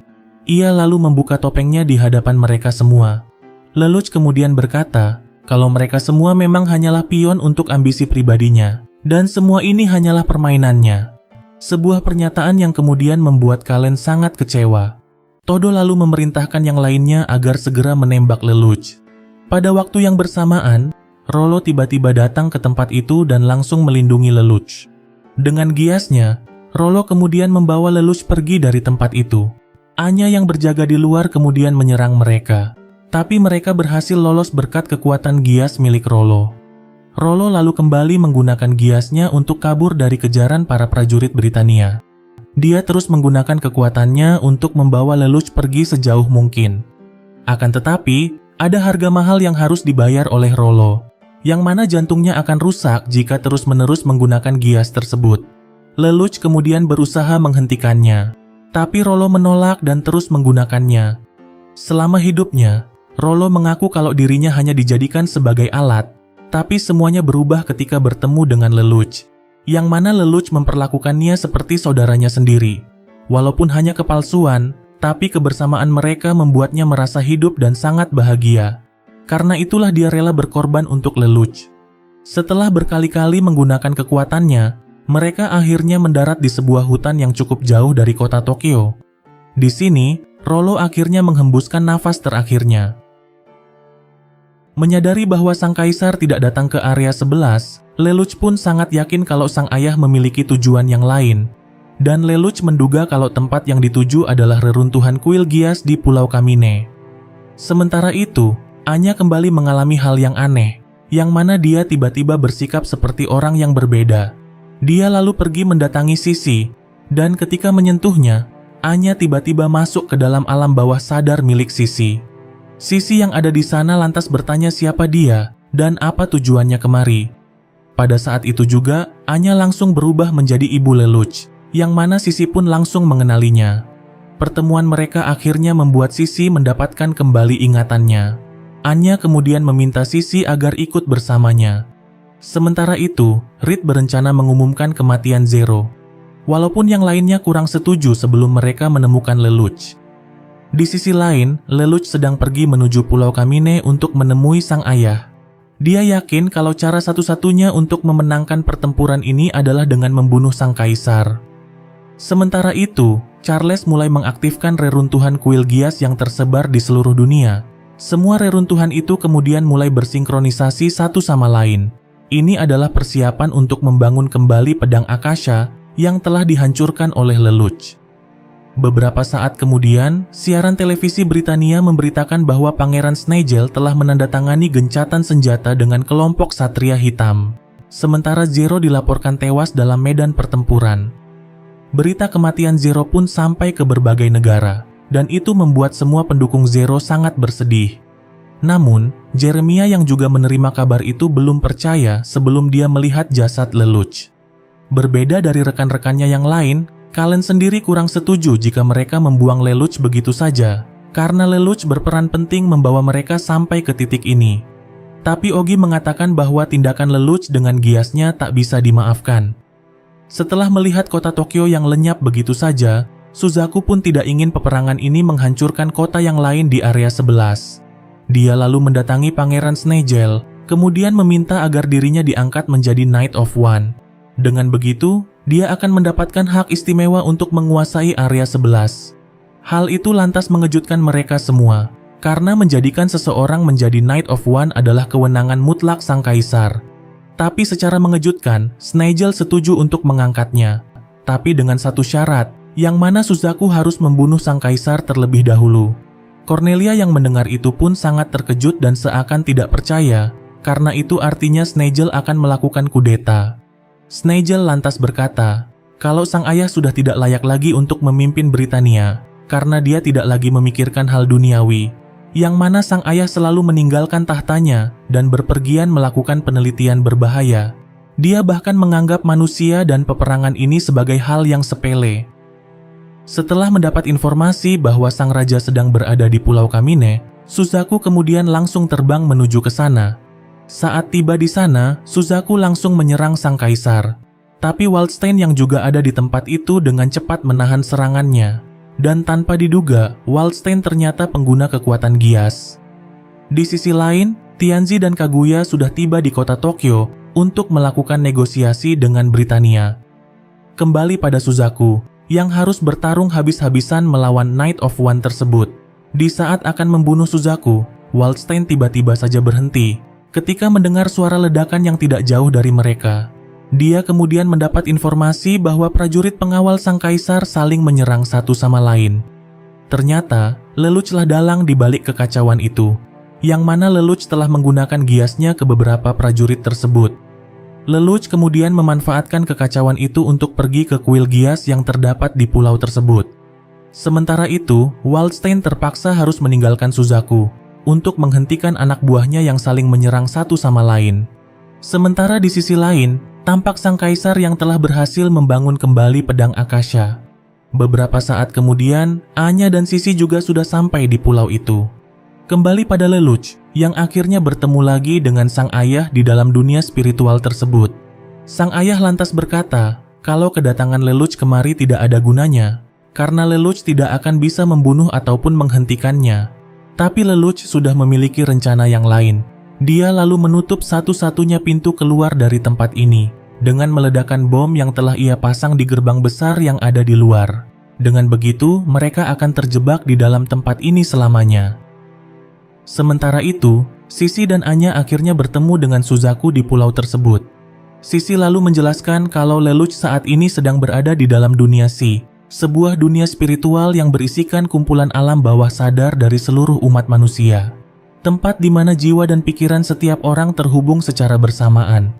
Ia lalu membuka topengnya di hadapan mereka semua. Lelouch kemudian berkata kalau mereka semua memang hanyalah pion untuk ambisi pribadinya, dan semua ini hanyalah permainannya. Sebuah pernyataan yang kemudian membuat Kallen sangat kecewa. Todo lalu memerintahkan yang lainnya agar segera menembak Lelouch. Pada waktu yang bersamaan, Rollo tiba-tiba datang ke tempat itu dan langsung melindungi Lelouch. Dengan giasnya, Rollo kemudian membawa Lelouch pergi dari tempat itu. Anya yang berjaga di luar kemudian menyerang mereka. Tapi mereka berhasil lolos berkat kekuatan gias milik Rollo. Rollo lalu kembali menggunakan giasnya untuk kabur dari kejaran para prajurit Britania. Dia terus menggunakan kekuatannya untuk membawa Lelouch pergi sejauh mungkin. Akan tetapi, ada harga mahal yang harus dibayar oleh Rollo, yang mana jantungnya akan rusak jika terus-menerus menggunakan gias tersebut. Lelouch kemudian berusaha menghentikannya, tapi Rollo menolak dan terus menggunakannya. Selama hidupnya, Rollo mengaku kalau dirinya hanya dijadikan sebagai alat, tapi semuanya berubah ketika bertemu dengan Lelouch, yang mana Lelouch memperlakukannya seperti saudaranya sendiri. Walaupun hanya kepalsuan, tapi kebersamaan mereka membuatnya merasa hidup dan sangat bahagia. Karena itulah dia rela berkorban untuk Lelouch. Setelah berkali-kali menggunakan kekuatannya, mereka akhirnya mendarat di sebuah hutan yang cukup jauh dari kota Tokyo. Di sini, Rollo akhirnya menghembuskan nafas terakhirnya. Menyadari bahwa sang kaisar tidak datang ke area 11, Lelouch pun sangat yakin kalau sang ayah memiliki tujuan yang lain. Dan Lelouch menduga kalau tempat yang dituju adalah reruntuhan kuil Gias di Pulau Kamine. Sementara itu, Anya kembali mengalami hal yang aneh, yang mana dia tiba-tiba bersikap seperti orang yang berbeda. Dia lalu pergi mendatangi Sisi, dan ketika menyentuhnya, Anya tiba-tiba masuk ke dalam alam bawah sadar milik Sisi. Sisi yang ada di sana lantas bertanya siapa dia dan apa tujuannya kemari. Pada saat itu juga, Anya langsung berubah menjadi ibu Lelouch, yang mana Sisi pun langsung mengenalinya. Pertemuan mereka akhirnya membuat Sisi mendapatkan kembali ingatannya. Anya kemudian meminta Sisi agar ikut bersamanya. Sementara itu, Reed berencana mengumumkan kematian Zero. Walaupun yang lainnya kurang setuju sebelum mereka menemukan Lelouch. Di sisi lain, Lelouch sedang pergi menuju Pulau Kamine untuk menemui sang ayah. Dia yakin kalau cara satu-satunya untuk memenangkan pertempuran ini adalah dengan membunuh sang kaisar. Sementara itu, Charles mulai mengaktifkan reruntuhan kuil Gias yang tersebar di seluruh dunia. Semua reruntuhan itu kemudian mulai bersinkronisasi satu sama lain. Ini adalah persiapan untuk membangun kembali pedang Akasha yang telah dihancurkan oleh Lelouch. Beberapa saat kemudian, siaran televisi Britania memberitakan bahwa Pangeran Snegel telah menandatangani gencatan senjata dengan kelompok Satria Hitam. Sementara Zero dilaporkan tewas dalam medan pertempuran. Berita kematian Zero pun sampai ke berbagai negara, dan itu membuat semua pendukung Zero sangat bersedih. Namun, Jeremiah yang juga menerima kabar itu belum percaya sebelum dia melihat jasad Lelouch. Berbeda dari rekan-rekannya yang lain, Kalen sendiri kurang setuju jika mereka membuang Lelouch begitu saja, karena Lelouch berperan penting membawa mereka sampai ke titik ini. Tapi Ogi mengatakan bahwa tindakan Lelouch dengan giasnya tak bisa dimaafkan. Setelah melihat kota Tokyo yang lenyap begitu saja, Suzaku pun tidak ingin peperangan ini menghancurkan kota yang lain di area 11. Dia lalu mendatangi Pangeran Snegel, kemudian meminta agar dirinya diangkat menjadi Knight of One. Dengan begitu, dia akan mendapatkan hak istimewa untuk menguasai area 11. Hal itu lantas mengejutkan mereka semua, karena menjadikan seseorang menjadi Knight of One adalah kewenangan mutlak sang kaisar. Tapi secara mengejutkan, Snegel setuju untuk mengangkatnya. Tapi dengan satu syarat, yang mana Suzaku harus membunuh sang kaisar terlebih dahulu. Cornelia yang mendengar itu pun sangat terkejut dan seakan tidak percaya, karena itu artinya Snegel akan melakukan kudeta. Snegel lantas berkata, kalau sang ayah sudah tidak layak lagi untuk memimpin Britania, karena dia tidak lagi memikirkan hal duniawi, yang mana sang ayah selalu meninggalkan tahtanya dan berpergian melakukan penelitian berbahaya. Dia bahkan menganggap manusia dan peperangan ini sebagai hal yang sepele. Setelah mendapat informasi bahwa sang raja sedang berada di Pulau Kamine, Suzaku kemudian langsung terbang menuju ke sana. Saat tiba di sana, Suzaku langsung menyerang sang kaisar. Tapi Waldstein yang juga ada di tempat itu dengan cepat menahan serangannya. Dan tanpa diduga, Waldstein ternyata pengguna kekuatan Gias. Di sisi lain, Tianzi dan Kaguya sudah tiba di kota Tokyo untuk melakukan negosiasi dengan Britania. Kembali pada Suzaku, yang harus bertarung habis-habisan melawan Knight of One tersebut. Di saat akan membunuh Suzaku, Waldstein tiba-tiba saja berhenti ketika mendengar suara ledakan yang tidak jauh dari mereka. Dia kemudian mendapat informasi bahwa prajurit pengawal sang kaisar saling menyerang satu sama lain. Ternyata, Lelouch lah dalang di balik kekacauan itu, yang mana Lelouch telah menggunakan giasnya ke beberapa prajurit tersebut. Lelouch kemudian memanfaatkan kekacauan itu untuk pergi ke kuil Gias yang terdapat di pulau tersebut. Sementara itu, Waldstein terpaksa harus meninggalkan Suzaku untuk menghentikan anak buahnya yang saling menyerang satu sama lain. Sementara di sisi lain, tampak sang kaisar yang telah berhasil membangun kembali pedang Akasha. Beberapa saat kemudian, Anya dan Sisi juga sudah sampai di pulau itu. Kembali pada Lelouch, yang akhirnya bertemu lagi dengan sang ayah di dalam dunia spiritual tersebut. Sang ayah lantas berkata, kalau kedatangan Lelouch kemari tidak ada gunanya, karena Lelouch tidak akan bisa membunuh ataupun menghentikannya. Tapi Lelouch sudah memiliki rencana yang lain. Dia lalu menutup satu-satunya pintu keluar dari tempat ini, dengan meledakkan bom yang telah ia pasang di gerbang besar yang ada di luar. Dengan begitu, mereka akan terjebak di dalam tempat ini selamanya. Sementara itu, Sisi dan Anya akhirnya bertemu dengan Suzaku di pulau tersebut. Sisi lalu menjelaskan kalau Lelouch saat ini sedang berada di dalam dunia Si, sebuah dunia spiritual yang berisikan kumpulan alam bawah sadar dari seluruh umat manusia. Tempat di mana jiwa dan pikiran setiap orang terhubung secara bersamaan.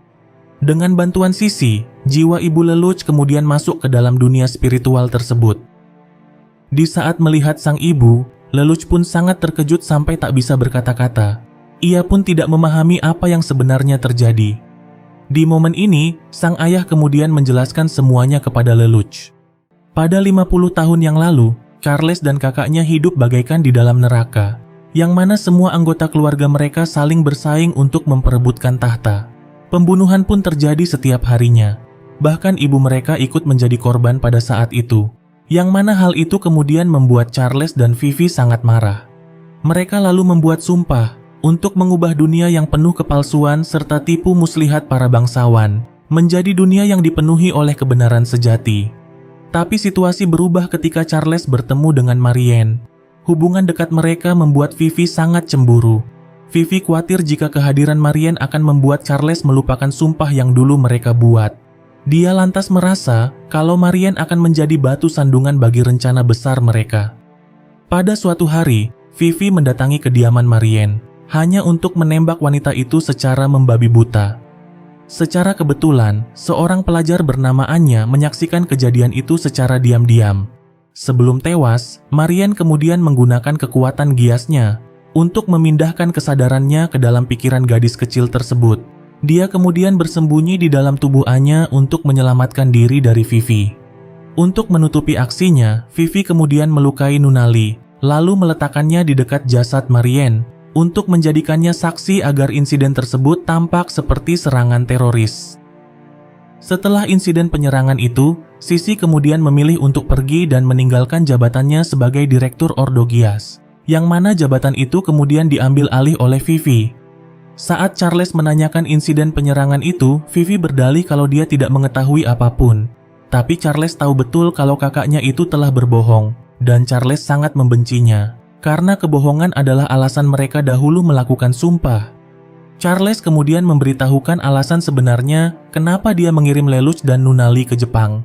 Dengan bantuan Sisi, jiwa ibu Lelouch kemudian masuk ke dalam dunia spiritual tersebut. Di saat melihat sang ibu, Lelouch pun sangat terkejut sampai tak bisa berkata-kata. Ia pun tidak memahami apa yang sebenarnya terjadi. Di momen ini, sang ayah kemudian menjelaskan semuanya kepada Lelouch. Pada 50 tahun yang lalu, Charles dan kakaknya hidup bagaikan di dalam neraka, yang mana semua anggota keluarga mereka saling bersaing untuk memperebutkan tahta. Pembunuhan pun terjadi setiap harinya. Bahkan ibu mereka ikut menjadi korban pada saat itu. Yang mana hal itu kemudian membuat Charles dan Vivi sangat marah. Mereka lalu membuat sumpah untuk mengubah dunia yang penuh kepalsuan serta tipu muslihat para bangsawan menjadi dunia yang dipenuhi oleh kebenaran sejati. Tapi situasi berubah ketika Charles bertemu dengan Marianne. Hubungan dekat mereka membuat Vivi sangat cemburu. Vivi khawatir jika kehadiran Marianne akan membuat Charles melupakan sumpah yang dulu mereka buat. Dia lantas merasa kalau Marianne akan menjadi batu sandungan bagi rencana besar mereka. Pada suatu hari, Vivi mendatangi kediaman Marianne hanya untuk menembak wanita itu secara membabi buta. Secara kebetulan, seorang pelajar bernama Anya menyaksikan kejadian itu secara diam-diam. Sebelum tewas, Marianne kemudian menggunakan kekuatan giasnya untuk memindahkan kesadarannya ke dalam pikiran gadis kecil tersebut. Dia kemudian bersembunyi di dalam tubuh Anya untuk menyelamatkan diri dari Vivi. Untuk menutupi aksinya, Vivi kemudian melukai Nunali, lalu meletakkannya di dekat jasad Marianne untuk menjadikannya saksi agar insiden tersebut tampak seperti serangan teroris. Setelah insiden penyerangan itu, Sisi kemudian memilih untuk pergi dan meninggalkan jabatannya sebagai direktur Ordo Gias, yang mana jabatan itu kemudian diambil alih oleh Vivi. Saat Charles menanyakan insiden penyerangan itu, Vivi berdalih kalau dia tidak mengetahui apapun. Tapi Charles tahu betul kalau kakaknya itu telah berbohong, dan Charles sangat membencinya, karena kebohongan adalah alasan mereka dahulu melakukan sumpah. Charles kemudian memberitahukan alasan sebenarnya kenapa dia mengirim Lelouch dan Nunali ke Jepang,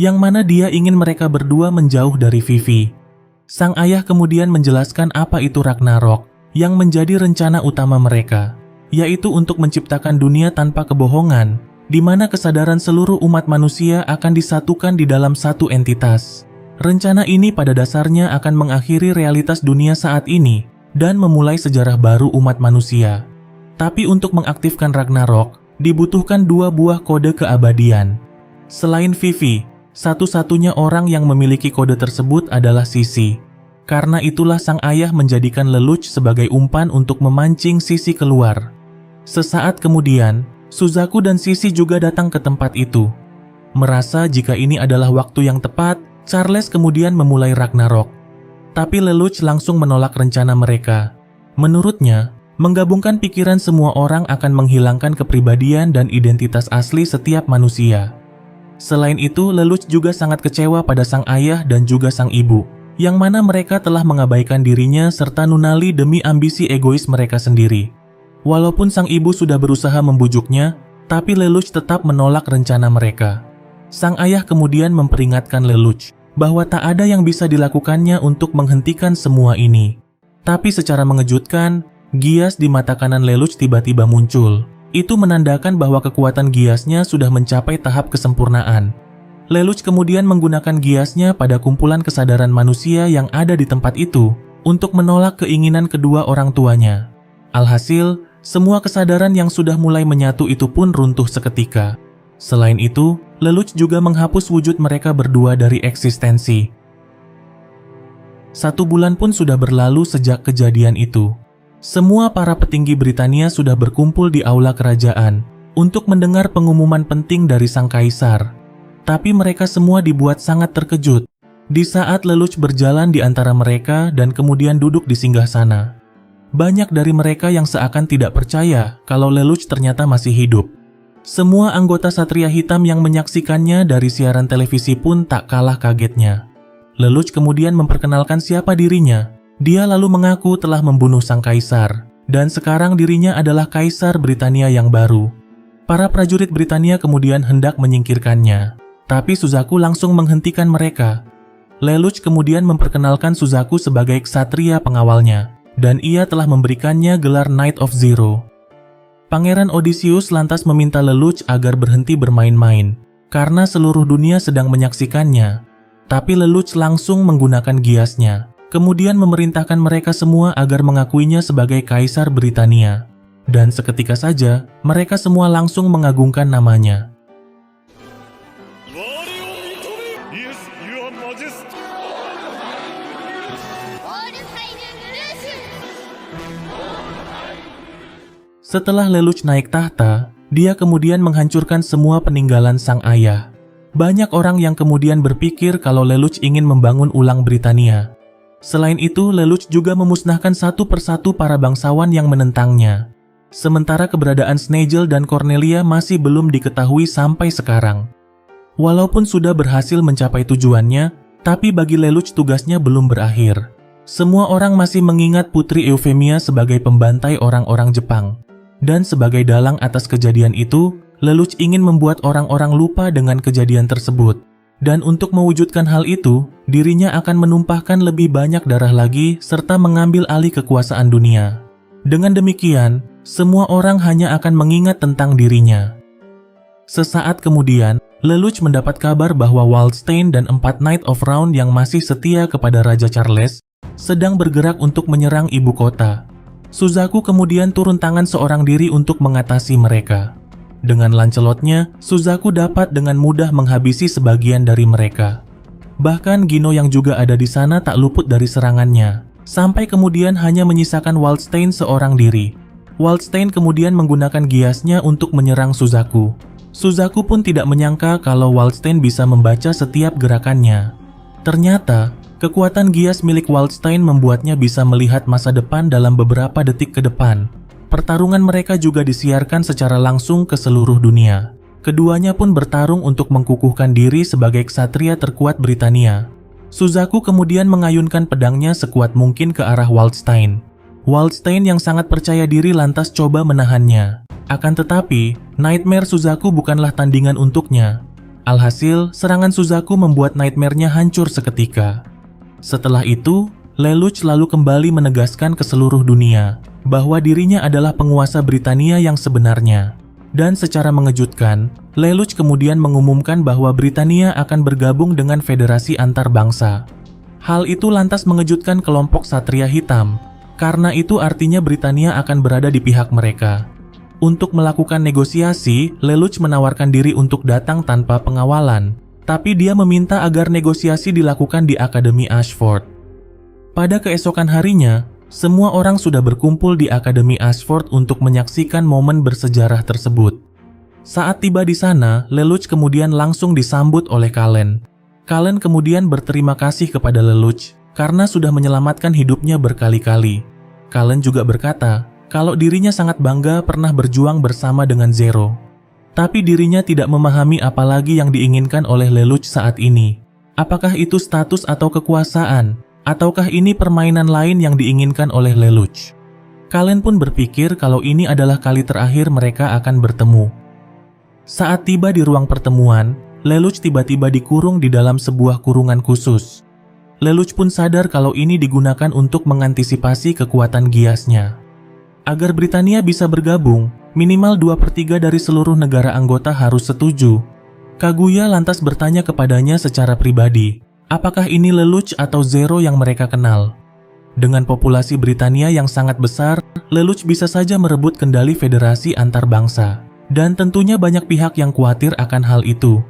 yang mana dia ingin mereka berdua menjauh dari Vivi. Sang ayah kemudian menjelaskan apa itu Ragnarok, yang menjadi rencana utama mereka, yaitu untuk menciptakan dunia tanpa kebohongan, di mana kesadaran seluruh umat manusia akan disatukan di dalam satu entitas. Rencana ini pada dasarnya akan mengakhiri realitas dunia saat ini dan memulai sejarah baru umat manusia. Tapi untuk mengaktifkan Ragnarok, dibutuhkan 2 buah kode keabadian. Selain Vivi, satu-satunya orang yang memiliki kode tersebut adalah Sisi. Karena itulah sang ayah menjadikan Lelouch sebagai umpan untuk memancing Sisi keluar. Sesaat kemudian, Suzaku dan Sisi juga datang ke tempat itu. Merasa jika ini adalah waktu yang tepat, Charles kemudian memulai Ragnarok. Tapi Lelouch langsung menolak rencana mereka. Menurutnya, menggabungkan pikiran semua orang akan menghilangkan kepribadian dan identitas asli setiap manusia. Selain itu, Lelouch juga sangat kecewa pada sang ayah dan juga sang ibu, yang mana mereka telah mengabaikan dirinya serta Nunali demi ambisi egois mereka sendiri. Walaupun sang ibu sudah berusaha membujuknya, tapi Lelouch tetap menolak rencana mereka. Sang ayah kemudian memperingatkan Lelouch bahwa tak ada yang bisa dilakukannya untuk menghentikan semua ini. Tapi secara mengejutkan, Gias di mata kanan Lelouch tiba-tiba muncul. Itu menandakan bahwa kekuatan giasnya sudah mencapai tahap kesempurnaan. Lelouch kemudian menggunakan giasnya pada kumpulan kesadaran manusia yang ada di tempat itu untuk menolak keinginan kedua orang tuanya. Alhasil, semua kesadaran yang sudah mulai menyatu itu pun runtuh seketika. Selain itu, Lelouch juga menghapus wujud mereka berdua dari eksistensi. 1 bulan pun sudah berlalu sejak kejadian itu. Semua para petinggi Britania sudah berkumpul di aula kerajaan untuk mendengar pengumuman penting dari sang kaisar. Tapi mereka semua dibuat sangat terkejut di saat Lelouch berjalan di antara mereka dan kemudian duduk di singgasana. Banyak dari mereka yang seakan tidak percaya kalau Lelouch ternyata masih hidup. Semua anggota Satria Hitam yang menyaksikannya dari siaran televisi pun tak kalah kagetnya. Lelouch kemudian memperkenalkan siapa dirinya. Dia lalu mengaku telah membunuh sang kaisar, dan sekarang dirinya adalah kaisar Britania yang baru. Para prajurit Britania kemudian hendak menyingkirkannya, tapi Suzaku langsung menghentikan mereka. Lelouch kemudian memperkenalkan Suzaku sebagai ksatria pengawalnya, dan ia telah memberikannya gelar Knight of Zero. Pangeran Odysseus lantas meminta Lelouch agar berhenti bermain-main, karena seluruh dunia sedang menyaksikannya. Tapi Lelouch langsung menggunakan giasnya, kemudian memerintahkan mereka semua agar mengakuinya sebagai Kaisar Britania. Dan seketika saja, mereka semua langsung mengagungkan namanya. Setelah Lelouch naik tahta, dia kemudian menghancurkan semua peninggalan sang ayah. Banyak orang yang kemudian berpikir kalau Lelouch ingin membangun ulang Britania. Selain itu, Lelouch juga memusnahkan satu persatu para bangsawan yang menentangnya. Sementara keberadaan Snegel dan Cornelia masih belum diketahui sampai sekarang. Walaupun sudah berhasil mencapai tujuannya, tapi bagi Lelouch tugasnya belum berakhir. Semua orang masih mengingat Putri Euphemia sebagai pembantai orang-orang Jepang. Dan sebagai dalang atas kejadian itu, Lelouch ingin membuat orang-orang lupa dengan kejadian tersebut. Dan untuk mewujudkan hal itu, dirinya akan menumpahkan lebih banyak darah lagi serta mengambil alih kekuasaan dunia. Dengan demikian, semua orang hanya akan mengingat tentang dirinya. Sesaat kemudian, Lelouch mendapat kabar bahwa Waldstein dan 4 Knight of Round yang masih setia kepada Raja Charles sedang bergerak untuk menyerang ibu kota. Suzaku kemudian turun tangan seorang diri untuk mengatasi mereka. Dengan Lancelotnya, Suzaku dapat dengan mudah menghabisi sebagian dari mereka. Bahkan Gino yang juga ada di sana tak luput dari serangannya, sampai kemudian hanya menyisakan Waldstein seorang diri. Waldstein kemudian menggunakan giasnya untuk menyerang Suzaku. Suzaku pun tidak menyangka kalau Waldstein bisa membaca setiap gerakannya. Ternyata, kekuatan gias milik Waldstein membuatnya bisa melihat masa depan dalam beberapa detik ke depan. Pertarungan mereka juga disiarkan secara langsung ke seluruh dunia. Keduanya pun bertarung untuk mengkukuhkan diri sebagai ksatria terkuat Britania. Suzaku kemudian mengayunkan pedangnya sekuat mungkin ke arah Waldstein. Waldstein yang sangat percaya diri lantas coba menahannya. Akan tetapi, Nightmare Suzaku bukanlah tandingan untuknya. Alhasil, serangan Suzaku membuat Nightmare-nya hancur seketika. Setelah itu, Lelouch lalu kembali menegaskan ke seluruh dunia bahwa dirinya adalah penguasa Britania yang sebenarnya. Dan secara mengejutkan, Lelouch kemudian mengumumkan bahwa Britania akan bergabung dengan federasi antar bangsa. Hal itu lantas mengejutkan kelompok Satria Hitam, karena itu artinya Britania akan berada di pihak mereka. Untuk melakukan negosiasi, Lelouch menawarkan diri untuk datang tanpa pengawalan, tapi dia meminta agar negosiasi dilakukan di Akademi Ashford. Pada keesokan harinya, semua orang sudah berkumpul di Akademi Ashford untuk menyaksikan momen bersejarah tersebut. Saat tiba di sana, Lelouch kemudian langsung disambut oleh Kallen. Kallen kemudian berterima kasih kepada Lelouch karena sudah menyelamatkan hidupnya berkali-kali. Kallen juga berkata kalau dirinya sangat bangga pernah berjuang bersama dengan Zero. Tapi dirinya tidak memahami apa lagi yang diinginkan oleh Lelouch saat ini. Apakah itu status atau kekuasaan? Ataukah ini permainan lain yang diinginkan oleh Lelouch? Kallen pun berpikir kalau ini adalah kali terakhir mereka akan bertemu. Saat tiba di ruang pertemuan, Lelouch tiba-tiba dikurung di dalam sebuah kurungan khusus. Lelouch pun sadar kalau ini digunakan untuk mengantisipasi kekuatan giasnya. Agar Britania bisa bergabung, Minimal 2/3 dari seluruh negara anggota harus setuju. Kaguya lantas bertanya kepadanya secara pribadi, apakah ini Lelouch atau Zero yang mereka kenal? Dengan populasi Britania yang sangat besar, Lelouch bisa saja merebut kendali federasi antar bangsa. Dan tentunya banyak pihak yang khawatir akan hal itu.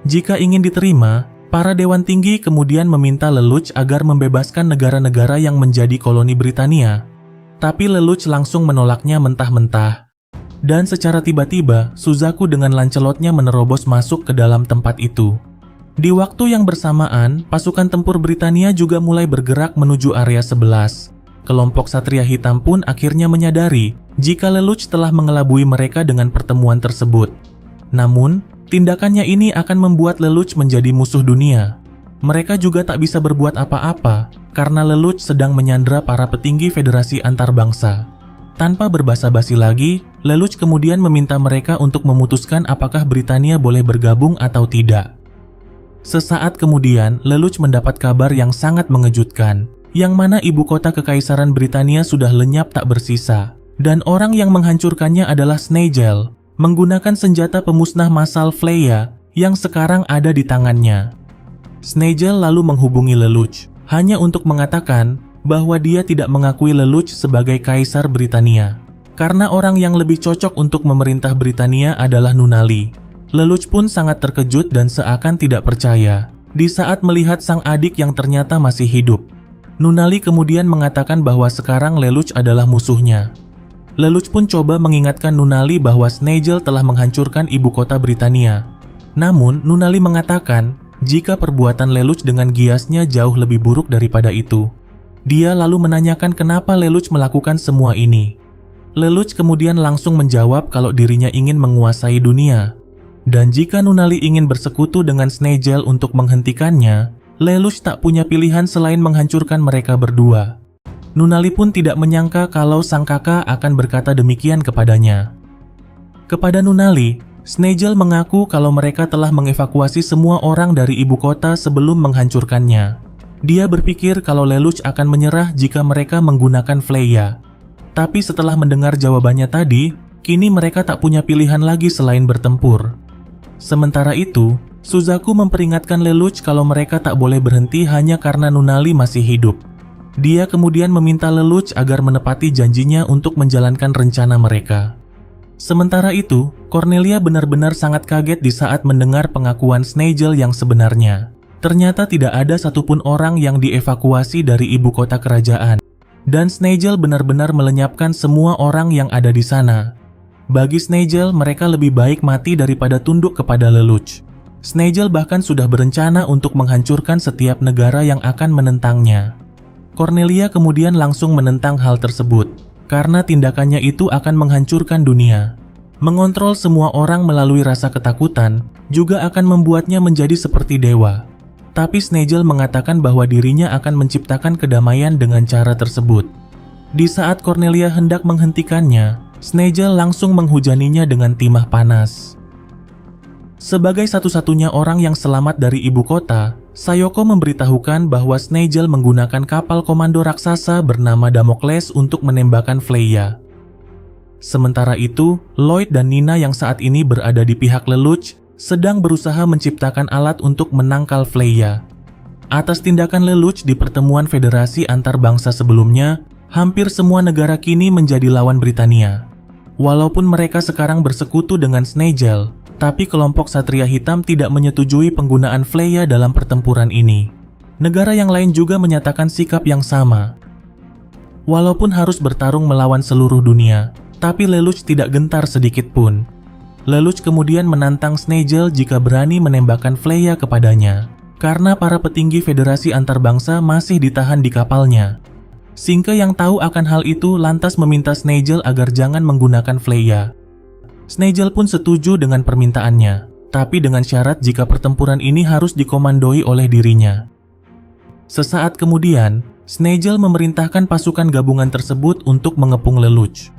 Jika ingin diterima, para dewan tinggi kemudian meminta Lelouch agar membebaskan negara-negara yang menjadi koloni Britania. Tapi Lelouch langsung menolaknya mentah-mentah. Dan secara tiba-tiba, Suzaku dengan Lancelotnya menerobos masuk ke dalam tempat itu. Di waktu yang bersamaan, pasukan tempur Britania juga mulai bergerak menuju area 11. Kelompok Satria Hitam pun akhirnya menyadari jika Lelouch telah mengelabui mereka dengan pertemuan tersebut. Namun, tindakannya ini akan membuat Lelouch menjadi musuh dunia. Mereka juga tak bisa berbuat apa-apa karena Lelouch sedang menyandra para petinggi federasi antar bangsa. Tanpa berbasa-basi lagi, Lelouch kemudian meminta mereka untuk memutuskan apakah Britania boleh bergabung atau tidak. Sesaat kemudian, Lelouch mendapat kabar yang sangat mengejutkan, yang mana ibu kota kekaisaran Britania sudah lenyap tak bersisa, dan orang yang menghancurkannya adalah Snegel, menggunakan senjata pemusnah massal Fleya yang sekarang ada di tangannya. Snegel lalu menghubungi Lelouch, hanya untuk mengatakan bahwa dia tidak mengakui Lelouch sebagai kaisar Britania, karena orang yang lebih cocok untuk memerintah Britania adalah Nunnally. Lelouch pun sangat terkejut dan seakan tidak percaya di saat melihat sang adik yang ternyata masih hidup. Nunnally kemudian mengatakan bahwa sekarang Lelouch adalah musuhnya. Lelouch pun coba mengingatkan Nunnally bahwa Snegel telah menghancurkan ibu kota Britania. Namun, Nunnally mengatakan jika perbuatan Lelouch dengan Giasnya jauh lebih buruk daripada itu. Dia lalu menanyakan kenapa Lelouch melakukan semua ini. Lelouch kemudian langsung menjawab kalau dirinya ingin menguasai dunia. Dan jika Nunnally ingin bersekutu dengan Snegel untuk menghentikannya, Lelouch tak punya pilihan selain menghancurkan mereka berdua. Nunnally pun tidak menyangka kalau sang kakak akan berkata demikian kepadanya. Kepada Nunnally, Snegel mengaku kalau mereka telah mengevakuasi semua orang dari ibu kota sebelum menghancurkannya. Dia berpikir kalau Lelouch akan menyerah jika mereka menggunakan Fleya. Tapi setelah mendengar jawabannya tadi, kini mereka tak punya pilihan lagi selain bertempur. Sementara itu, Suzaku memperingatkan Lelouch kalau mereka tak boleh berhenti hanya karena Nunnally masih hidup. Dia kemudian meminta Lelouch agar menepati janjinya untuk menjalankan rencana mereka. Sementara itu, Cornelia benar-benar sangat kaget di saat mendengar pengakuan Snegel yang sebenarnya. Ternyata tidak ada satupun orang yang dievakuasi dari ibu kota kerajaan. Dan Snegel benar-benar melenyapkan semua orang yang ada di sana. Bagi Snegel, mereka lebih baik mati daripada tunduk kepada Lelouch. Snegel bahkan sudah berencana untuk menghancurkan setiap negara yang akan menentangnya. Cornelia kemudian langsung menentang hal tersebut, karena tindakannya itu akan menghancurkan dunia. Mengontrol semua orang melalui rasa ketakutan juga akan membuatnya menjadi seperti dewa. Tapi Snegel mengatakan bahwa dirinya akan menciptakan kedamaian dengan cara tersebut. Di saat Cornelia hendak menghentikannya, Snegel langsung menghujaninya dengan timah panas. Sebagai satu-satunya orang yang selamat dari ibu kota, Sayoko memberitahukan bahwa Snegel menggunakan kapal komando raksasa bernama Damocles untuk menembakkan Fleya. Sementara itu, Lloyd dan Nina yang saat ini berada di pihak Lelouch sedang berusaha menciptakan alat untuk menangkal Fleya. Atas tindakan Lelouch di pertemuan federasi antar bangsa sebelumnya, hampir semua negara kini menjadi lawan Britania. Walaupun mereka sekarang bersekutu dengan Snegel, tapi kelompok Satria Hitam tidak menyetujui penggunaan Fleya dalam pertempuran ini. Negara yang lain juga menyatakan sikap yang sama. Walaupun harus bertarung melawan seluruh dunia, tapi Lelouch tidak gentar sedikit pun. Lelouch kemudian menantang Snegel jika berani menembakkan Fleya kepadanya, karena para petinggi federasi antar bangsa masih ditahan di kapalnya. Sinke yang tahu akan hal itu lantas meminta Snegel agar jangan menggunakan Fleya. Snegel pun setuju dengan permintaannya, tapi dengan syarat jika pertempuran ini harus dikomandoi oleh dirinya. Sesaat kemudian, Snegel memerintahkan pasukan gabungan tersebut untuk mengepung Lelouch.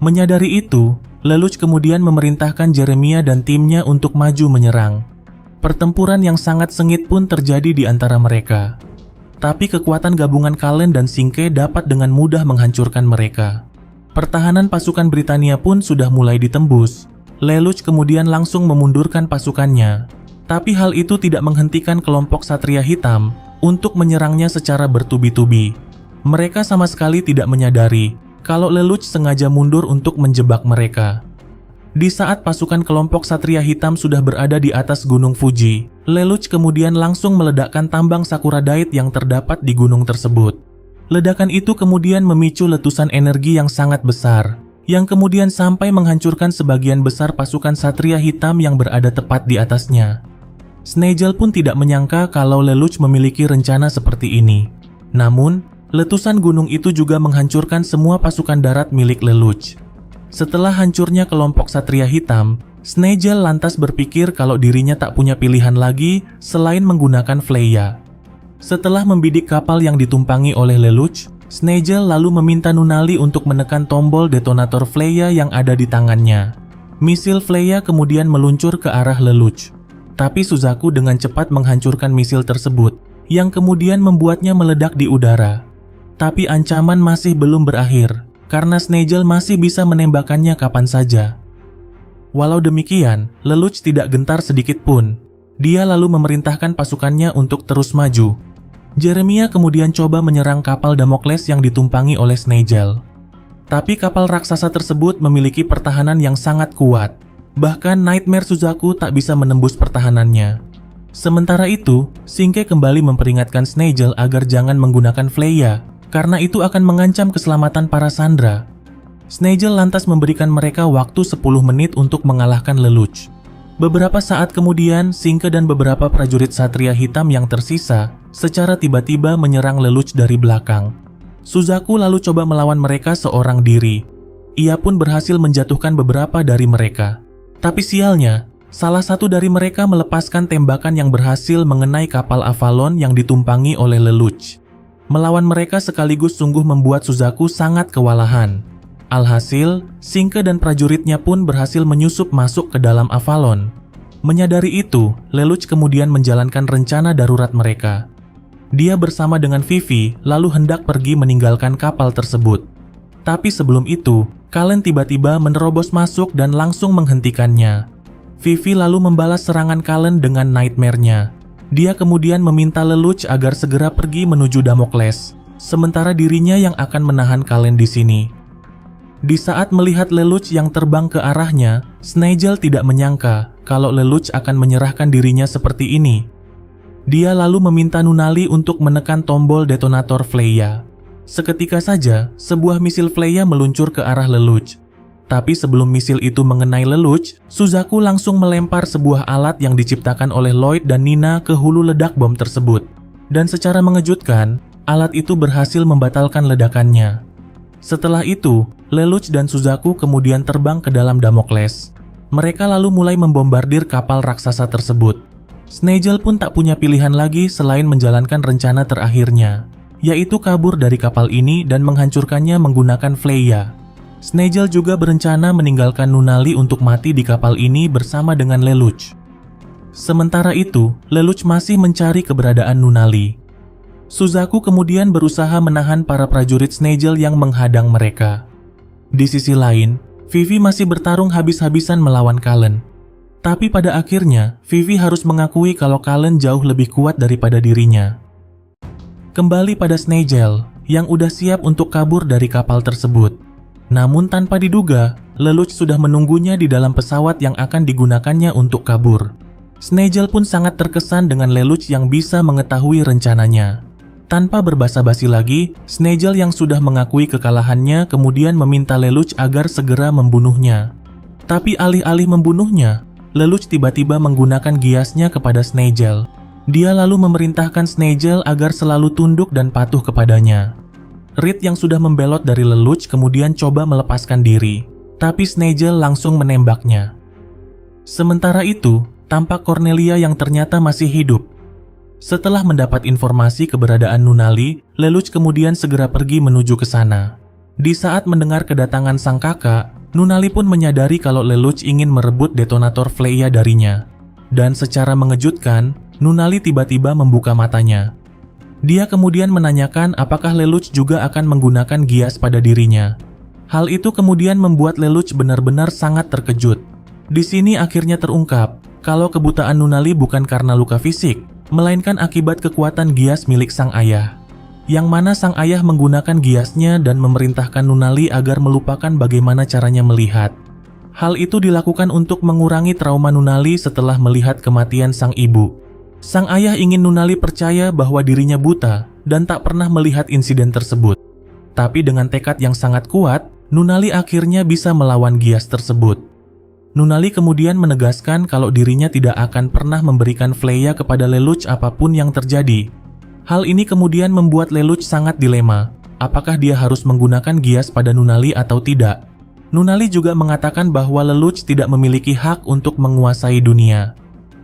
Menyadari itu, Lelouch kemudian memerintahkan Jeremiah dan timnya untuk maju menyerang. Pertempuran yang sangat sengit pun terjadi di antara mereka. Tapi kekuatan gabungan Kalen dan Sinke dapat dengan mudah menghancurkan mereka. Pertahanan pasukan Britania pun sudah mulai ditembus. Lelouch kemudian langsung memundurkan pasukannya. Tapi hal itu tidak menghentikan kelompok Satria Hitam untuk menyerangnya secara bertubi-tubi. Mereka sama sekali tidak menyadari kalau Lelouch sengaja mundur untuk menjebak mereka. Di saat pasukan kelompok Satria Hitam sudah berada di atas Gunung Fuji, Lelouch kemudian langsung meledakkan tambang Sakura Dait yang terdapat di gunung tersebut. Ledakan itu kemudian memicu letusan energi yang sangat besar, yang kemudian sampai menghancurkan sebagian besar pasukan Satria Hitam yang berada tepat di atasnya. Snegel pun tidak menyangka kalau Lelouch memiliki rencana seperti ini. Namun, letusan gunung itu juga menghancurkan semua pasukan darat milik Lelouch. Setelah hancurnya kelompok Satria Hitam, Snegel lantas berpikir kalau dirinya tak punya pilihan lagi selain menggunakan Fleya. Setelah membidik kapal yang ditumpangi oleh Lelouch, Snegel lalu meminta Nunnally untuk menekan tombol detonator Fleya yang ada di tangannya. Misil Fleya kemudian meluncur ke arah Lelouch. Tapi Suzaku dengan cepat menghancurkan misil tersebut, yang kemudian membuatnya meledak di udara. Tapi ancaman masih belum berakhir, karena Snegel masih bisa menembakkannya kapan saja. Walau demikian, Lelouch tidak gentar sedikit pun. Dia lalu memerintahkan pasukannya untuk terus maju. Jeremiah kemudian coba menyerang kapal Damocles yang ditumpangi oleh Snegel. Tapi kapal raksasa tersebut memiliki pertahanan yang sangat kuat. Bahkan Nightmare Suzaku tak bisa menembus pertahanannya. Sementara itu, Shinke kembali memperingatkan Snegel agar jangan menggunakan Fleya, karena itu akan mengancam keselamatan para sandera. Snegel lantas memberikan mereka waktu 10 menit untuk mengalahkan Lelouch. Beberapa saat kemudian, Shinke dan beberapa prajurit Satria Hitam yang tersisa secara tiba-tiba menyerang Lelouch dari belakang. Suzaku lalu coba melawan mereka seorang diri. Ia pun berhasil menjatuhkan beberapa dari mereka. Tapi sialnya, salah satu dari mereka melepaskan tembakan yang berhasil mengenai kapal Avalon yang ditumpangi oleh Lelouch. Melawan mereka sekaligus sungguh membuat Suzaku sangat kewalahan. Alhasil, Shinke dan prajuritnya pun berhasil menyusup masuk ke dalam Avalon. Menyadari itu, Lelouch kemudian menjalankan rencana darurat mereka. Dia bersama dengan Vivi lalu hendak pergi meninggalkan kapal tersebut. Tapi sebelum itu, Kalen tiba-tiba menerobos masuk dan langsung menghentikannya. Vivi lalu membalas serangan Kalen dengan Nightmare-nya. Dia kemudian meminta Lelouch agar segera pergi menuju Damocles, sementara dirinya yang akan menahan Kalen di sini. Di saat melihat Lelouch yang terbang ke arahnya, Snegel tidak menyangka kalau Lelouch akan menyerahkan dirinya seperti ini. Dia lalu meminta Nunnally untuk menekan tombol detonator Fleya. Seketika saja, sebuah misil Fleya meluncur ke arah Lelouch. Tapi sebelum misil itu mengenai Lelouch, Suzaku langsung melempar sebuah alat yang diciptakan oleh Lloyd dan Nina ke hulu ledak bom tersebut. Dan secara mengejutkan, alat itu berhasil membatalkan ledakannya. Setelah itu, Lelouch dan Suzaku kemudian terbang ke dalam Damocles. Mereka lalu mulai membombardir kapal raksasa tersebut. Snegel pun tak punya pilihan lagi selain menjalankan rencana terakhirnya, yaitu kabur dari kapal ini dan menghancurkannya menggunakan Fleya. Snegel juga berencana meninggalkan Nunnally untuk mati di kapal ini bersama dengan Lelouch. Sementara itu, Lelouch masih mencari keberadaan Nunnally. Suzaku kemudian berusaha menahan para prajurit Snegel yang menghadang mereka. Di sisi lain, Vivi masih bertarung habis-habisan melawan Kalen. Tapi pada akhirnya, Vivi harus mengakui kalau Kalen jauh lebih kuat daripada dirinya. Kembali pada Snegel, yang udah siap untuk kabur dari kapal tersebut. Namun tanpa diduga, Lelouch sudah menunggunya di dalam pesawat yang akan digunakannya untuk kabur. Snegel pun sangat terkesan dengan Lelouch yang bisa mengetahui rencananya. Tanpa berbasa-basi lagi, Snegel yang sudah mengakui kekalahannya kemudian meminta Lelouch agar segera membunuhnya. Tapi alih-alih membunuhnya, Lelouch tiba-tiba menggunakan giasnya kepada Snegel. Dia lalu memerintahkan Snegel agar selalu tunduk dan patuh kepadanya. Reed yang sudah membelot dari Lelouch kemudian coba melepaskan diri, tapi Snegel langsung menembaknya. Sementara itu, tampak Cornelia yang ternyata masih hidup. Setelah mendapat informasi keberadaan Nunnally, Lelouch kemudian segera pergi menuju ke sana. Di saat mendengar kedatangan sang kakak, Nunnally pun menyadari kalau Lelouch ingin merebut detonator Fleya darinya. Dan secara mengejutkan, Nunnally tiba-tiba membuka matanya. Dia kemudian menanyakan apakah Lelouch juga akan menggunakan gias pada dirinya. Hal itu kemudian membuat Lelouch benar-benar sangat terkejut. Di sini akhirnya terungkap kalau kebutaan Nunnally bukan karena luka fisik, melainkan akibat kekuatan gias milik sang ayah. Yang mana sang ayah menggunakan giasnya dan memerintahkan Nunnally agar melupakan bagaimana caranya melihat. Hal itu dilakukan untuk mengurangi trauma Nunnally setelah melihat kematian sang ibu. Sang ayah ingin Nunnally percaya bahwa dirinya buta dan tak pernah melihat insiden tersebut. Tapi dengan tekad yang sangat kuat, Nunnally akhirnya bisa melawan gias tersebut. Nunnally kemudian menegaskan kalau dirinya tidak akan pernah memberikan Fleya kepada Lelouch apapun yang terjadi. Hal ini kemudian membuat Lelouch sangat dilema. Apakah dia harus menggunakan gias pada Nunnally atau tidak? Nunnally juga mengatakan bahwa Lelouch tidak memiliki hak untuk menguasai dunia.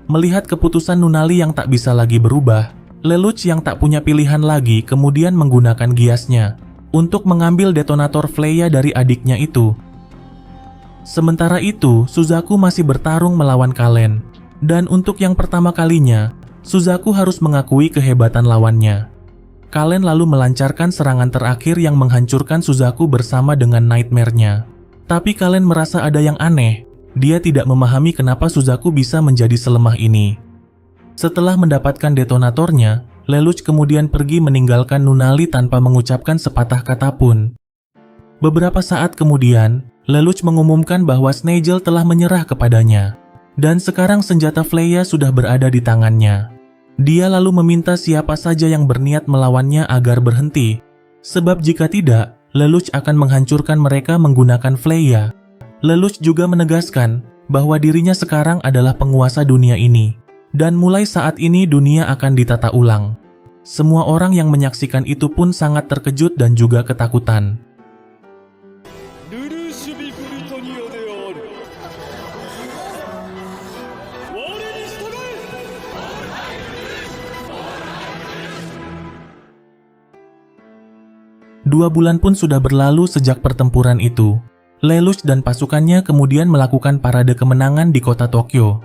Melihat keputusan Nunnally yang tak bisa lagi berubah, Lelouch yang tak punya pilihan lagi kemudian menggunakan giasnya untuk mengambil detonator Fleya dari adiknya itu. Sementara itu, Suzaku masih bertarung melawan Kallen. Dan untuk yang pertama kalinya, Suzaku harus mengakui kehebatan lawannya. Kallen lalu melancarkan serangan terakhir yang menghancurkan Suzaku bersama dengan Nightmare-nya. Tapi Kallen merasa ada yang aneh. Dia tidak memahami kenapa Suzaku bisa menjadi selemah ini. Setelah mendapatkan detonatornya, Lelouch kemudian pergi meninggalkan Nunnally tanpa mengucapkan sepatah kata pun. Beberapa saat kemudian, Lelouch mengumumkan bahwa Snegel telah menyerah kepadanya. Dan sekarang senjata Fleya sudah berada di tangannya. Dia lalu meminta siapa saja yang berniat melawannya agar berhenti. Sebab jika tidak, Lelouch akan menghancurkan mereka menggunakan Fleya. Lelouch juga menegaskan bahwa dirinya sekarang adalah penguasa dunia ini. Dan mulai saat ini dunia akan ditata ulang. Semua orang yang menyaksikan itu pun sangat terkejut dan juga ketakutan. Dua bulan pun sudah berlalu sejak pertempuran itu. Lelouch dan pasukannya kemudian melakukan parade kemenangan di kota Tokyo.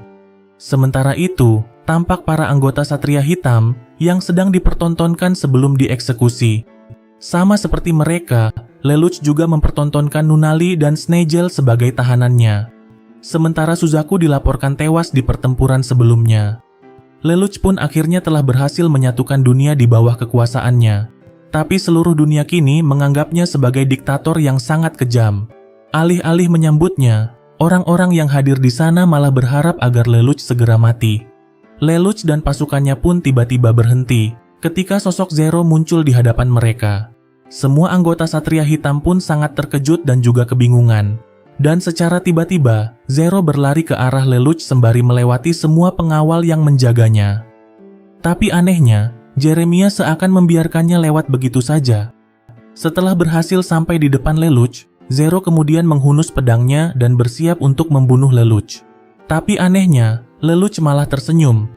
Sementara itu, tampak para anggota Satria Hitam yang sedang dipertontonkan sebelum dieksekusi. Sama seperti mereka, Lelouch juga mempertontonkan Nunnally dan Snegel sebagai tahanannya. Sementara Suzaku dilaporkan tewas di pertempuran sebelumnya. Lelouch pun akhirnya telah berhasil menyatukan dunia di bawah kekuasaannya. Tapi seluruh dunia kini menganggapnya sebagai diktator yang sangat kejam. Alih-alih menyambutnya, orang-orang yang hadir di sana malah berharap agar Lelouch segera mati. Lelouch dan pasukannya pun tiba-tiba berhenti ketika sosok Zero muncul di hadapan mereka. Semua anggota Satria Hitam pun sangat terkejut dan juga kebingungan. Dan secara tiba-tiba, Zero berlari ke arah Lelouch sembari melewati semua pengawal yang menjaganya. Tapi anehnya, Jeremiah seakan membiarkannya lewat begitu saja. Setelah berhasil sampai di depan Lelouch, Zero kemudian menghunus pedangnya dan bersiap untuk membunuh Lelouch. Tapi anehnya, Lelouch malah tersenyum.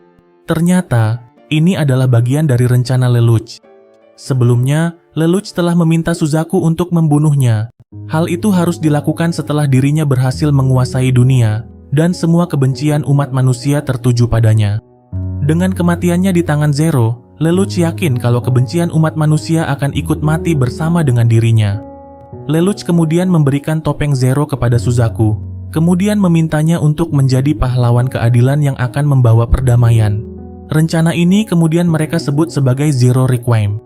Ternyata, ini adalah bagian dari rencana Lelouch. Sebelumnya, Lelouch telah meminta Suzaku untuk membunuhnya. Hal itu harus dilakukan setelah dirinya berhasil menguasai dunia, dan semua kebencian umat manusia tertuju padanya. Dengan kematiannya di tangan Zero, Lelouch yakin kalau kebencian umat manusia akan ikut mati bersama dengan dirinya. Lelouch kemudian memberikan topeng Zero kepada Suzaku, kemudian memintanya untuk menjadi pahlawan keadilan yang akan membawa perdamaian. Rencana ini kemudian mereka sebut sebagai Zero Requiem.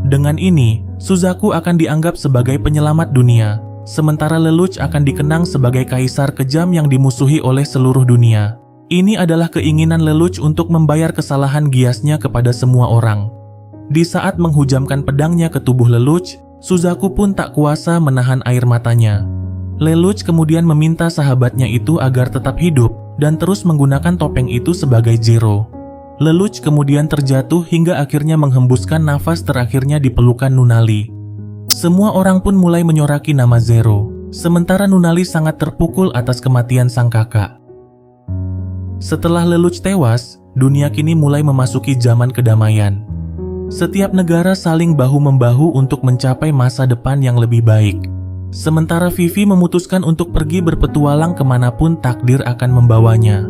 Dengan ini, Suzaku akan dianggap sebagai penyelamat dunia, sementara Lelouch akan dikenang sebagai kaisar kejam yang dimusuhi oleh seluruh dunia. Ini adalah keinginan Lelouch untuk membayar kesalahan giasnya kepada semua orang. Di saat menghujamkan pedangnya ke tubuh Lelouch, Suzaku pun tak kuasa menahan air matanya. Lelouch kemudian meminta sahabatnya itu agar tetap hidup dan terus menggunakan topeng itu sebagai Zero. Lelouch kemudian terjatuh hingga akhirnya menghembuskan nafas terakhirnya di pelukan Nunnally. Semua orang pun mulai menyoraki nama Zero, sementara Nunnally sangat terpukul atas kematian sang kakak. Setelah Lelouch tewas, dunia kini mulai memasuki zaman kedamaian. Setiap negara saling bahu-membahu untuk mencapai masa depan yang lebih baik. Sementara Vivi memutuskan untuk pergi berpetualang kemanapun takdir akan membawanya.